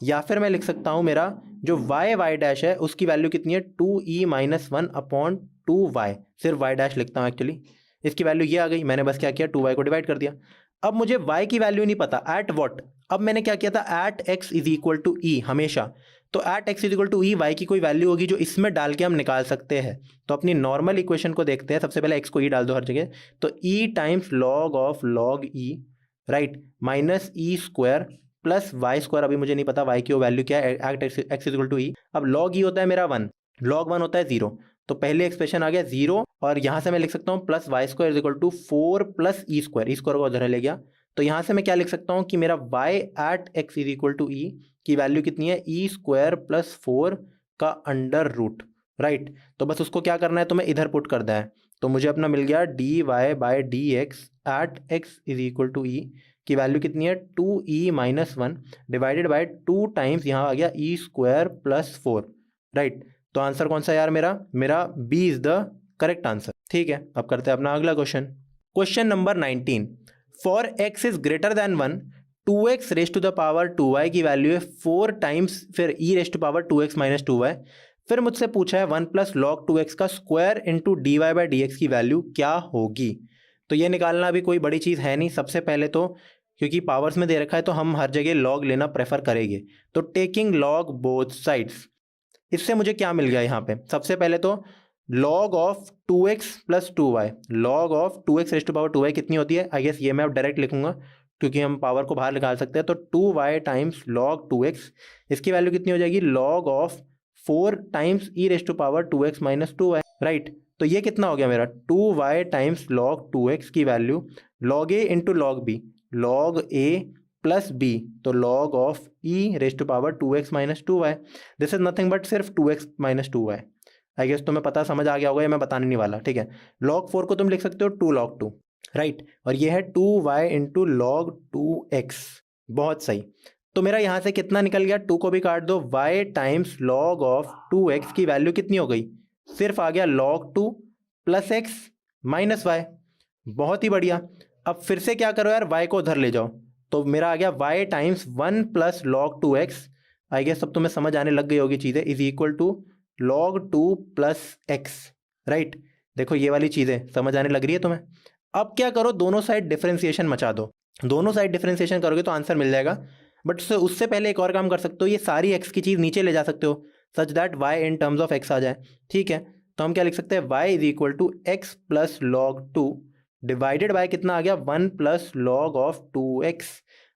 या फिर मैं लिख सकता हूँ मेरा जो y डैश है उसकी वैल्यू कितनी है 2e माइनस 1 अपॉन 2y, सिर्फ y डैश लिखता हूँ एक्चुअली, इसकी वैल्यू ये आ गई, मैंने बस क्या किया 2y को डिवाइड कर दिया। अब मुझे y की वैल्यू नहीं पता, एट व्हाट, अब मैंने क्या किया था at x is equal to e हमेशा, तो at x is equal to e y की कोई वैल्यू होगी जो इसमें डाल के हम निकाल सकते हैं। तो अपनी नॉर्मल इक्वेशन को देखते हैं, सबसे पहले x को e डाल दो हर जगह, तो e times log of log e, right, minus e square plus y square, अभी मुझे नहीं पता y की वो वैल्यू क्या है, at x is equal to e. अब log e होता है मेरा 1, log 1 होता है 0, तो पहले एक्सप्रेशन आ गया 0, और यहाँ से मैं लिख सकता हूँ plus y square is equal to 4 plus e square को उधर ले गया, तो यहाँ से मैं क्या लिख सकता हूँ कि मेरा y at x is equal to e की वैल्यू कितनी है, ई स्क्वायर प्लस 4 का अंडर रूट, राइट। तो बस उसको क्या करना है, तुम्हें इधर पुट करना है, तो मुझे अपना मिल गया dy/dx at x is equal to e की वैल्यू कितनी है 2e minus 1 divided by 2 times यहाँ आ गया ई स्क्वायर प्लस 4, राइट। तो आंसर कौन सा यार, मेरा B is the correct answer, ठीक है। अब करते हैं अपना अगला question, question number 19, for x is greater than 1, 2x raise to the power 2y की वैल्यू है 4 टाइम्स फिर e raise to power 2x minus 2y, फिर मुझसे पूछा है 1 प्लस लॉग 2x का स्क्वायर इंटू dy/dx की वैल्यू क्या होगी। तो ये निकालना अभी कोई बड़ी चीज़ है नहीं, सबसे पहले तो क्योंकि पावर्स में दे रखा है तो हम हर जगह लॉग लेना प्रेफर करेंगे, तो टेकिंग लॉग बोथ साइड्स, इससे मुझे क्या मिल गया यहाँ पे, सबसे पहले तो log of 2x plus 2y, log of 2x raise to power 2y कितनी होती है, आई गेस ये मैं अब डायरेक्ट लिखूंगा क्योंकि हम पावर को बाहर निकाल सकते हैं, तो 2y टाइम्स log 2x, इसकी वैल्यू कितनी हो जाएगी log of 4 times e raise to power 2x minus 2y, right. तो ये कितना हो गया मेरा 2y टाइम्स log 2x की value log a into log b, log a plus b, तो log of e raise to power 2x minus 2y, this is nothing but सिर्फ 2x minus 2y, I guess तुम्हें पता समझ आ गया होगा, ये मैं बताने नहीं वाला, ठीक है। log 4 को तुम लिख सकते हो 2 log 2, राइट, और ये है 2y इंटू log 2x, बहुत सही। तो मेरा यहाँ से कितना निकल गया, 2 को भी काट दो, y times log of 2x की वैल्यू कितनी हो गई, सिर्फ आ गया log 2 plus x minus y, बहुत ही बढ़िया। अब फिर से क्या करो यार, y को उधर ले जाओ, तो मेरा आ गया y times 1 plus log 2x, I guess सब तुम्हें समझ आने लग गई होगी चीज़ें, is equal to log 2 plus x, right. देखो ये वाली चीज़ें समझ आने लग रही है तुम्हें। अब क्या करो, दोनों साइड डिफरेंशिएशन मचा दो, दोनों साइड डिफरेंशिएशन करोगे तो आंसर मिल जाएगा, बट उससे पहले एक और काम कर सकते हो, ये सारी x की चीज़ नीचे ले जा सकते हो such that y in terms of x आ जाए, ठीक है। तो हम क्या लिख सकते हैं, y is equal to x plus log 2 divided by कितना आ गया 1 प्लस log ऑफ 2x।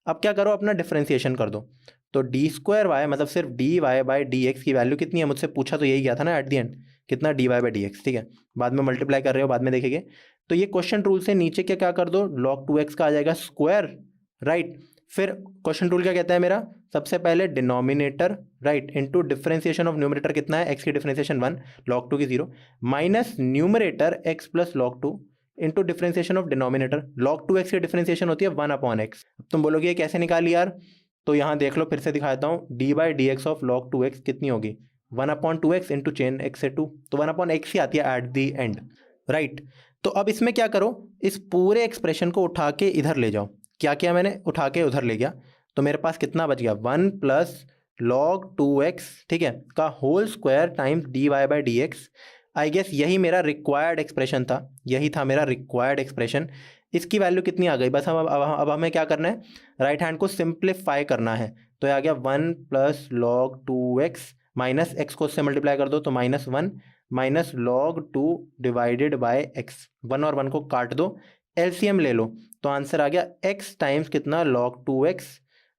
अब क्या करो, अपना डिफरेंशिएशन कर दो, तो डी स्क्वायर वाई मतलब सिर्फ dy/dx की वैल्यू कितनी है, मुझसे पूछा तो यही गया था ना एट द एंड, कितना dy/dx, ठीक है, बाद में मल्टीप्लाई कर रहे हो बाद में देखेंगे। तो ये क्वेश्चन रूल से नीचे क्या कर दो, log 2x का आ जाएगा स्क्वायर, राइट। फिर क्वेश्चन रूल क्या कहता है मेरा, सबसे पहले denominator, right, into differentiation of numerator कितना है, x की डिफरेंशिएशन 1 log 2 की 0 minus numerator x plus log 2 into differentiation of denominator, log 2x की डिफरेंशिएशन होती है 1/x। अब तुम बोलोगे ये कैसे निकाली यार, तो यहाँ देख लो, फिर से दिखा देता हूँ, d by d x of log 2x कितनी होगी, 1/2x इंटू चेन x से 2, तो 1/x ही आती है एट दी एंड, राइट। तो अब इसमें क्या करो, इस पूरे एक्सप्रेशन को उठा के इधर ले जाओ। क्या किया मैंने, उठा के उधर ले गया, तो मेरे पास कितना बच गया, 1 प्लस log 2x, ठीक है, का whole square times d y by d x. I guess यही मेरा रिक्वायर्ड एक्सप्रेशन था, यही था मेरा रिक्वायर्ड एक्सप्रेशन। इसकी वैल्यू कितनी आ गई, बस हम अब हमें क्या करना है, राइट हैंड को सिंप्लीफाई करना है। तो ये आ गया 1 plus log 2x minus x को उससे मल्टीप्लाई कर दो तो -1 minus log 2 divided by x, 1 और 1 को काट दो, एलसीएम ले लो, तो आंसर आ गया x टाइम्स कितना log 2x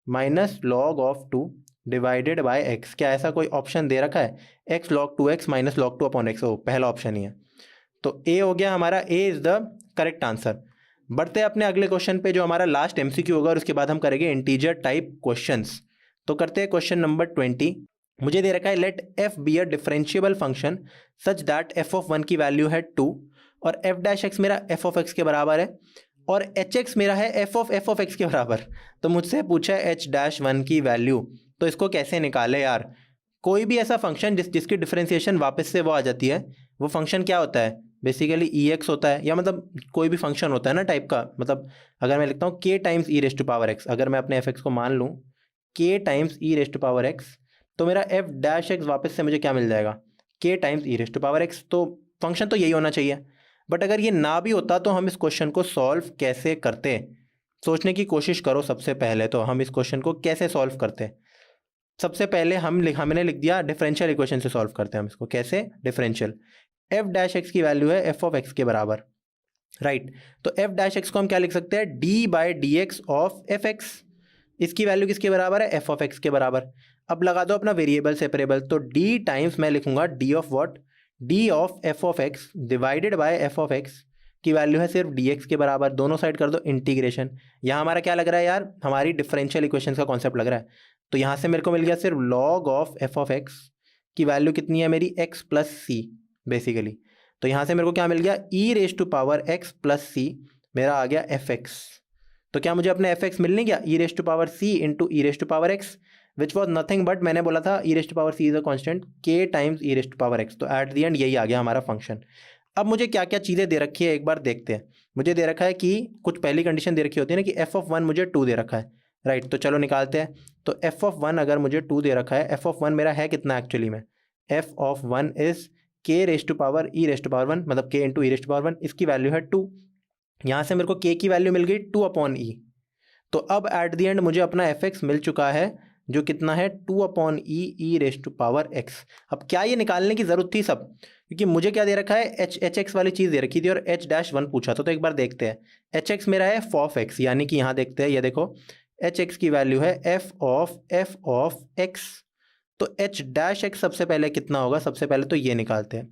minus log of 2 divided by x। क्या ऐसा कोई ऑप्शन दे रखा है, x log 2x minus log 2 upon x, पहला ऑप्शन ही है, तो ए हो गया हमारा, ए इज द करेक्ट आंसर। बढ़ते हैं अपने अगले क्वेश्चन पे जो हमारा लास्ट एमसीक्यू होगा, और उसके बाद हम करेंगे इंटीजर टाइप क्वेश्चंस। तो करते हैं क्वेश्चन नंबर 20। मुझे दे रखा है let f be a differentiable function such that f of 1 की वैल्यू है 2 और f डैश x मेरा f ऑफ x के बराबर है और hx मेरा है f ऑफ x के बराबर। तो मुझसे पूछा है h डैश 1 की वैल्यू, तो इसको कैसे निकाले यार। कोई भी ऐसा फंक्शन जिसकी डिफरेंशिएशन वापस से वो आ जाती है, वो फंक्शन क्या होता है, बेसिकली ex होता है, या मतलब कोई भी फंक्शन होता है ना टाइप का। मतलब अगर मैं लिखता हूँ k times e raise to power x, अगर मैं अपने fx को मान लूँ k times e raise to power x, तो मेरा f डैश x वापस से मुझे क्या मिल जाएगा, k times e raise to power x। तो फंक्शन तो यही होना चाहिए, बट अगर ये ना भी होता तो हम इस क्वेश्चन को सॉल्व कैसे करते, सोचने की कोशिश करो। सबसे पहले तो हम इस क्वेश्चन को कैसे सॉल्व करते, सबसे पहले हमने लिख दिया डिफरेंशियल इक्वेशन से सॉल्व करते हैं हम इसको। कैसे, डिफरेंशियल, f डैश x की वैल्यू है f ऑफ x के बराबर, राइट। तो f डैश x को हम क्या लिख सकते हैं, d by d x of f x. इसकी वैल्यू किसके बराबर है, f ऑफ x के बराबर। अब लगा दो अपना वेरिएबल सेपरेबल, तो d टाइम्स मैं लिखूंगा d of what, d of f of x divided bye f of x की वैल्यू है सिर्फ dx के बराबर। दोनों साइड कर दो इंटीग्रेशन। यहाँ हमारा क्या लग रहा है यार, हमारी डिफरेंशियल इक्वेशन का कॉन्सेप्ट लग रहा है। तो यहाँ से मेरे को मिल गया सिर्फ log of f of x की वैल्यू कितनी है मेरी, x प्लस सी बेसिकली। तो यहाँ से मेरे को क्या मिल गया, e raise to power x plus C मेरा आ गया fx। तो क्या मुझे अपने fx मिल नहीं गया, e raise to power c into e raise to power x, which was nothing but मैंने बोला था e raise to power c is a constant, k times e raise to power x। तो at the end यही आ गया हमारा function. अब मुझे क्या क्या चीज़ें दे रखी है एक बार देखते हैं। मुझे दे रखा है कि कुछ पहली कंडीशन दे रखी होती है ना कि f ऑफ 1 मुझे 2 दे रखा है, राइट। तो चलो निकालते हैं। तो f ऑफ 1 अगर मुझे 2 दे रखा है, f ऑफ 1 मेरा है कितना एक्चुअली में, f of 1 is k raise to power e raise to power 1, मतलब k into e raise to power 1, इसकी वैल्यू है 2। यहाँ से मेरे को k की वैल्यू मिल गई 2 अपॉन ई। तो अब एट दी एंड मुझे अपना fx मिल चुका है जो कितना है 2 upon e raise to power x। अब क्या ये निकालने की ज़रूरत थी सब, क्योंकि मुझे क्या दे रखा है, एच एक्स वाली चीज़ दे रखी थी और h डैश 1 पूछा था। तो एक बार देखते हैं, एच एक्स मेरा है f ऑफ x, यानी कि यहाँ देखते हैं, ये देखो एच एक्स की वैल्यू है f ऑफ x। तो h डैश x सबसे पहले कितना होगा, सबसे पहले तो ये निकालते हैं,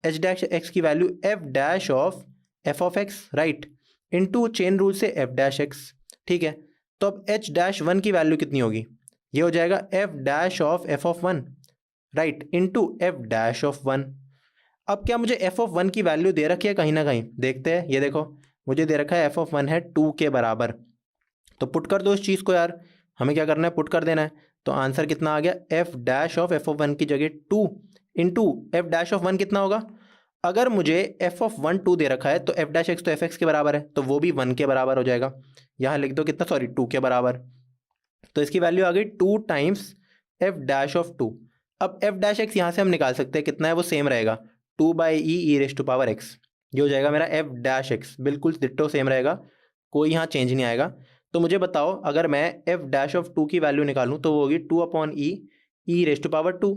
h डैश x की value f dash of f of x, right, into chain rule से f डैश x, ठीक है। तो अब h डैश 1 की वैल्यू कितनी होगी, ये हो जाएगा f dash of f of 1, right, into f dash of 1। अब क्या मुझे f ऑफ 1 की वैल्यू दे रखी है कहीं ना कहीं, देखते हैं। ये देखो मुझे दे रखा है f ऑफ 1 है 2 के बराबर, तो पुट कर दो इस चीज़ को यार, हमें क्या करना है, पुट कर देना है। तो आंसर कितना आ गया, f dash of f of 1 की जगह 2 इंटू f डैश ऑफ 1 कितना होगा, अगर मुझे f ऑफ 1 2 दे रखा है तो f डैश x तो f x के बराबर है, तो वो भी 1 के बराबर हो जाएगा। यहाँ लिख दो कितना, सॉरी 2 के बराबर। तो इसकी वैल्यू आ गई 2 टाइम्स f डैश ऑफ 2। अब f डैश x यहाँ से हम निकाल सकते हैं, कितना है वो सेम रहेगा, 2 by e raise to power x। ये हो जाएगा मेरा f डैश x, बिल्कुल डिट्टो सेम रहेगा, कोई यहाँ चेंज नहीं आएगा। तो मुझे बताओ अगर मैं f डैश ऑफ 2 की वैल्यू निकालूँ तो वो होगी 2 upon e raise to power 2।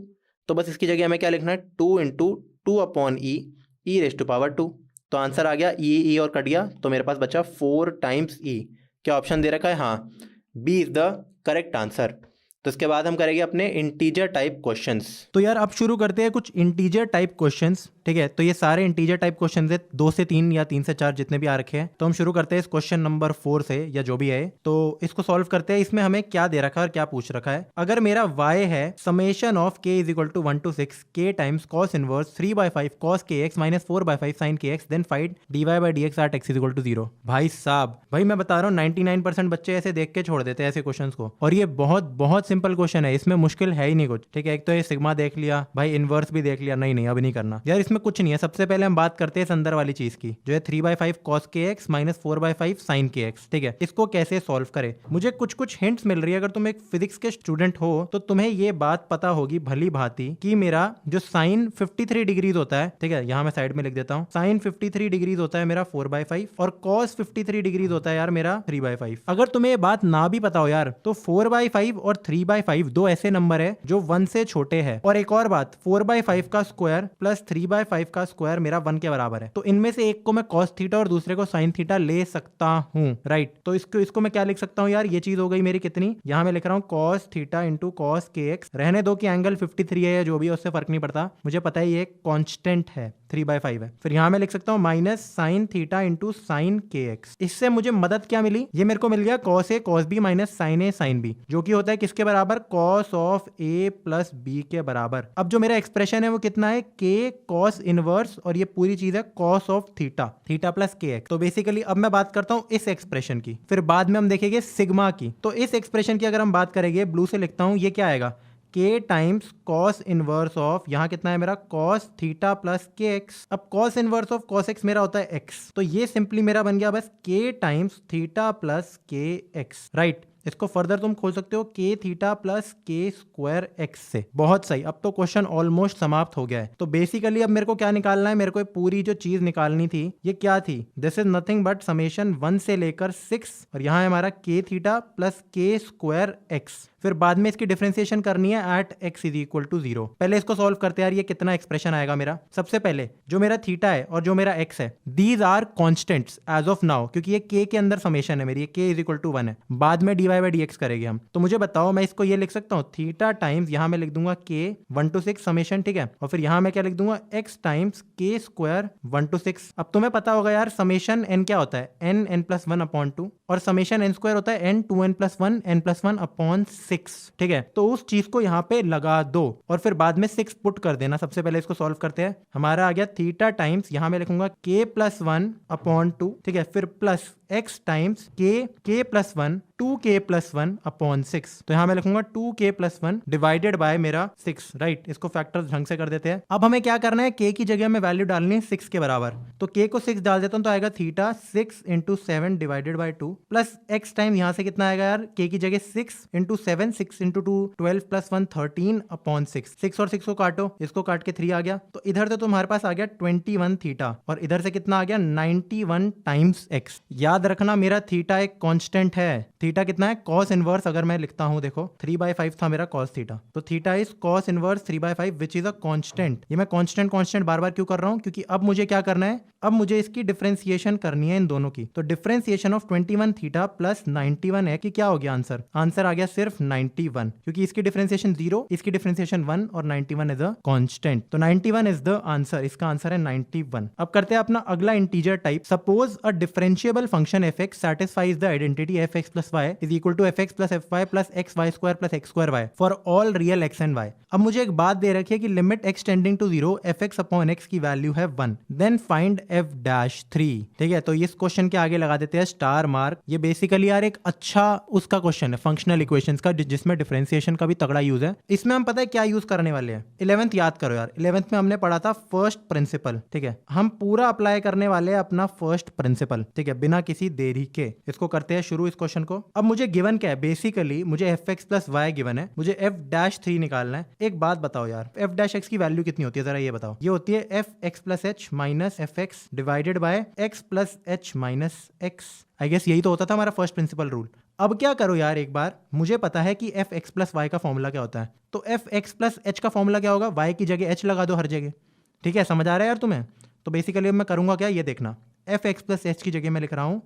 तो बस इसकी जगह हमें क्या लिखना है, 2 into 2 upon e raise to power 2। तो आंसर आ गया ई और कट गया, तो मेरे पास बचा 4 टाइम्स ई। क्या ऑप्शन दे रखा है, हाँ, B is the correct answer. तो इसके बाद हम करेंगे अपने इंटीजर टाइप क्वेश्चंस। तो यार अब शुरू करते हैं कुछ इंटीजर टाइप क्वेश्चंस, ठीक है, तो ये सारे इंटीजर टाइप क्वेश्चन है, 2 से 3 या 3 से 4 जितने भी आ रखे हैं। तो हम शुरू करते हैं इस क्वेश्चन नंबर 4 से, या जो भी है। तो इसको सॉल्व करते हैं। इसमें हमें क्या दे रखा है और क्या पूछ रखा है। अगर मेरा y है summation of k is equal to 1 to 6 k times cos inverse 3/5 cos kx minus 4/5 sin kx, then find dy by dx at x is equal to 0। भाई साहब, भाई मैं बता रहा हूँ 99% बच्चे ऐसे देख के छोड़ देते हैं ऐसे क्वेश्चंस को, और ये बहुत बहुत सिंपल क्वेश्चन है, इसमें मुश्किल है ही नहीं कुछ। ठीक है, एक तो ये सिग्मा देख लिया भाई, इनवर्स भी देख लिया, नहीं अब नहीं करना यार, इसमें कुछ नहीं है। सबसे पहले हम बात करते हैं इस अंदर वाली चीज की, जो है 3/5 cos kx minus 4/5 sin kx। ठीक है, इसको कैसे सॉल्व करें, मुझे कुछ हिंट्स मिल रही है। अगर तुम एक फिजिक्स के स्टूडेंट हो तो तुम्हें ये बात पता होगी भली भांति कि मेरा जो साइन 53 डिग्रीज होता है, ठीक है, यहां मैं साइड में लिख देता हूं, साइन 53 डिग्रीज होता है मेरा 4/5 और cos 53 डिग्रीज होता है यार मेरा 3/5। अगर तुम्हें ये बात ना भी पता हो यार, तो 4/5 और 3/5 दो ऐसे नंबर है जो 1 से छोटे हैं। और एक और बात, 4/5 का स्क्वायर प्लस 3/5 का स्क्वायर मेरा 1 के बराबर है। तो इनमें से एक को मैं cos थीटा और दूसरे को sin थीटा ले सकता हूं, राइट। तो इसको मैं क्या लिख सकता हूं यार, ये चीज हो गई मेरी कितनी, यहां मैं लिख रहा हूं cos theta into cos kx। रहने दो कि एंगल 53 है या जो भी है, उससे फर्क नहीं पड़ता, मुझे पता है ये कांस्टेंट है, 3/5 है। फिर यहां मैं लिख सकता हूं minus sine theta into sine kx। इससे मुझे मदद क्या मिली, ये मेरे को मिल गया cos a cos b minus sine a sine b, जो कि होता है किसके बराबर, cos of a plus b के बराबर। अब जो मेरा एक्सप्रेशन है वो कितना है, k cos इनवर्स, और ये पूरी चीज है cos of theta, theta plus kx। तो बेसिकली अब मैं बात करता हूं इस एक्सप्रेशन की, फिर बाद में हम देखेंगे सिग्मा की। तो इस एक्सप्रेशन की अगर हम बात करेंगे, ब्लू से लिखता हूं, ये क्या आएगा, k times cos inverse of, यहां कितना है मेरा, cos थीटा प्लस kx। अब cos inverse of cos x मेरा होता है x, तो ये सिंपली मेरा बन गया बस k times theta plus kx, right. इसको फर्दर तुम खोल सकते हो k theta plus k square x से। बहुत सही, अब तो क्वेश्चन ऑलमोस्ट समाप्त हो गया है। तो बेसिकली अब मेरे को क्या निकालना है, मेरे को पूरी जो चीज निकालनी थी ये क्या थी, this is nothing but summation 1 से लेकर 6, और यहाँ है हमारा k theta plus k square x। फिर बाद में इसकी डिफरेंशिएशन करनी है at x is equal to 0। पहले इसको सॉल्व करते हैं यार, ये कितना एक्सप्रेशन आएगा मेरा। सबसे पहले जो मेरा थीटा है और जो मेरा x है, these are constants as of now, क्योंकि ये k के अंदर समेशन है मेरी, ये k इज इक्वल टू 1 है। बाद में dy बाई dx करेंगे हम। तो मुझे बताओ, मैं इसको ये लिख सकता हूँ, थीटा टाइम्स, यहाँ मैं लिख दूंगा k 1 to 6 समेशन, ठीक है, और फिर यहाँ मैं क्या लिख दूंगा, x times k square 1 to 6। अब तुम्हें पता होगा यार समेशन n क्या होता है, n प्लस 1 अपॉन 2, और समेशन n स्क्वायर होता है n 2n plus 1 n plus 1 upon 6। ठीक है, तो उस चीज को यहाँ पे लगा दो और फिर बाद में 6 पुट कर देना। सबसे पहले इसको सॉल्व करते हैं। हमारा आ गया थीटा टाइम्स, यहाँ मैं लिखूंगा k प्लस 1 अपॉन 2, ठीक है, फिर plus x times k plus 1 2k plus 1 upon 6। तो यहाँ मैं लिखूंगा 2k प्लस 1 डिवाइडेड बाय मेरा 6, राइट। इसको फैक्टर्स ढंग से कर देते हैं। अब हमें क्या करना है, k की जगह में वैल्यू डालनी है 6 के बराबर। तो k को 6 डाल देता हूँ, तो आएगा theta 6 into 7 divided by 2 plus x time, यहाँ से कितना आएगा यार, k की जगह 6 इंटू 7, 6 इंटू 2 12 प्लस 1 13 अपॉन 6। 6 और 6 को काटो, इसको काट के 3 आ गया, तो इधर से तुम्हारे पास आ गया 21 थीटा, और इधर से कितना आ गया 91 टाइम्स x। याद रखना मेरा थीटा एक कांस्टेंट है। थीटा कितना है, cos इनवर्स, अगर मैं लिखता हूं देखो 3/5 था मेरा cos थीटा, तो theta is cos inverse 3/5 which is a constant. ये मैं कांस्टेंट बार बार क्यों कर रहा हूं, क्योंकि अब मुझे क्या करना है, अब मुझे इसकी डिफरेंशिएशन करनी है इन दोनों की। तो डिफरेंशिएशन ऑफ 21 थीटा प्लस 91 है कि क्या हो गया आंसर, आंसर आ गया सिर्फ 91, क्योंकि इसकी डिफरेंशिएशन 0, इसकी डिफरेंशिएशन 1 और 91 इज अ कांस्टेंट। तो 91 इज द आंसर, इसका आंसर है 91। अब करते हैं अपना अगला integer type. Suppose a differentiable function fx satisfies the identity fx plus y is equal to fx plus fy plus xy square plus x square y for all real x and y। अब मुझे एक बात दे रखी है कि limit x tending to 0 fx upon x की value है 1, then find f dash 3। ठीक है, तो इस क्वेश्चन के आगे लगा देते हैं स्टार मार्क। ये बेसिकली यार एक अच्छा उसका क्वेश्चन है फंक्शनल इक्वेशंस का, जिसमें डिफरेंशिएशन का भी तगड़ा यूज है। इसमें हम पता है क्या यूज करने वाले हैं, 11th याद करो यार, 11th में हमने पढ़ा था फर्स्ट प्रिंसिपल। ठीक है, हम पूरा अप्लाई करने वाले हैं अपना फर्स्ट प्रिंसिपल, ठीक है, बिना किसी देरी के। इसको करते हैं शुरू इस क्वेश्चन को। अब मुझे गिवन क्या है, बेसिकली मुझे fx प्लस y गिवन है, मुझे f डैश 3 निकालना है। एक बात बताओ यार, f डैश x की वैल्यू कितनी होती है, जरा ये बताओ। ये होती है fx plus h minus fx divided by x plus h minus x। I guess यही तो होता था हमारा फर्स्ट प्रिंसिपल रूल। अब क्या करो यार, एक बार मुझे पता है कि fx प्लस y का फॉर्मूला क्या होता है, तो fx प्लस h का फॉर्मूला क्या होगा, y की जगह h लगा दो हर जगह। ठीक है, समझ आ रहा है यार तुम्हें। तो बेसिकली अब मैं करूंगा क्या, ये देखना, fx प्लस h की जगह मैं लिख रहा हूं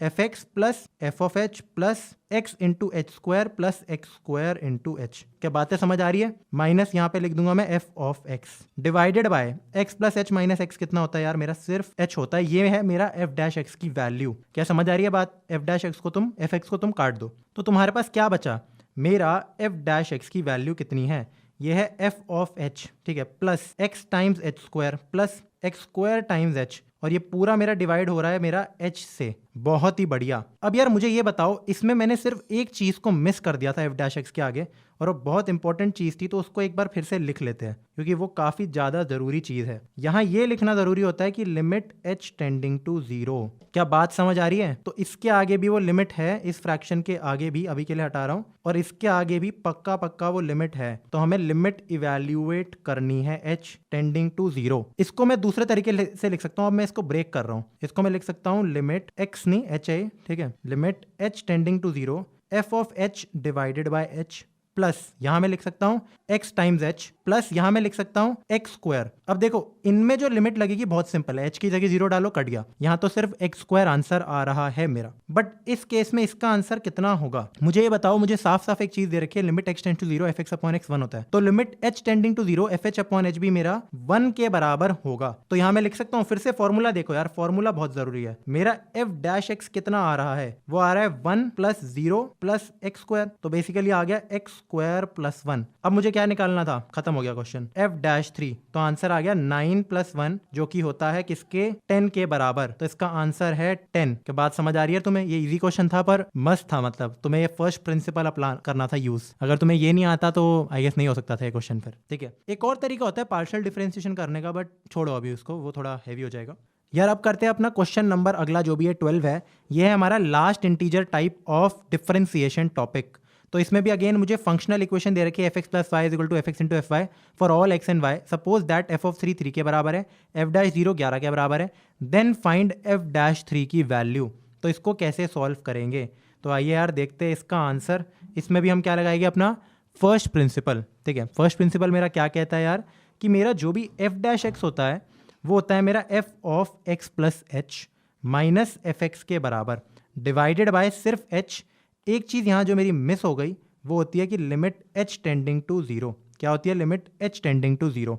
F x plus F of H plus x into H square plus x square into H. क्या बातें समझ आ रही है? माइनस यहाँ पे लिख दूंगा मैं F of x divided bye x plus H minus x कितना होता है यार? मेरा सिर्फ एच होता है। ये है मेरा एफ डैश एक्स की वैल्यू। क्या समझ आ रही है बात? एफ डैश एक्स को तुम एफ एक्स को तुम काट दो तो तुम्हारे पास क्या बचा? मेरा एफ डैश एक्स की वैल्यू कितनी है? ये है एफ ऑफ एच, ठीक है, plus x times H square plus x square times H, और ये पूरा मेरा डिवाइड हो रहा है मेरा एच से। बहुत ही बढ़िया। अब यार मुझे ये बताओ, इसमें मैंने सिर्फ एक चीज को मिस कर दिया था एफ डैश एक्स के आगे, और वो बहुत इंपॉर्टेंट चीज थी, तो उसको एक बार फिर से लिख लेते हैं क्योंकि वो काफी ज्यादा जरूरी चीज है। यहाँ ये लिखना जरूरी होता है कि लिमिट एच टेंडिंग टू 0। क्या बात समझ आ रही है? तो इसके आगे भी वो लिमिट है, इस फ्रैक्शन के आगे भी, अभी के लिए हटा रहा हूं, और इसके आगे भी पक्का पक्का वो लिमिट है। तो हमें लिमिट इवैल्यूएट करनी है एच टेंडिंग टू 0। इसको मैं दूसरे तरीके से लिख सकता हूं। अब मैं इसको ब्रेक कर रहा हूं। इसको मैं लिख सकता हूं लिमिट एक्स नहीं एच है, ठीक है, limit h tending to 0 f of h divided by h plus यहां मैं लिख सकता हूं x टाइम्स एच प्लस यहां मैं लिख सकता हूं एक्स स्क्वायर। अब देखो इनमें जो लिमिट लगेगी बहुत सिंपल है, h की जगह 0 डालो, कट गया। यहां तो सिर्फ एक्स स्क्वायर आंसर आ रहा है मेरा, बट इस केस में इसका आंसर कितना होगा मुझे ये बताओ। मुझे साफ साफ एक चीज दे रखी है, limit x tend to 0 f x upon x 1 होता है, तो limit h tending to 0 f h upon h भी मेरा 1 के बराबर होगा। तो यहां मैं लिख सकता हूं, फिर से फॉर्मूला देखो यार, फॉर्मूला बहुत जरूरी है। मेरा एफ डैश एक्स कितना आ रहा है? वो आ रहा है 1 प्लस 0 प्लस एक्स स्क्वायर, तो बेसिकली आ गया एक्स स्क्वायर प्लस 1। अब मुझे क्या निकालना था? खत्म हो गया क्वेश्चन। एफ डैश 3, तो आंसर आ गया 9 प्लस 1 जो कि होता है किसके? 10 के बराबर। तो इसका आंसर है 10। क्या बात समझ आ रही है तुम्हें? ये इजी क्वेश्चन था पर मस्त था, मतलब तुम्हें ये फर्स्ट प्रिंसिपल अप्लाई करना था यूज। अगर तुम्हें ये नहीं आता तो आई गेस नहीं हो सकता था ये क्वेश्चन फिर, ठीक है। एक और तरीका होता है पार्शियल डिफरेंशिएशन करने का, बट छोड़ो अभी उसको, वो थोड़ा हैवी हो जाएगा यार। अब करते हैं अपना क्वेश्चन नंबर अगला जो भी है 12 है। ये है हमारा last integer type of differentiation topic. तो इसमें भी अगेन मुझे फंक्शनल इक्वेशन दे रखी है f x plus y is equal to f x into f y for all x and y. Suppose that f of 3 के बराबर है, एफ डैश 0 11 के बराबर है, देन फाइंड एफ डैश 3 की वैल्यू। तो इसको कैसे सॉल्व करेंगे? तो आइए यार देखते हैं इसका आंसर। इसमें भी हम क्या लगाएंगे? अपना फर्स्ट प्रिंसिपल, ठीक है। फर्स्ट प्रिंसिपल मेरा क्या कहता है यार कि मेरा जो भी एफ डैश एक्स होता है वो होता है मेरा F of x plus H minus F x के बराबर डिवाइडेड बाय सिर्फ एच। एक चीज यहां जो मेरी मिस हो गई वो होती है कि लिमिट एच टेंडिंग टू 0। क्या होती है? Limit h tending to 0,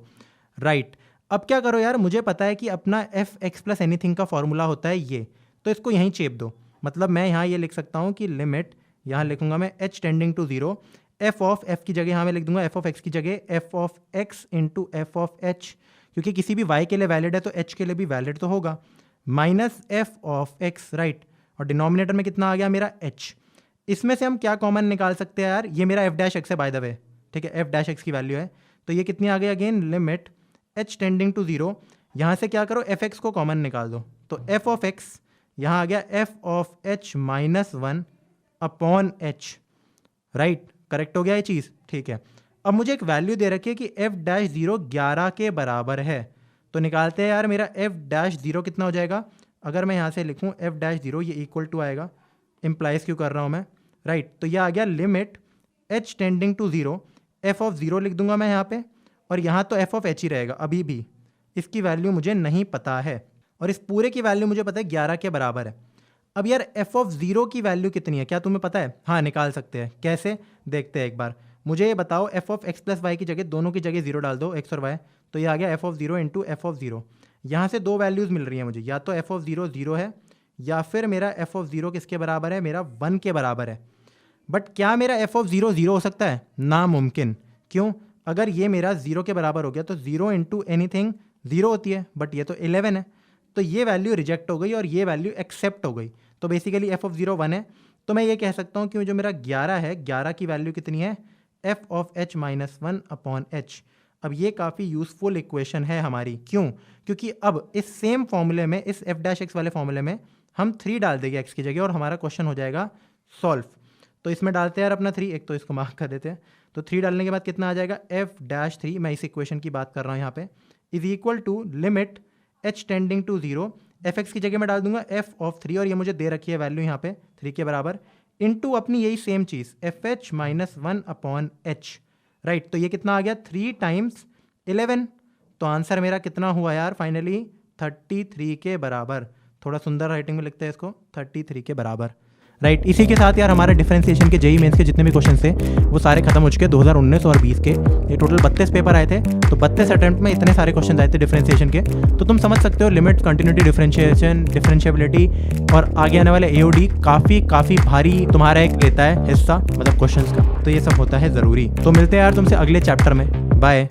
right. अब क्या करो यार, मुझे पता है कि अपना एफ एक्स प्लस एनीथिंग का फॉर्मूला होता है ये, तो इसको यहीं चेप दो। मतलब मैं यहाँ ये लिख सकता हूँ कि लिमिट, यहाँ लिखूंगा मैं h tending to 0 f of f की जगह यहाँ मैं लिख दूंगा एफ ऑफ एक्स की जगह F of x into F of H, क्योंकि किसी भी y के लिए वैलिड है तो h के लिए भी वैलिड तो होगा, minus F of x, right. और डिनोमिनेटर में कितना आ गया मेरा h। इसमें से हम क्या कॉमन निकाल सकते हैं यार? ये मेरा एफ डैश एक्स है बाय द वे, ठीक है, एफ डैश एक्स की वैल्यू है। तो ये कितनी आ गई? Again limit h tending to 0, यहाँ से क्या करो एफ एक्स को कॉमन निकाल दो, तो एफ ऑफ एक्स यहाँ आ गया F of H minus 1 upon h, right. Correct हो गया ये चीज़, ठीक है। अब मुझे एक वैल्यू दे रखी है कि एफ डैश 0 11 के बराबर है, तो निकालते हैं यार मेरा एफ डैश 0 कितना हो जाएगा। अगर मैं यहाँ से लिखूँ एफ डैश 0, ये इक्वल टू आएगा, इम्प्लाइज क्यों कर रहा हूँ मैं, राइट। तो ये आ गया limit h tending to 0 f of 0 लिख दूंगा मैं यहाँ पे, और यहाँ तो एफ ऑफ एच ही रहेगा। अभी भी इसकी वैल्यू मुझे नहीं पता है, और इस पूरे की वैल्यू मुझे पता है 11 के बराबर है। अब यार एफ ऑफ 0 की वैल्यू कितनी है, क्या तुम्हें पता है? हाँ, निकाल सकते हैं। कैसे? देखते हैं एक बार। मुझे ये बताओ, f of x plus y की जगह दोनों की जगह 0 डाल दो, एक्स और वाई, तो ये आ गया F of 0 into F of 0। यहाँ से दो वैल्यूज़ मिल रही हैं मुझे, या तो एफ ऑफ 0 0 है, या फिर मेरा एफ ऑफ 0 किसके बराबर है? मेरा 1 के बराबर है। बट क्या मेरा एफ ऑफ 0 0 हो सकता है? नामुमकिन। क्यों? अगर ये मेरा 0 के बराबर हो गया तो 0 इंटू एनीथिंग 0 होती है, बट ये तो 11 है, तो ये वैल्यू रिजेक्ट हो गई और ये वैल्यू एक्सेप्ट हो गई। तो बेसिकली एफ ऑफ 0 1 है, तो मैं ये कह सकता हूँ कि जो मेरा 11 है, 11 की वैल्यू कितनी है? F of H minus 1 upon H. अब ये काफ़ी यूजफुल इक्वेशन है हमारी। क्यों? क्योंकि अब इस सेम फॉर्मूले में, इस एफ डैश एक्स वाले फॉर्मूले में हम 3 डाल देंगे एक्स की जगह और हमारा क्वेश्चन हो जाएगा सॉल्व। तो इसमें डालते हैं यार अपना 3, एक तो इसको मार्क कर देते हैं। तो 3 डालने के बाद कितना आ जाएगा? एफ डैश 3, मैं इस इक्वेशन की बात कर रहा हूँ यहाँ पे, is equal to limit h tending to 0 f x की जगह मैं डाल दूंगा एफ ऑफ 3, और ये मुझे दे रखी है वैल्यू यहाँ पे 3 के बराबर, इनटू अपनी यही सेम चीज़ f h minus 1 upon h, right. तो ये कितना आ गया? 3 टाइम्स 11। तो आंसर मेरा कितना हुआ यार फाइनली? 33 के बराबर। थोड़ा सुंदर राइटिंग में लिखते हैं इसको, 33 के बराबर। राइट, इसी के साथ यार हमारे डिफरेंशिएशन के जेईई मेंस के जितने भी क्वेश्चन थे वो सारे खत्म हो चुके 2019 और 20 के। ये टोटल 32 पेपर आए थे, तो 32 अटेम्प्ट में इतने सारे क्वेश्चन आए थे डिफरेंशिएशन के। तो तुम समझ सकते हो लिमिट, कंटिन्यूटी, डिफरेंशिएशन, डिफरेंशिएबिलिटी और आगे आने वाले एओडी काफ़ी भारी तुम्हारा एक लेता है हिस्सा, मतलब क्वेश्चन का। तो ये सब होता है ज़रूरी। तो मिलते हैं यार तुमसे अगले चैप्टर में। बाय।